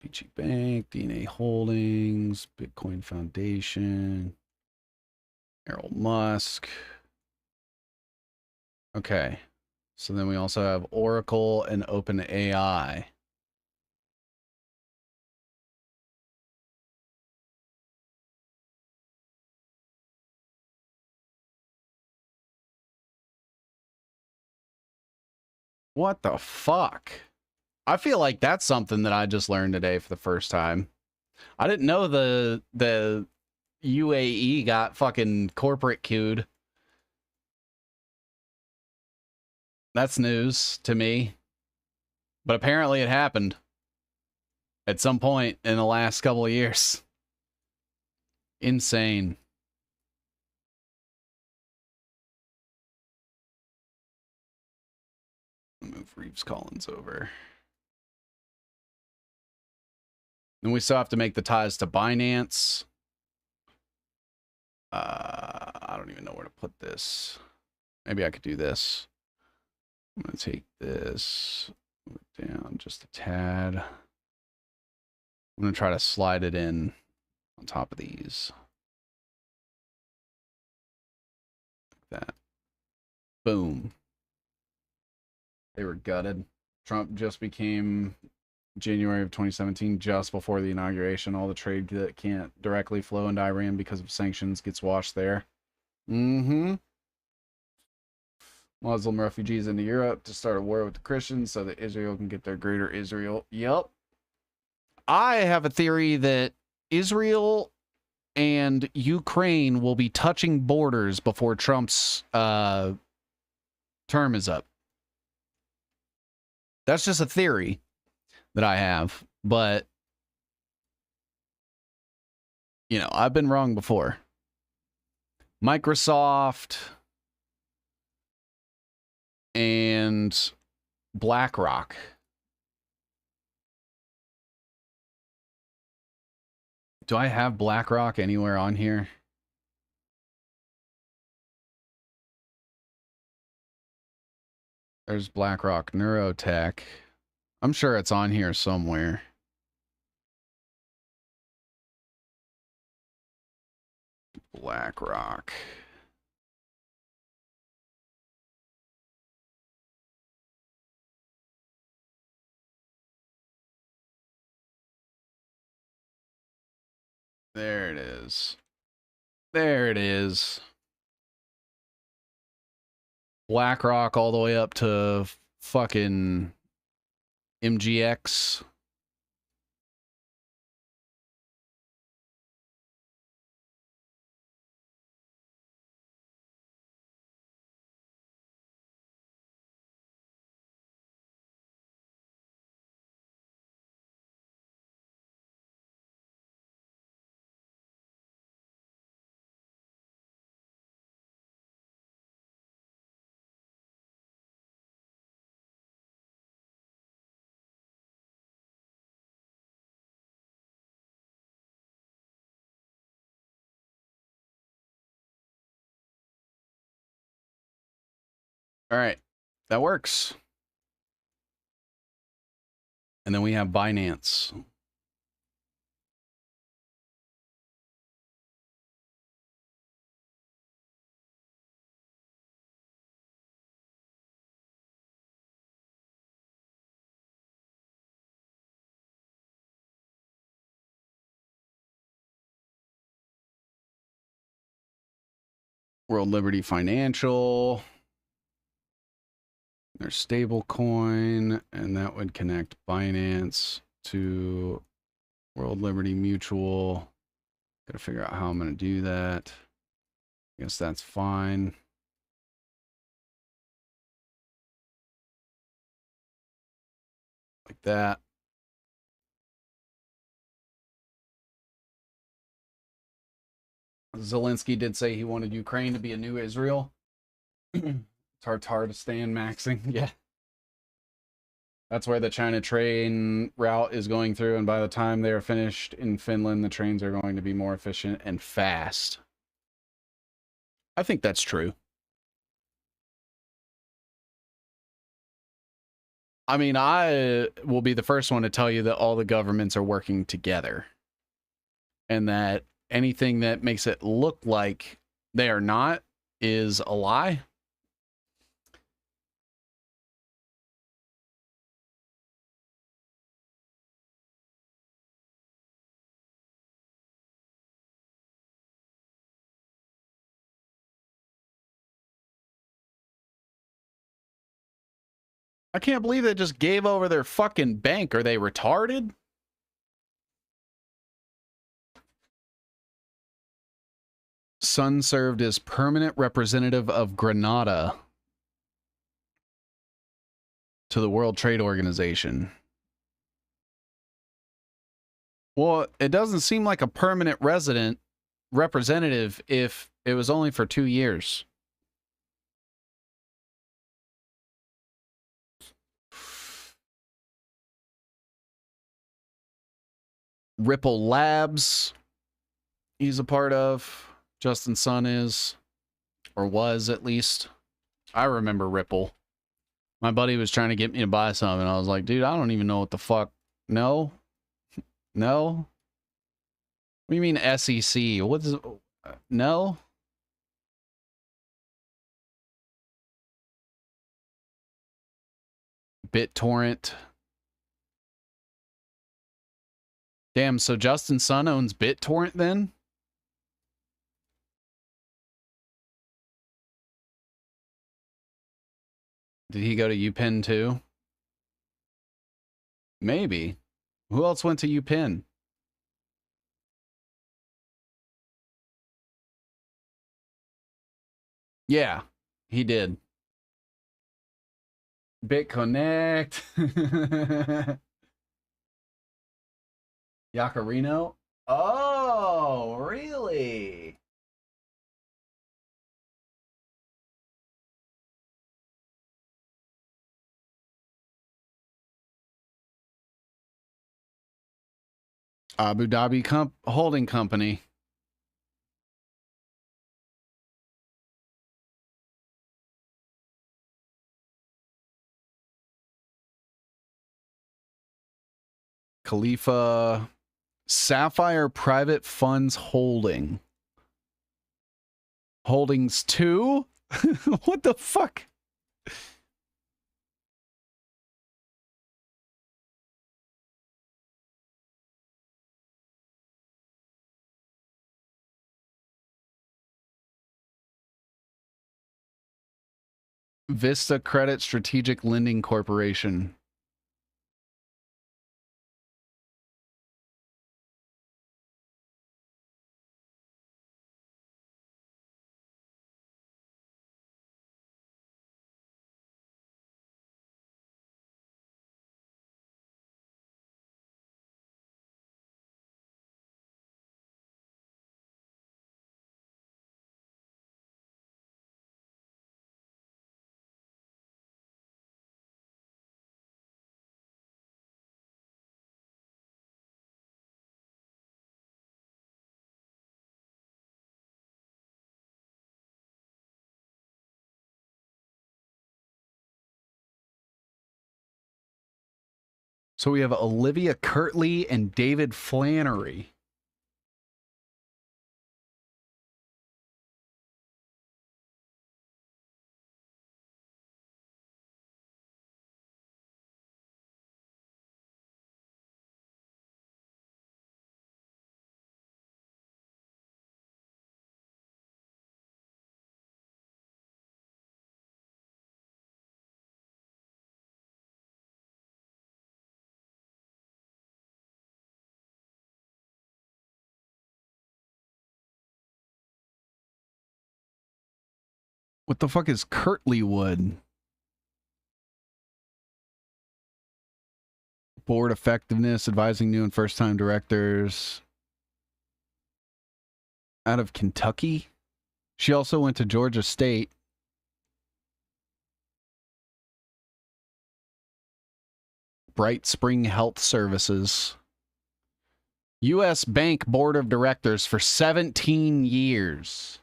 S1: Peachy Bank, DNA Holdings, Bitcoin Foundation, Errol Musk. Okay. So then we also have Oracle and OpenAI. What the fuck? I feel like that's something that I just learned today for the first time. I didn't know the UAE got fucking corporate queued. That's news to me. But apparently it happened at some point in the last couple of years. Insane. Move Move Reeves Collins over. Then we still have to make the ties to Binance. I don't even know where to put this. Maybe I could do this. I'm going to take this, move it down just a tad. I'm going to try to slide it in on top of these. Like that. Boom. They were gutted. Trump just became January of 2017, just before the inauguration. All the trade that can't directly flow into Iran because of sanctions gets washed there. Mm-hmm. Muslim refugees into Europe to start a war with the Christians so that Israel can get their greater Israel. Yep. I have a theory that Israel and Ukraine will be touching borders before Trump's term is up. That's just a theory that I have, but you know, I've been wrong before. Microsoft and BlackRock. Do I have BlackRock anywhere on here? There's BlackRock Neurotech. I'm sure it's on here somewhere. BlackRock. There it is. There it is. BlackRock all the way up to fucking MGX. All right, that works. And then we have Binance. World Liberty Financial. Their stable coin, and that would connect Binance to World Liberty Mutual. Gotta figure out how I'm gonna do that. I guess that's fine. Like that. Zelensky did say he wanted Ukraine to be a new Israel. Tartaristan maxing. Yeah. That's where the China train route is going through, and by the time they are finished in Finland, the trains are going to be more efficient and fast. I think that's true. I mean, I will be the first one to tell you that all the governments are working together, and that anything that makes it look like they are not is a lie. I can't believe they just gave over their fucking bank. Are they retarded? Sun served as permanent representative of Grenada to the World Trade Organization. Well, it doesn't seem like a permanent representative if it was only for 2 years. Ripple Labs, he's a part of. Justin Sun is, or was at least. I remember Ripple. My buddy was trying to get me to buy some, and I was like, dude, I don't even know what the fuck. No? No? What do you mean SEC? What is... No? BitTorrent. Damn, so Justin Sun owns BitTorrent then? Did he go to UPenn too? Maybe. Who else went to UPenn? Yeah, he did. BitConnect. Yacarino? Oh, really? Abu Dhabi holding company. Khalifa Sapphire Private Funds Holding. Holdings 2? What the fuck? Vista Credit Strategic Lending Corporation. So we have Olivia Kirtley and David Flannery. What the fuck is Kirtleywood? Board effectiveness, advising new and first-time directors. Out of Kentucky. She also went to Georgia State. Bright Spring Health Services. U.S. Bank Board of Directors for 17 years.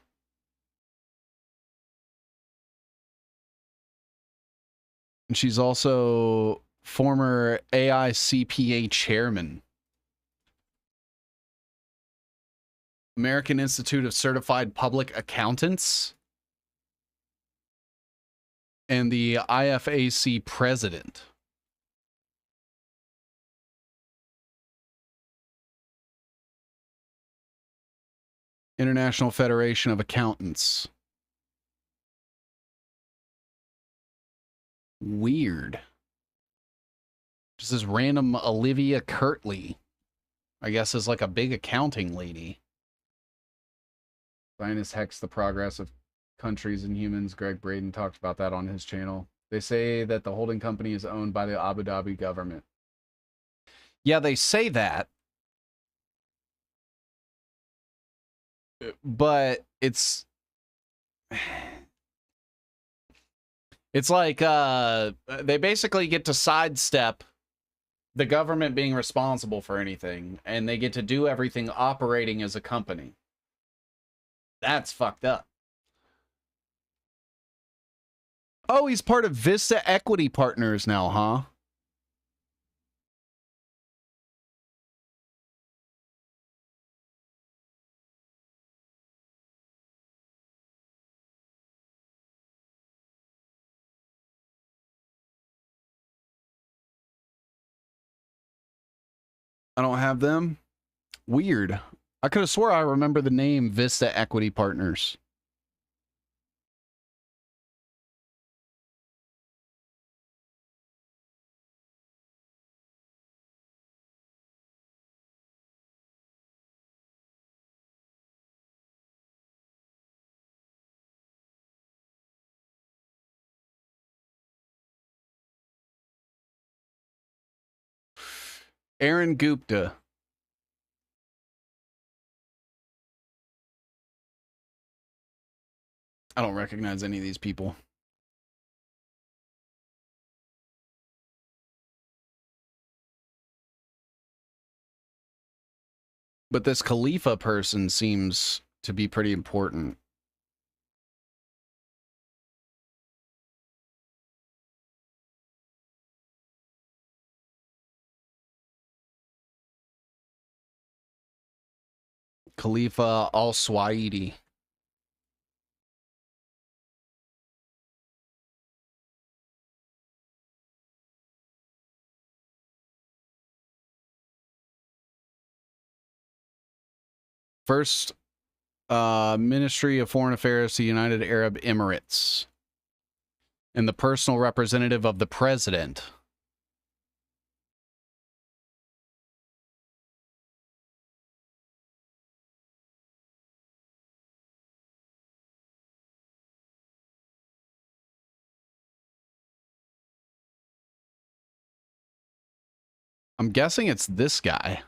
S1: And she's also former AICPA chairman. American Institute of Certified Public Accountants. And the IFAC president. International Federation of Accountants. Weird. Just this random Olivia Kirtley. I guess is like a big accounting lady. Zionist Hex, the Progress of Countries and Humans. Greg Braden talked about that on his channel. They say that the holding company is owned by the Abu Dhabi government. Yeah, they say that. But it's like they basically get to sidestep the government being responsible for anything, and they get to do everything operating as a company. That's fucked up. Oh, he's part of Vista Equity Partners now, huh? I don't have them. Weird. I could have swore I remember the name Vista Equity Partners. Aaron Gupta. I don't recognize any of these people. But this Khalifa person seems to be pretty important. Khalifa al-Swaidi. First Ministry of Foreign Affairs to United Arab Emirates. And the personal representative of the president. I'm guessing it's this guy.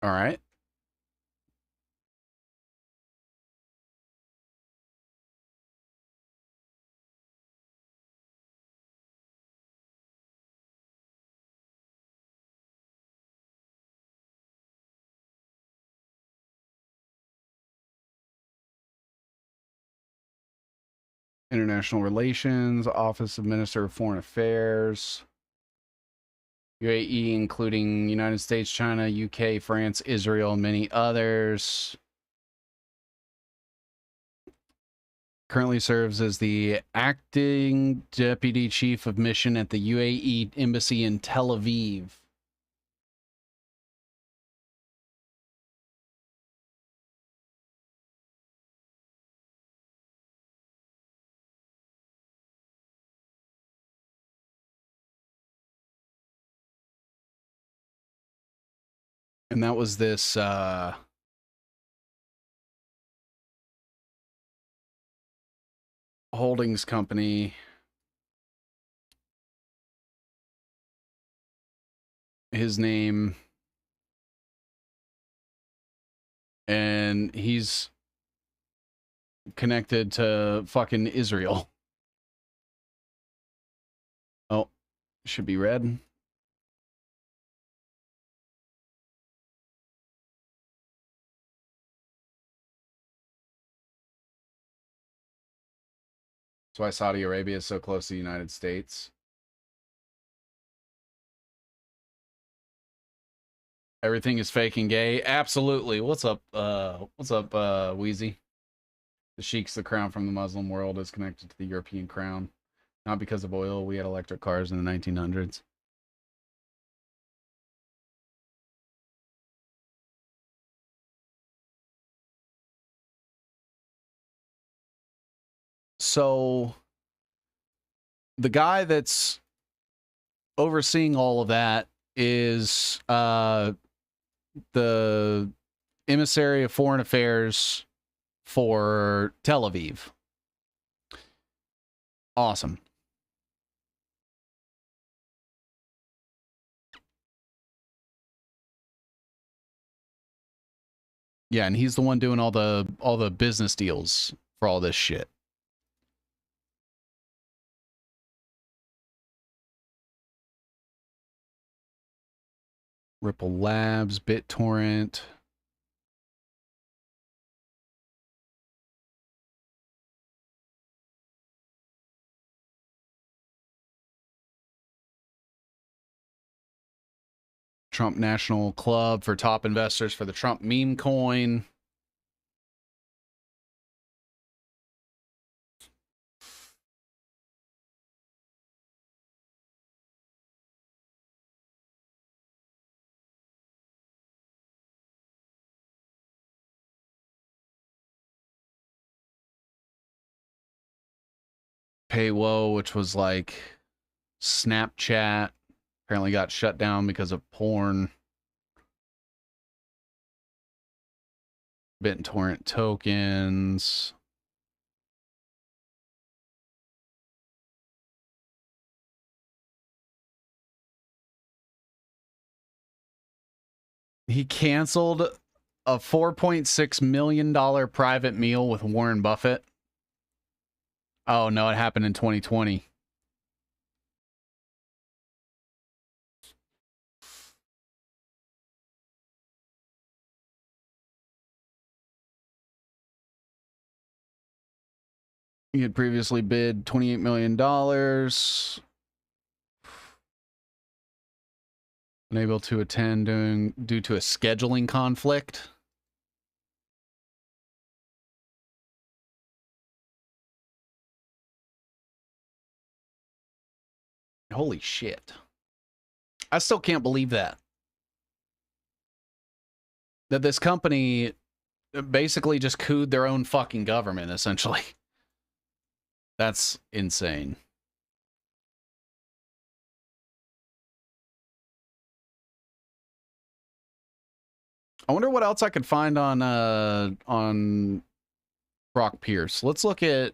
S1: All right. International Relations, Office of Minister of Foreign Affairs, UAE, including United States, China, UK, France, Israel, and many others. Currently serves as the acting deputy chief of mission at the UAE embassy in Tel Aviv. And that was this holdings company. His name. And he's connected to fucking Israel. Oh, should be red. That's why Saudi Arabia is so close to the United States. Everything is fake and gay. Absolutely. What's up, Wheezy? The Sheikh's the crown from the Muslim world is connected to the European crown. Not because of oil. We had electric cars in the 1900s. So the guy that's overseeing all of that is the emissary of foreign affairs for Tel Aviv. Awesome. Yeah, and he's the one doing all the business deals for all this shit. Ripple Labs, BitTorrent. Trump National Club for top investors for the Trump meme coin. Paywo, which was like Snapchat, apparently got shut down because of porn. BitTorrent tokens. He canceled a $4.6 million private meal with Warren Buffett. Oh, no, it happened in 2020. He had previously bid $28 million. Unable to attend due to a scheduling conflict. Holy shit. I still can't believe that. That this company basically just cooed their own fucking government, essentially. That's insane. I wonder what else I could find on Brock Pierce. Let's look at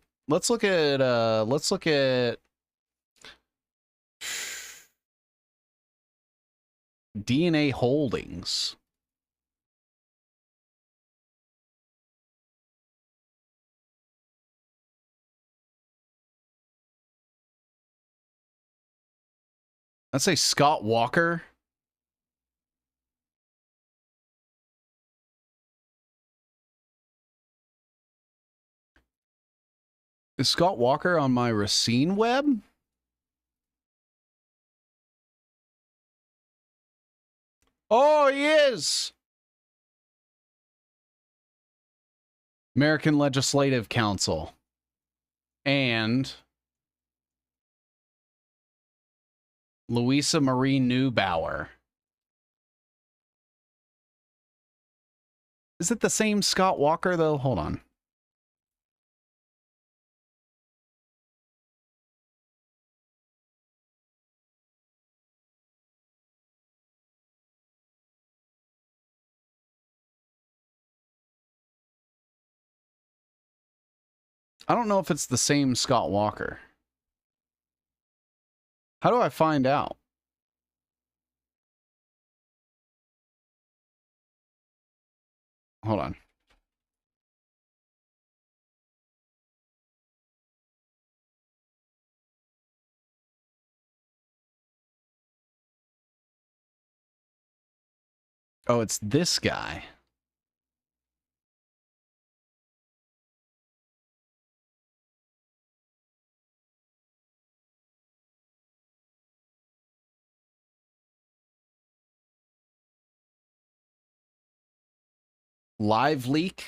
S1: DNA Holdings. Let's say Scott Walker. Is Scott Walker on my Racine web? Oh, he is. American Legislative Council. And Louisa Marie Neubauer. Is it the same Scott Walker, though? Hold on. I don't know if it's the same Scott Walker. How do I find out? Hold on. Oh, it's this guy. Live leak.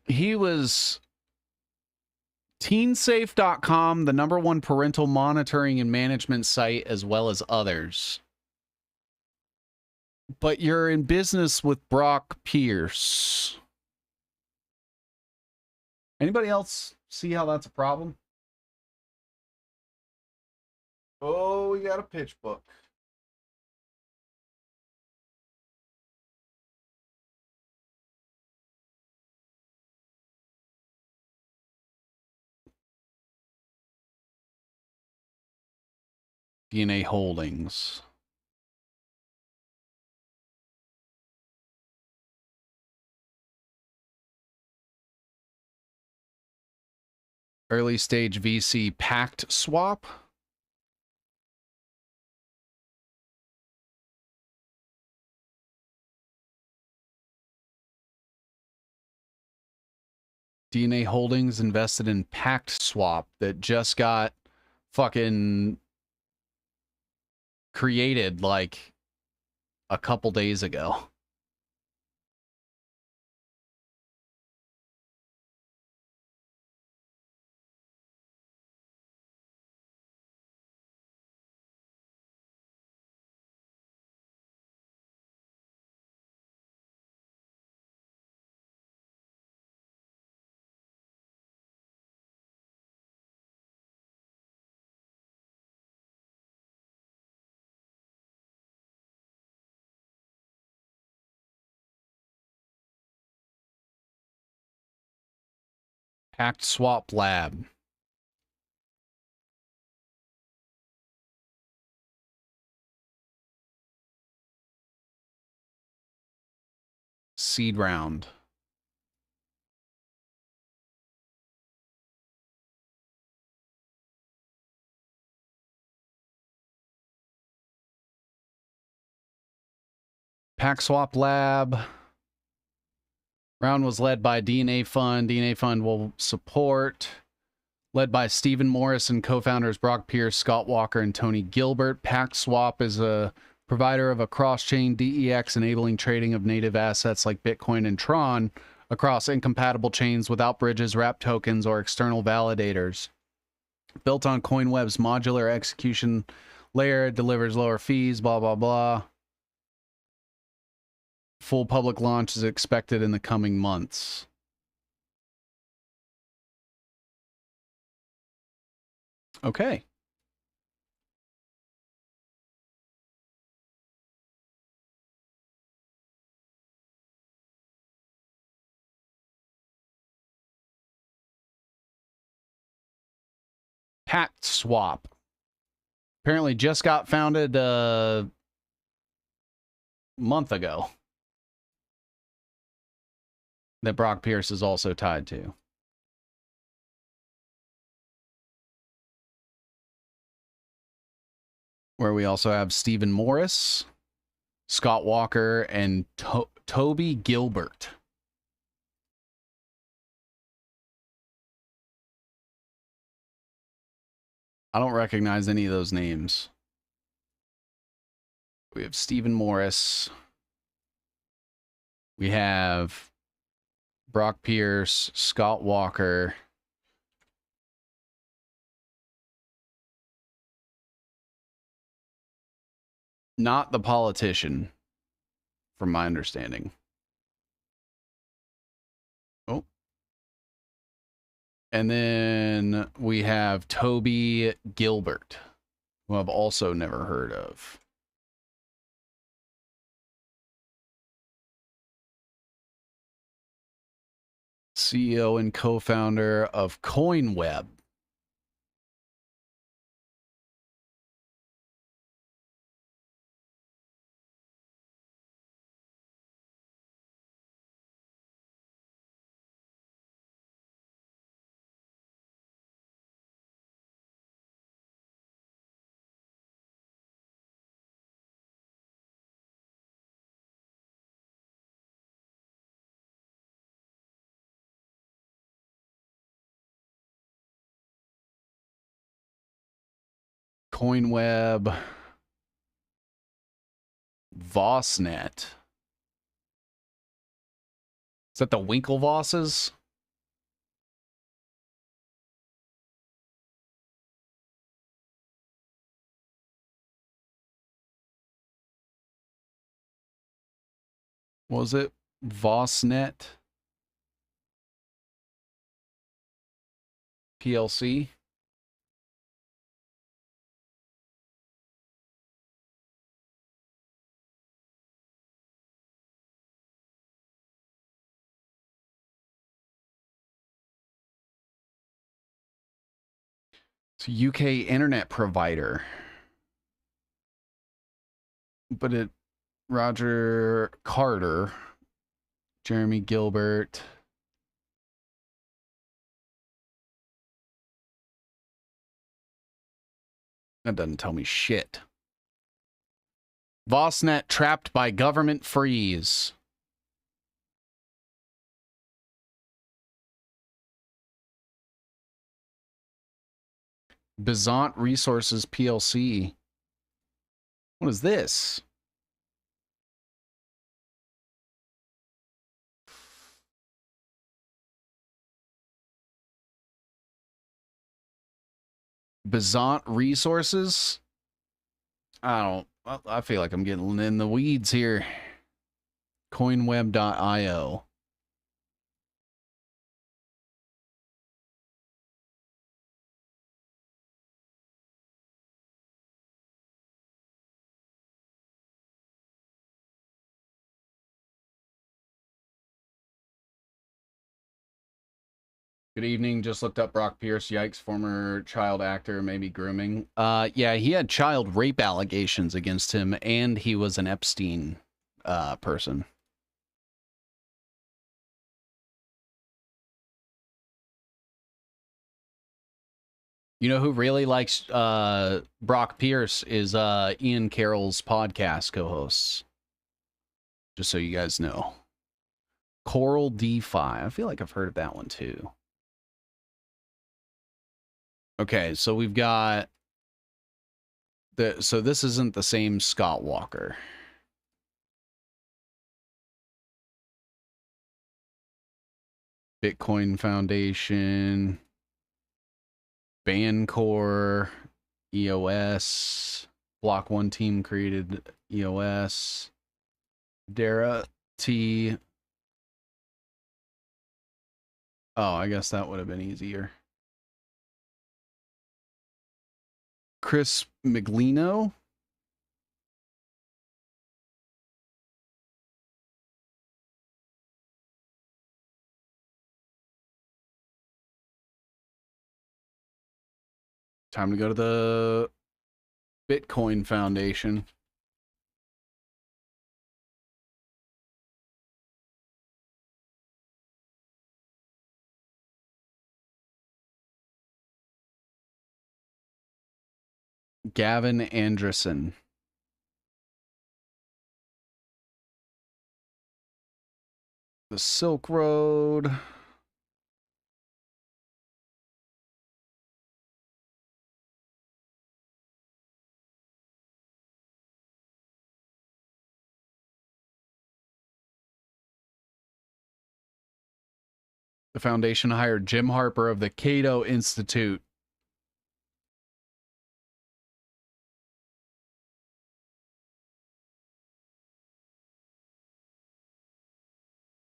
S1: He was teensafe.com, the #1 parental monitoring and management site, as well as others. But you're in business with Brock Pierce. Anybody else see how that's a problem? Oh, we got a pitch book. DNA Holdings. Early stage VC Pact Swap. DNA Holdings invested in Pact Swap that just got fucking created like a couple days ago. Pact Swap Lab. Seed round. Pact Swap Lab. Round was led by DNA Fund. DNA Fund will support. Led by Stephen Morris and co-founders Brock Pierce, Scott Walker, and Tony Gilbert. Pact Swap is a provider of a cross-chain DEX enabling trading of native assets like Bitcoin and Tron across incompatible chains without bridges, wrap tokens, or external validators. Built on CoinWeb's modular execution layer, it delivers lower fees, blah, blah, blah. Full public launch is expected in the coming months. Okay. Pact Swap. Apparently just got founded a month ago. That Brock Pierce is also tied to. Where we also have Stephen Morris, Scott Walker, and Toby Gilbert. I don't recognize any of those names. We have Stephen Morris. We have Brock Pierce, Scott Walker. Not the politician, from my understanding. Oh. And then we have Toby Gilbert, who I've also never heard of. CEO and co-founder of CoinWeb. CoinWeb, Vossnet. Is that the Winklevosses? Was it Vossnet PLC? It's a UK internet provider. but it Roger Carter, Jeremy Gilbert. That doesn't tell me shit. Vosnet trapped by government freeze. Bizant Resources PLC. What is this? Bizant Resources? I feel like I'm getting in the weeds here. Coinweb.io. Good evening. Just looked up Brock Pierce. Yikes. Former child actor, maybe grooming. Yeah, he had child rape allegations against him, and he was an Epstein person. You know who really likes Brock Pierce is Ian Carroll's podcast co-hosts. Just so you guys know. Coral DeFi. I feel like I've heard of that one too. Okay, so we've got so this isn't the same Scott Walker. Bitcoin Foundation, Bancore, EOS, Block One team created EOS, Dara T. Oh, I guess that would have been easier. Chris Miglino. Time to go to the Bitcoin Foundation. Gavin Anderson. The Silk Road. The foundation hired Jim Harper of the Cato Institute.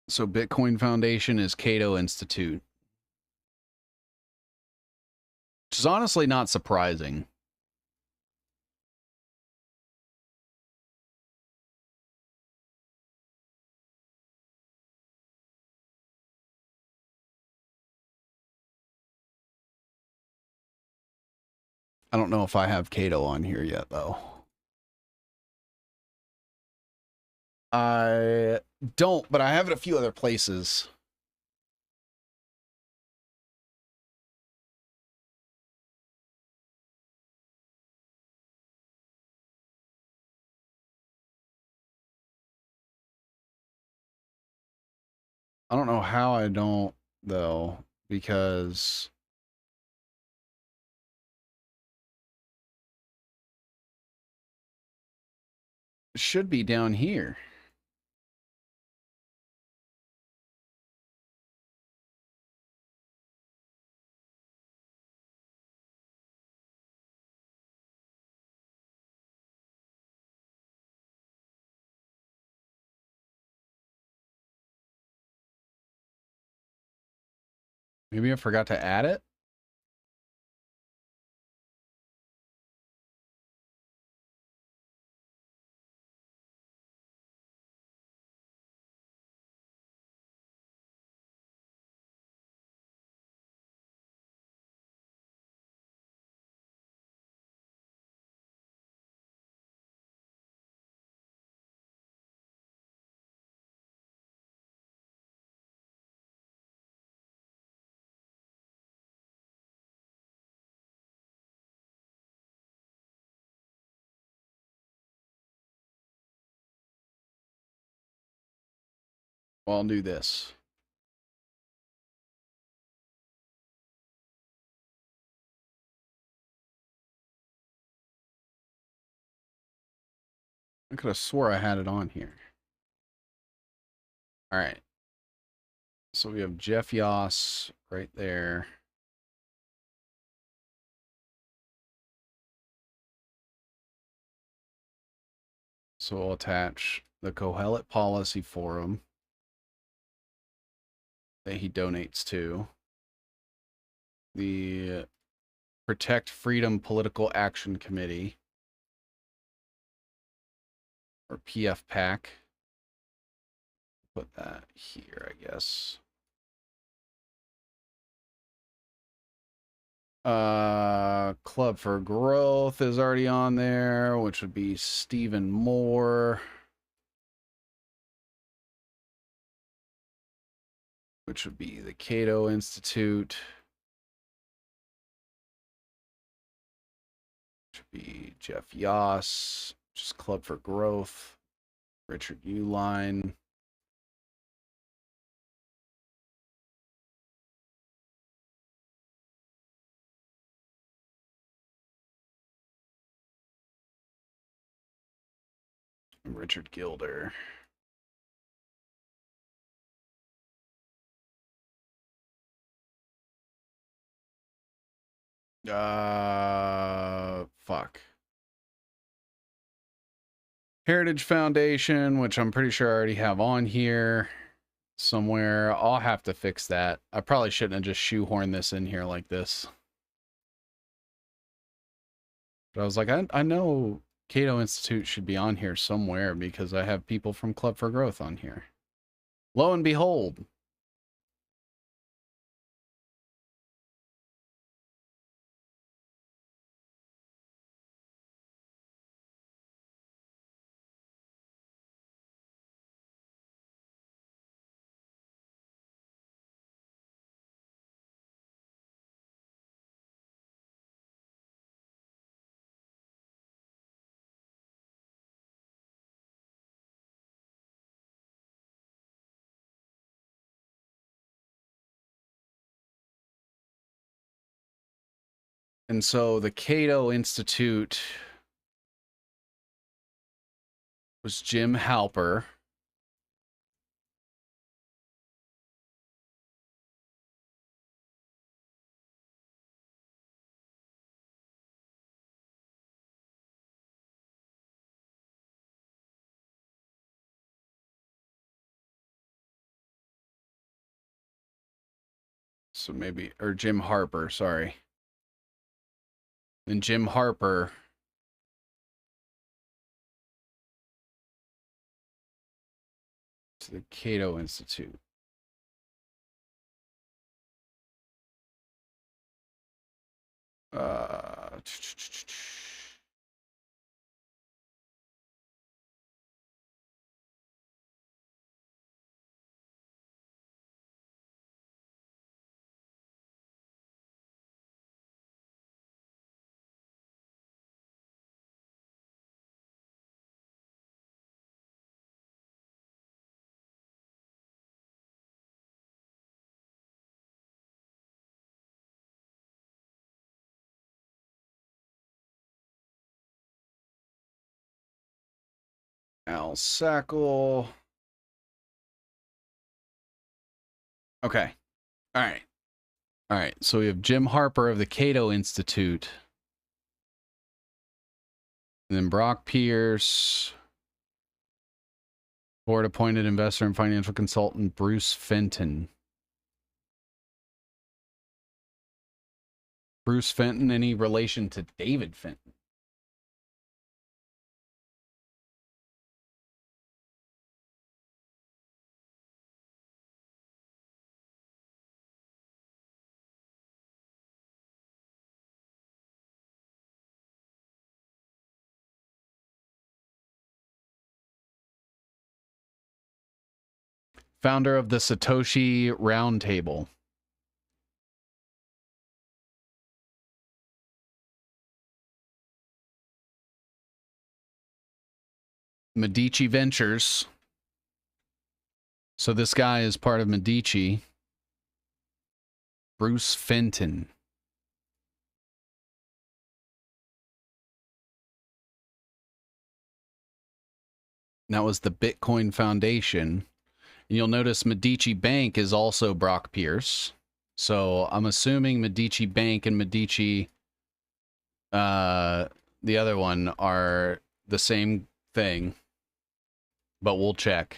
S1: So Bitcoin Foundation is Cato Institute. Which is honestly not surprising. I don't know if I have Cato on here yet, though. I don't, but I have it a few other places. I don't know how I don't, though, because it should be down here. Maybe I forgot to add it. Well, I'll do this. I could have swore I had it on here. All right. So we have Jeff Yoss right there. So we'll attach the Kohelet Policy Forum that he donates to. The Protect Freedom Political Action Committee, or PFPAC. Put that here, I guess. Club for Growth is already on there, which would be Stephen Moore, which would be the Cato Institute, which would be Jeff Yoss, just Club for Growth, Richard Uline. Richard Gilder. Fuck. Heritage Foundation, which I'm pretty sure I already have on here somewhere. I'll have to fix that. I probably shouldn't have just shoehorned this in here like this. But I was like, I know Cato Institute should be on here somewhere because I have people from Club for Growth on here. Lo and behold. And so the Cato Institute was Jim Halper. So maybe, or Jim Harper, sorry. And Jim Harper to the Cato Institute. Al Sackle. Okay. All right. All right. So we have Jim Harper of the Cato Institute. And then Brock Pierce. Board appointed investor and financial consultant Bruce Fenton. Bruce Fenton, any relation to David Fenton? Founder of the Satoshi Roundtable. Medici Ventures. So this guy is part of Medici. Bruce Fenton. That was the Bitcoin Foundation. And you'll notice Medici Bank is also Brock Pierce. So I'm assuming Medici Bank and Medici, the other one, are the same thing. But we'll check.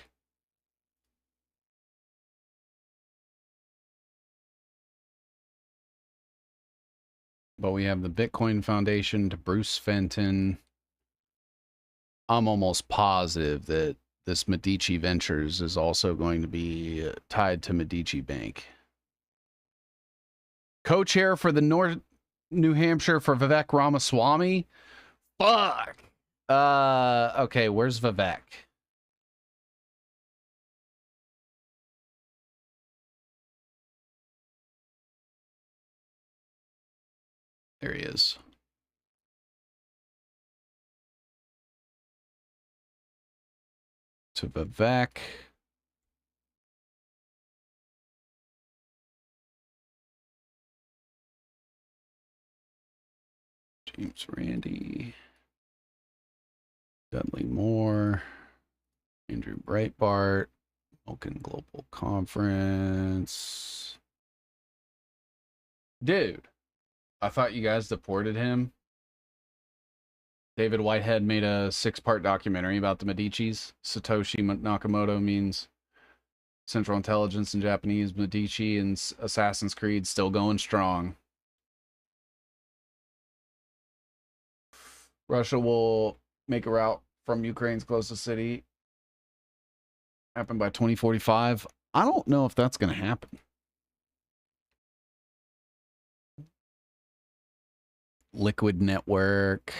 S1: But we have the Bitcoin Foundation to Bruce Fenton. I'm almost positive that this Medici Ventures is also going to be tied to Medici Bank. Co-chair for the North New Hampshire for Vivek Ramaswamy. Fuck. Okay, where's Vivek? There he is. To Vivek. James Randi. Dudley Moore. Andrew Breitbart. Vulcan Global Conference. Dude, I thought you guys deported him. David Whitehead made a 6-part documentary about the Medicis. Satoshi Nakamoto means Central Intelligence in Japanese. Medici and Assassin's Creed still going strong. Russia will make a route from Ukraine's closest city. Happen by 2045. I don't know if that's going to happen. Liquid Network.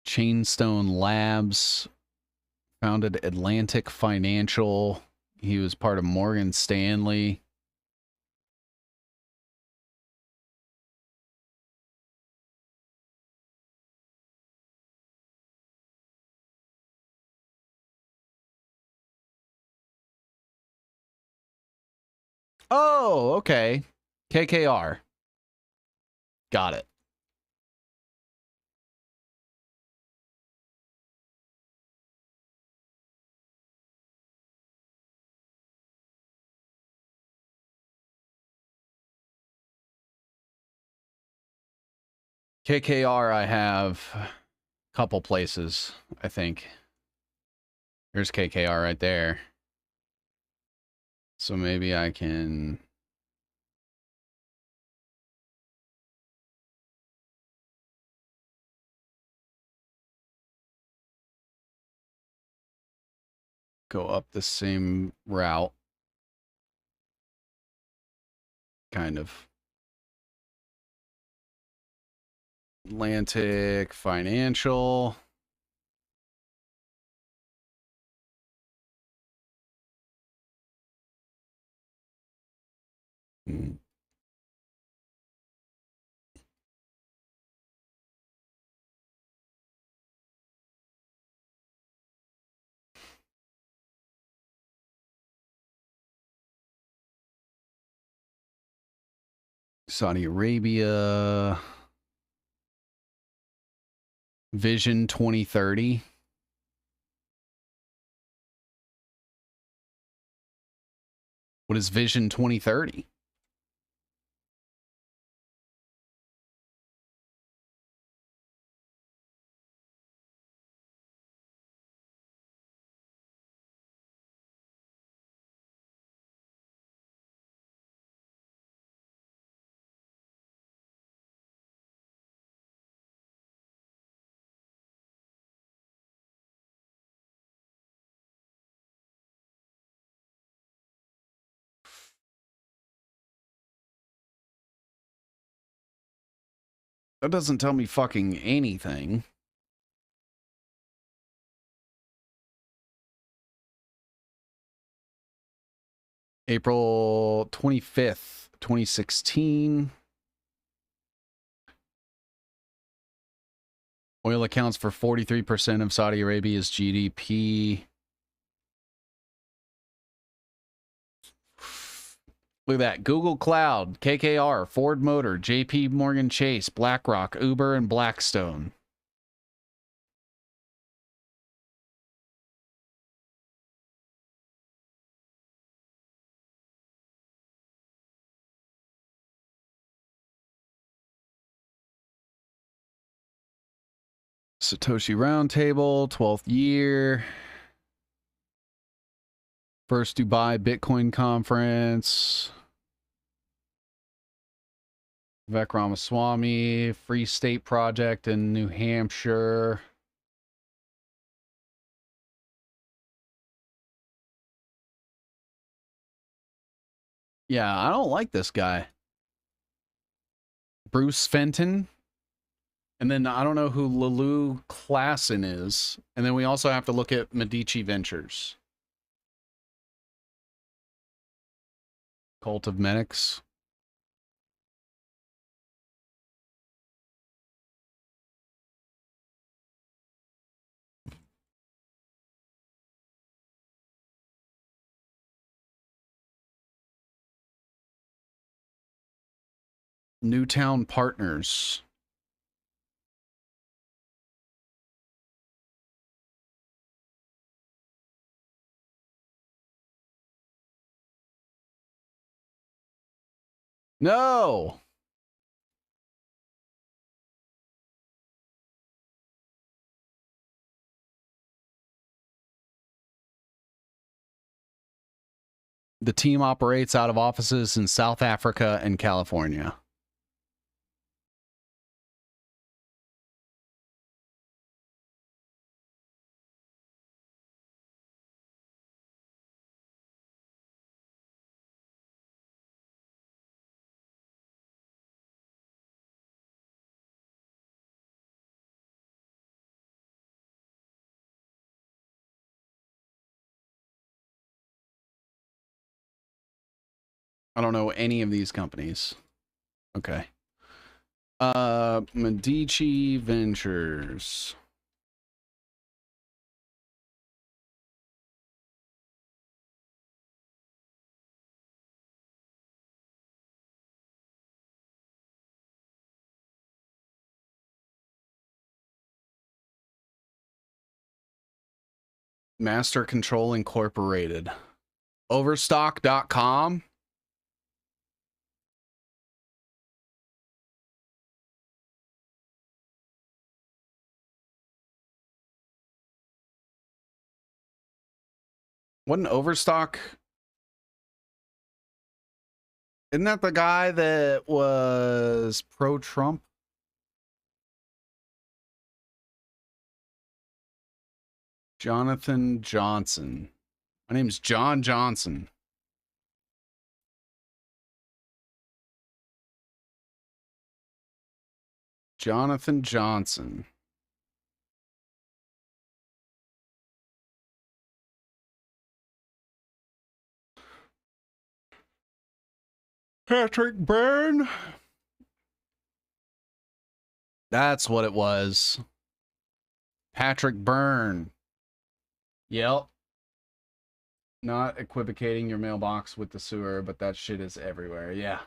S1: Chainstone Labs. Founded Atlantic Financial. He was part of Morgan Stanley. Oh, okay. KKR. Got it. KKR, I have a couple places, I think. Here's KKR right there. So maybe I can... go up the same route. Kind of. Atlantic Financial. Saudi Arabia. Vision 2030. What is Vision 2030? That doesn't tell me fucking anything. April 25th, 2016. Oil accounts for 43% of Saudi Arabia's GDP. Look at that. Google Cloud, KKR, Ford Motor, JP Morgan Chase, BlackRock, Uber, and Blackstone. Satoshi Roundtable, 12th year. First Dubai Bitcoin Conference. Vivek Ramaswamy, Free State Project in New Hampshire. Yeah, I don't like this guy. Bruce Fenton. And then I don't know who Lulu Klassen is. And then we also have to look at Medici Ventures. Cult of Medics. Newtown Partners. No. The team operates out of offices in South Africa and California. I don't know any of these companies. Okay. Medici Ventures. Master Control Incorporated. Overstock.com. Wasn't Overstock? Isn't that the guy that was pro-Trump? Jonathan Johnson. My name's John Johnson. Jonathan Johnson. Patrick Byrne. That's what it was. Patrick Byrne. Yep. Not equivocating your mailbox with the sewer, but that shit is everywhere. Yeah.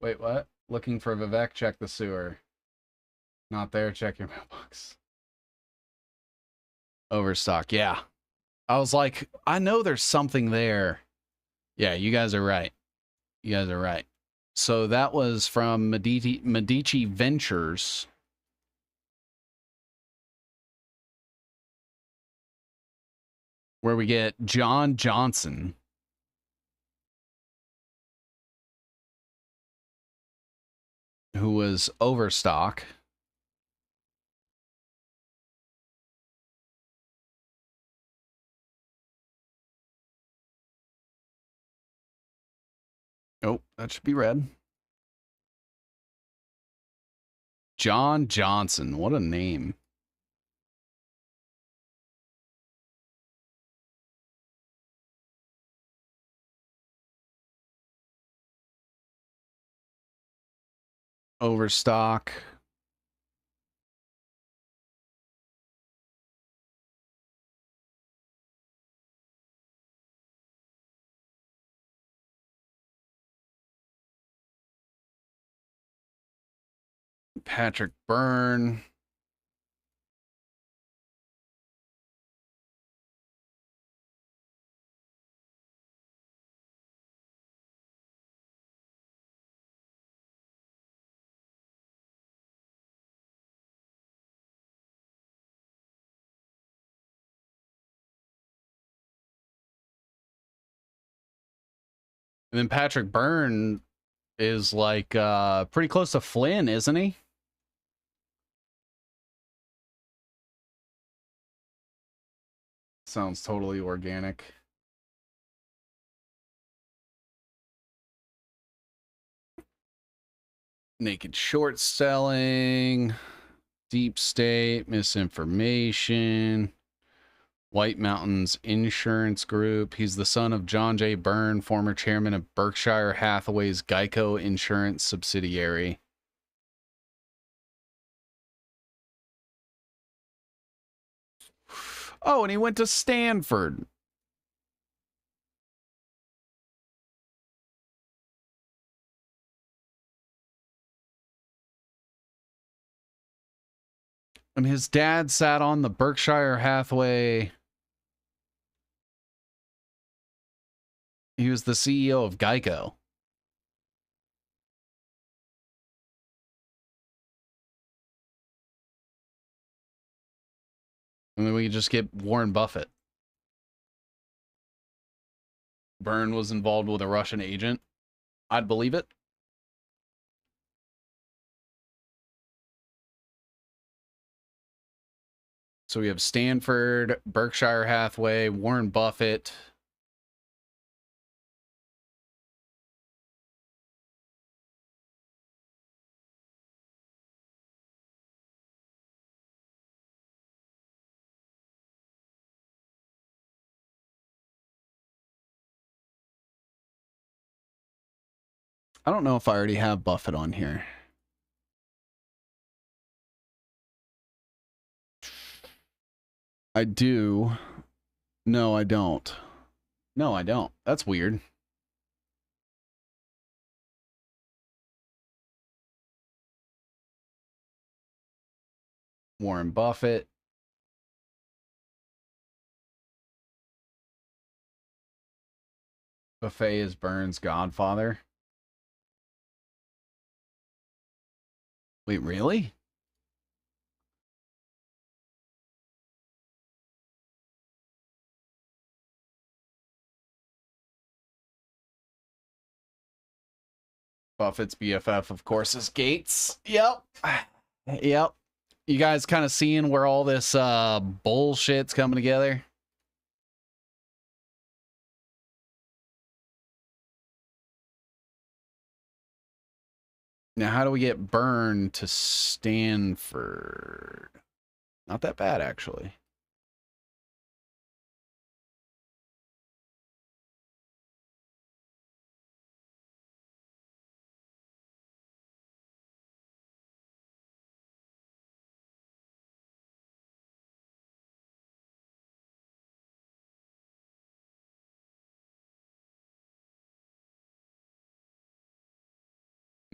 S1: Wait, what? Looking for Vivek, check the sewer. Not there, check your mailbox. Overstock, yeah. I was like, I know there's something there. Yeah, you guys are right. You guys are right. So that was from Medici Ventures. Where we get John Johnson. Who was Overstock. Oh, that should be red. John Johnson. What a name. Overstock. Patrick Byrne. And then Patrick Byrne is like pretty close to Flynn, isn't he? Sounds totally organic. Naked short selling, deep state, misinformation, White Mountains Insurance Group. He's the son of John J. Byrne, former chairman of Berkshire Hathaway's Geico Insurance subsidiary. Oh, and he went to Stanford. And his dad sat on the Berkshire Hathaway. He was the CEO of Geico. And then we just get Warren Buffett. Byrne was involved with a Russian agent. I'd believe it. So we have Stanford, Berkshire Hathaway, Warren Buffett. I don't know if I already have Buffett on here. I do. No, I don't. No, I don't. That's weird. Warren Buffett. Buffett is Byrne's godfather. Wait, really? Buffett's BFF, of course, is Gates. Yep. Yep. You guys kind of seeing where all this bullshit's coming together? Now, how do we get Byrne to Stanford? Not that bad, actually.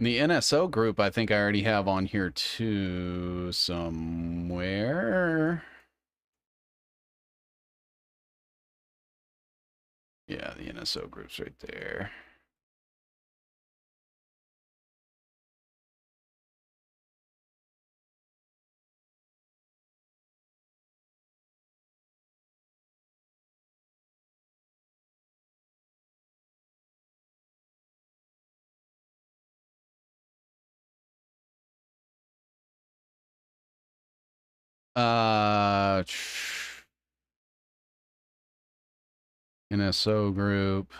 S1: The NSO group, I think I already have on here too, somewhere. Yeah, the NSO group's right there. NSO group.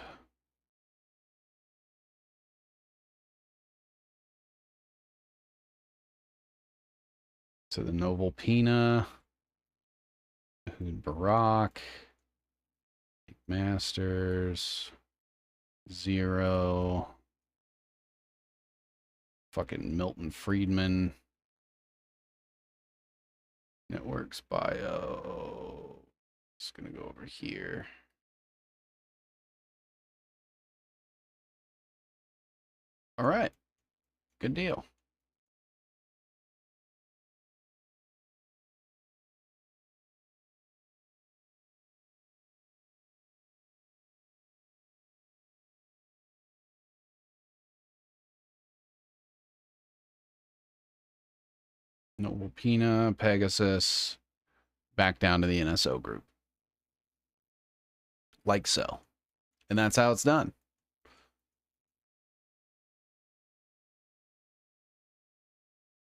S1: So the Noble Pina, Barack, Masters, Zero, fucking Milton Friedman, Networks Bio. Just gonna go over here. All right, good deal. Noble Pina, Pegasus, back down to the NSO group. Like so. And that's how it's done.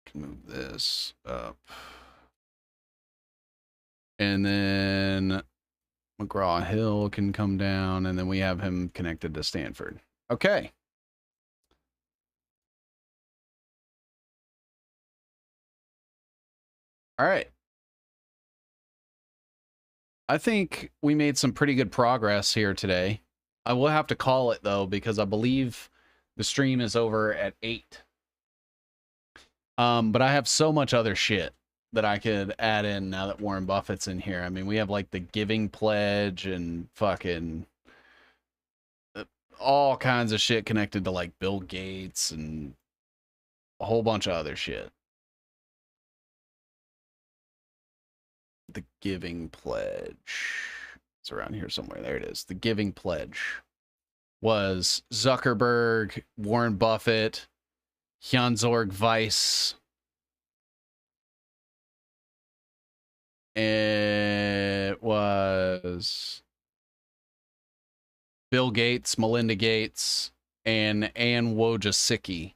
S1: Can move this up. And then McGraw-Hill can come down, and then we have him connected to Stanford. Okay. All right. I think we made some pretty good progress here today. I will have to call it, though, because I believe the stream is over at 8. But I have so much other shit that I could add in now that Warren Buffett's in here. I mean, we have like the Giving Pledge and fucking all kinds of shit connected to like Bill Gates and a whole bunch of other shit. The Giving Pledge. It's around here somewhere. There it is. The Giving Pledge was Zuckerberg, Warren Buffett, Hans-Jörg Weiss, it was Bill Gates, Melinda Gates, and Ann Wojcicki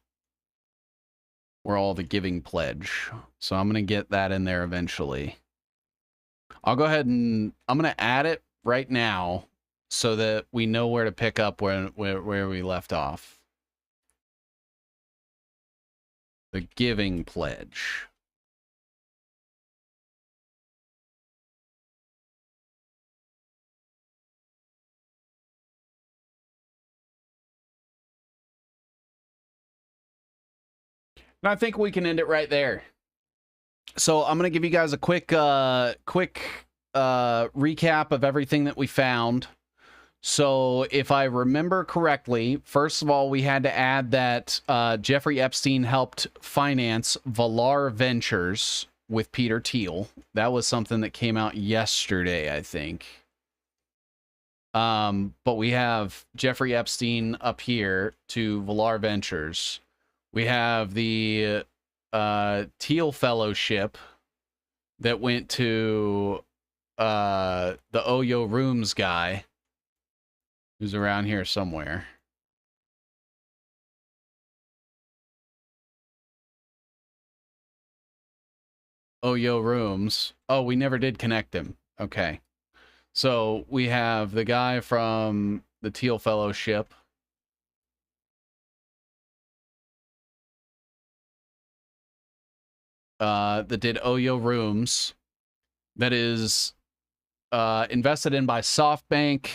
S1: were all the Giving Pledge. So I'm going to get that in there eventually. I'll go ahead and I'm going to add it right now so that we know where to pick up where we left off. The Giving Pledge. And I think we can end it right there. So I'm going to give you guys a quick recap of everything that we found. So if I remember correctly, first of all, we had to add that Jeffrey Epstein helped finance Valar Ventures with Peter Thiel. That was something that came out yesterday, I think. But we have Jeffrey Epstein up here to Valar Ventures. We have the Thiel Fellowship that went to the Oyo Rooms guy, who's around here somewhere. Oyo Rooms. Oh, we never did connect him. Okay. So we have the guy from the Thiel Fellowship. That did Oyo Rooms. That is invested in by SoftBank,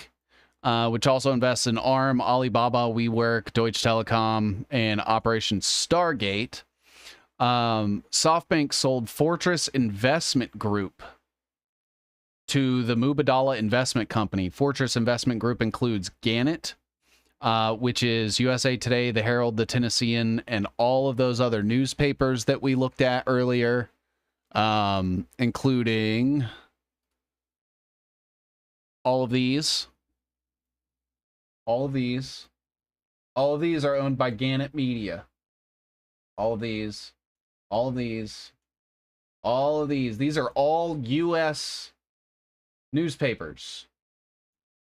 S1: which also invests in ARM, Alibaba, WeWork, Deutsche Telekom, and Operation Stargate. SoftBank sold Fortress Investment Group to the Mubadala Investment Company. Fortress Investment Group includes Gannett, which is USA Today, The Herald, The Tennessean, and all of those other newspapers that we looked at earlier, including all of these. All of these are owned by Gannett Media. All of these. These are all U.S. newspapers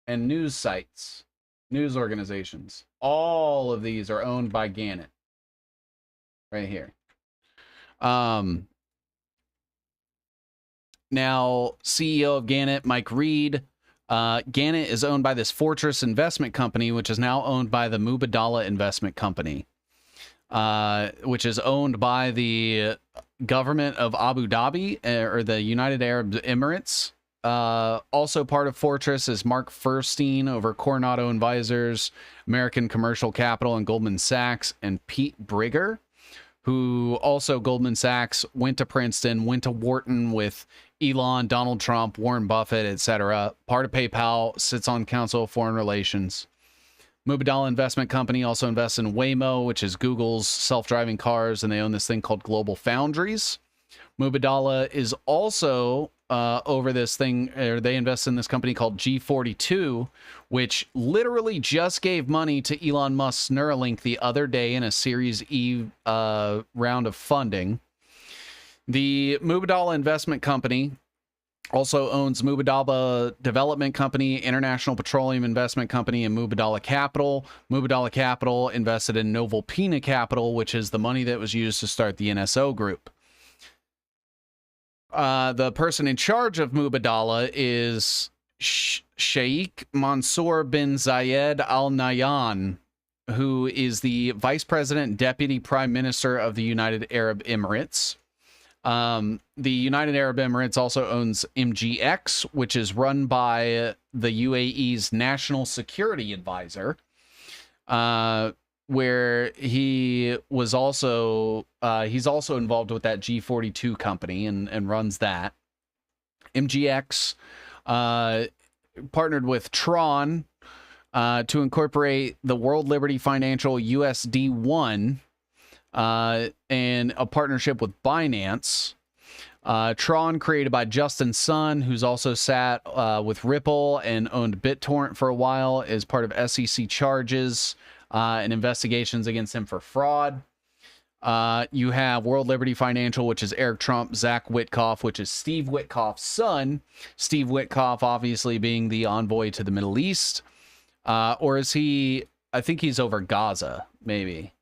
S1: and news sites, news organizations. All of these are owned by Gannett. Right here. Now, CEO of Gannett, Mike Reed. Gannett is owned by this Fortress Investment Company, which is now owned by the Mubadala Investment Company, which is owned by the government of Abu Dhabi, or the United Arab Emirates. Also part of Fortress is Mark Furstein over Coronado Advisors, American Commercial Capital, and Goldman Sachs, and Pete Brigger, who also Goldman Sachs, went to Princeton, went to Wharton with Elon, Donald Trump, Warren Buffett, etc. Part of PayPal, sits on Council of Foreign Relations. Mubadala Investment Company also invests in Waymo, which is Google's self-driving cars, and they own this thing called Global Foundries. Mubadala is also over this thing, or they invest in this company called G42, which literally just gave money to Elon Musk's Neuralink the other day in a Series E round of funding. The Mubadala Investment Company also owns Mubadala Development Company, International Petroleum Investment Company, and Mubadala Capital. Mubadala Capital invested in Novalpina Capital, which is the money that was used to start the NSO group. The person in charge of Mubadala is Sheikh Mansour bin Zayed Al Nahyan, who is the Vice President and Deputy Prime Minister of the United Arab Emirates. The United Arab Emirates also owns MGX, which is run by the UAE's National Security Advisor, where he was also he's also involved with that G42 company and runs that. MGX partnered with Tron to incorporate the World Liberty Financial USD1 and a partnership with Binance. Tron, created by Justin Sun, who's also sat with Ripple and owned BitTorrent for a while, is part of SEC charges and investigations against him for fraud. You have World Liberty Financial, which is Eric Trump, Zach Witkoff, which is Steve Witkoff's son. Steve Witkoff, obviously being the envoy to the Middle East. Or is he, I think he's over Gaza, maybe.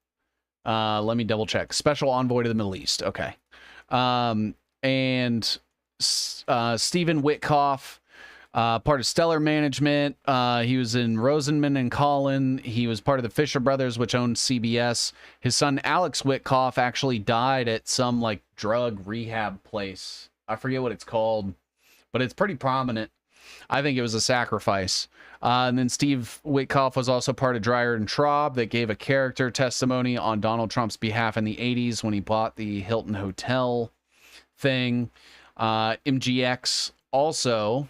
S1: Let me double check. Special envoy to the Middle East. Okay. And Stephen Witkoff, part of Stellar Management. He was in Rosenman and Collin. He was part of the Fisher Brothers, which owned CBS. His son, Alex Witkoff, actually died at some like drug rehab place. I forget what it's called, but it's pretty prominent. I think it was a sacrifice. And then Steve Witkoff was also part of Dreyer and Traub that gave a character testimony on Donald Trump's behalf in the 80s when he bought the Hilton Hotel thing. MGX also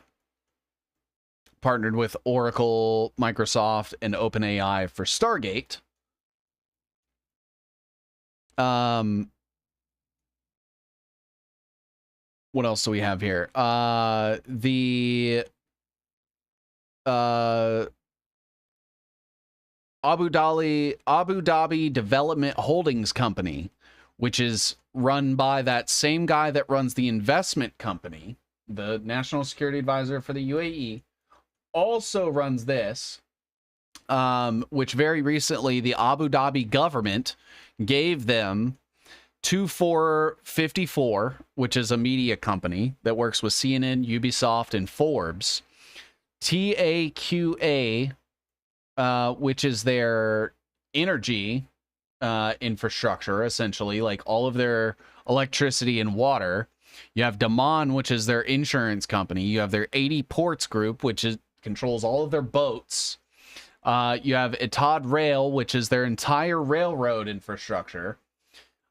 S1: partnered with Oracle, Microsoft, and OpenAI for Stargate. What else do we have here? The Abu Dhabi Development Holdings Company, which is run by that same guy that runs the investment company, the National Security Advisor for the UAE, also runs this, which very recently the Abu Dhabi government gave them 2454, which is a media company that works with CNN, Ubisoft, and Forbes. TAQA, which is their energy infrastructure, essentially, like all of their electricity and water. You have Daman, which is their insurance company. You have their 80 Ports Group, which controls all of their boats. You have Etihad Rail, which is their entire railroad infrastructure.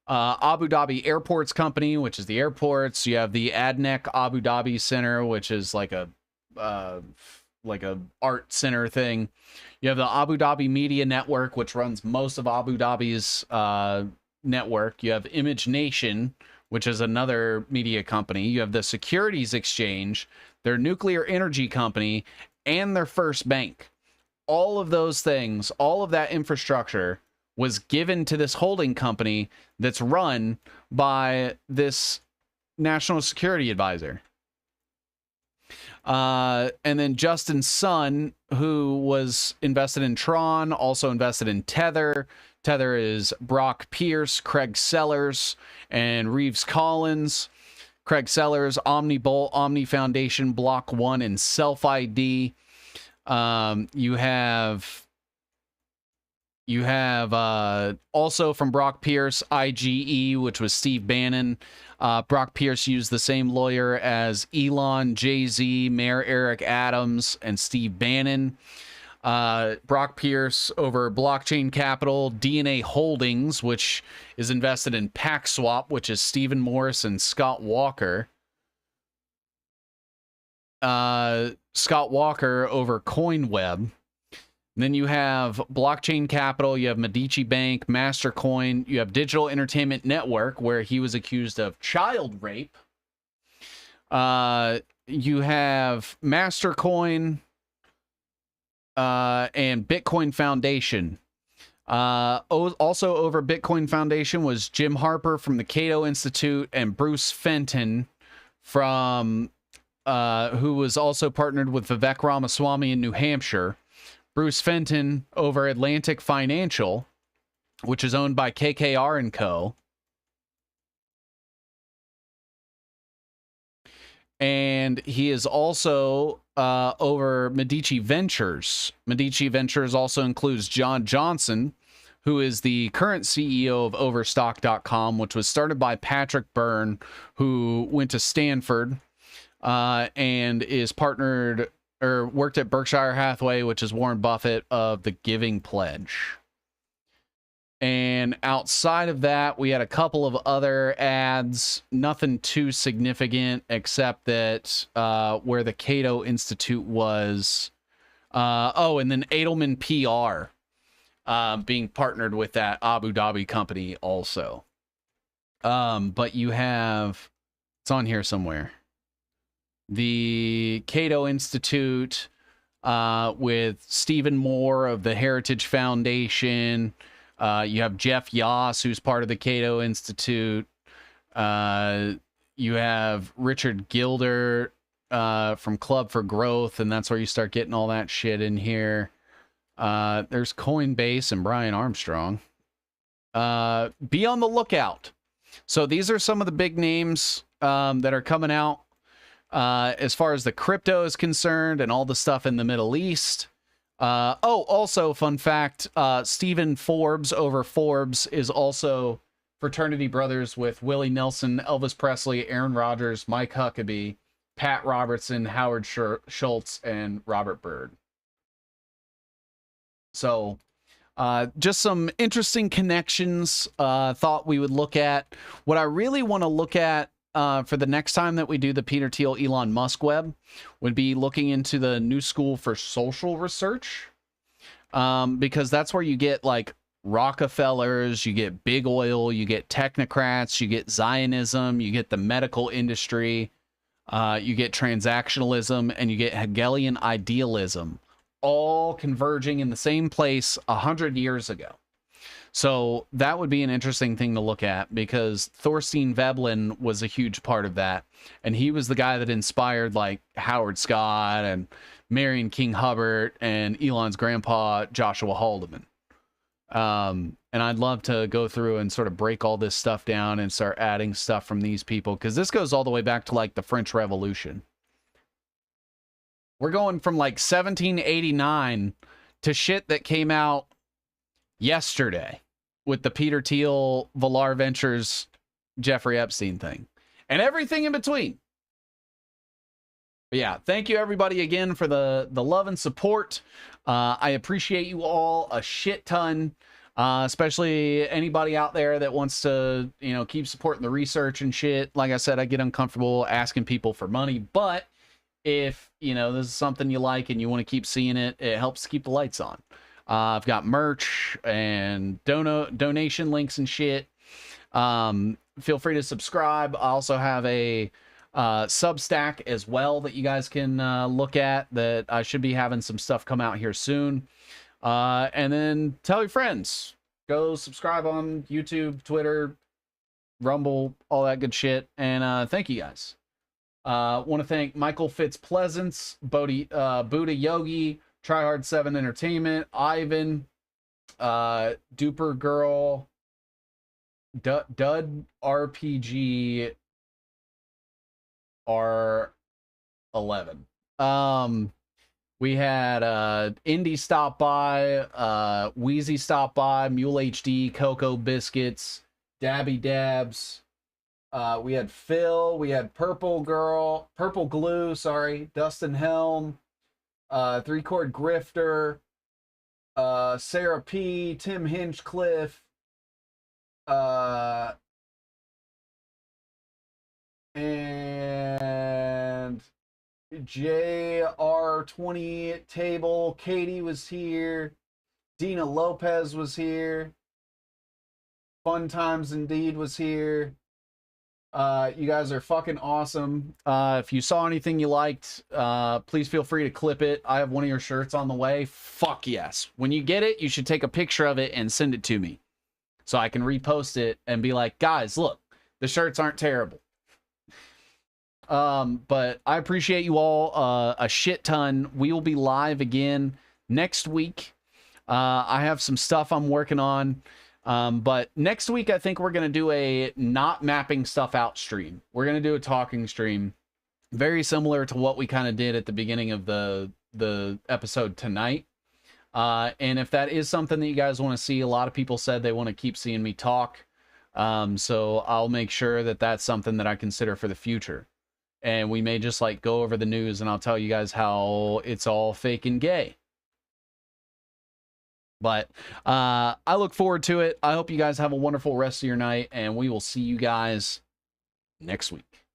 S1: Abu Dhabi Airports Company, which is the airports. You have the Adnek Abu Dhabi Center, which is like a art center thing. You have the Abu Dhabi Media Network, which runs most of Abu Dhabi's network. You have Image Nation, which is another media company. You have the Securities Exchange, their nuclear energy company, and their first bank. All of those things, all of that infrastructure was given to this holding company that's run by this National Security Advisor. And then Justin Sun, who was invested in Tron, also invested in Tether. Tether is Brock Pierce, Craig Sellers, and Reeves Collins. Craig Sellers, Omnibolt, Omni Foundation, Block One, and Self ID. You have also from Brock Pierce, IGE, which was Steve Bannon. Brock Pierce used the same lawyer as Elon, Jay-Z, Mayor Eric Adams, and Steve Bannon. Brock Pierce over Blockchain Capital, DNA Holdings, which is invested in PackSwap, which is Stephen Morris and Scott Walker. Scott Walker over CoinWeb. And then you have Blockchain Capital, you have Medici Bank, Mastercoin, you have Digital Entertainment Network, where he was accused of child rape. You have Mastercoin and Bitcoin Foundation. Also over Bitcoin Foundation was Jim Harper from the Cato Institute and Bruce Fenton from who was also partnered with Vivek Ramaswamy in New Hampshire. Bruce Fenton over Atlantic Financial, which is owned by KKR and Co. And he is also over Medici Ventures. Medici Ventures also includes John Johnson, who is the current CEO of Overstock.com, which was started by Patrick Byrne, who went to Stanford and is partnered or worked at Berkshire Hathaway, which is Warren Buffett of the Giving Pledge. And outside of that, we had a couple of other ads, nothing too significant, except that where the Cato Institute was. And then Edelman PR being partnered with that Abu Dhabi company also. But you have, it's on here somewhere, the Cato Institute with Stephen Moore of the Heritage Foundation. You have Jeff Yoss, who's part of the Cato Institute. You have Richard Gilder from Club for Growth, and that's where you start getting all that shit in here. There's Coinbase and Brian Armstrong. Be on the lookout. So these are some of the big names that are coming out as far as the crypto is concerned and all the stuff in the Middle East. Also, fun fact, Stephen Forbes over Forbes is also fraternity brothers with Willie Nelson, Elvis Presley, Aaron Rodgers, Mike Huckabee, Pat Robertson, Howard Schultz, and Robert Byrd. So, just some interesting connections thought we would look at. What I really want to look at for the next time that we do the Peter Thiel Elon Musk web would be looking into the New School for Social Research, because that's where you get like Rockefellers, you get big oil, you get technocrats, you get Zionism, you get the medical industry, you get transactionalism, and you get Hegelian idealism, all converging in the same place 100 years ago. So that would be an interesting thing to look at, because Thorstein Veblen was a huge part of that. And he was the guy that inspired like Howard Scott and Marion King Hubbard and Elon's grandpa, Joshua Haldeman. And I'd love to go through and sort of break all this stuff down and start adding stuff from these people, because this goes all the way back to like the French Revolution. We're going from like 1789 to shit that came out yesterday with the Peter Thiel, Valar Ventures, Jeffrey Epstein thing, and everything in between. But yeah, thank you everybody again for the love and support. I appreciate you all a shit ton, especially anybody out there that wants to, you know, keep supporting the research and shit. Like I said, I get uncomfortable asking people for money, but if, you know, this is something you like and you want to keep seeing it, it helps to keep the lights on. I've got merch and donation links and shit. Feel free to subscribe. I also have a Substack as well that you guys can look at, that I should be having some stuff come out here soon. And then tell your friends. Go subscribe on YouTube, Twitter, Rumble, all that good shit. And thank you guys. Want to thank Michael Fitzpleasance, Buddha Yogi, Tryhard7 Entertainment, Ivan, Duper Girl, Dud RPG R11. We had Indy stop by, Wheezy stop by, Mule HD, Cocoa Biscuits, Dabby Dabs. We had Phil, we had Purple Glue, sorry, Dustin Helm, 3-Chord Grifter, Sarah P, Tim Hinchcliffe, and JR20 Table. Katie was here. Dina Lopez was here. Fun Times Indeed was here. You guys are fucking awesome. If you saw anything you liked, please feel free to clip it. I have one of your shirts on the way. Fuck yes. When you get it, you should take a picture of it and send it to me so I can repost it and be like, guys, look, the shirts aren't terrible. But I appreciate you all a shit ton. We will be live again next week. I have some stuff I'm working on. But next week, I think we're going to do a not mapping stuff out stream. We're going to do a talking stream, very similar to what we kind of did at the beginning of the episode tonight. And if that is something that you guys want to see, a lot of people said they want to keep seeing me talk. So I'll make sure that that's something that I consider for the future. And we may just like go over the news and I'll tell you guys how it's all fake and gay. But I look forward to it. I hope you guys have a wonderful rest of your night, and we will see you guys next week.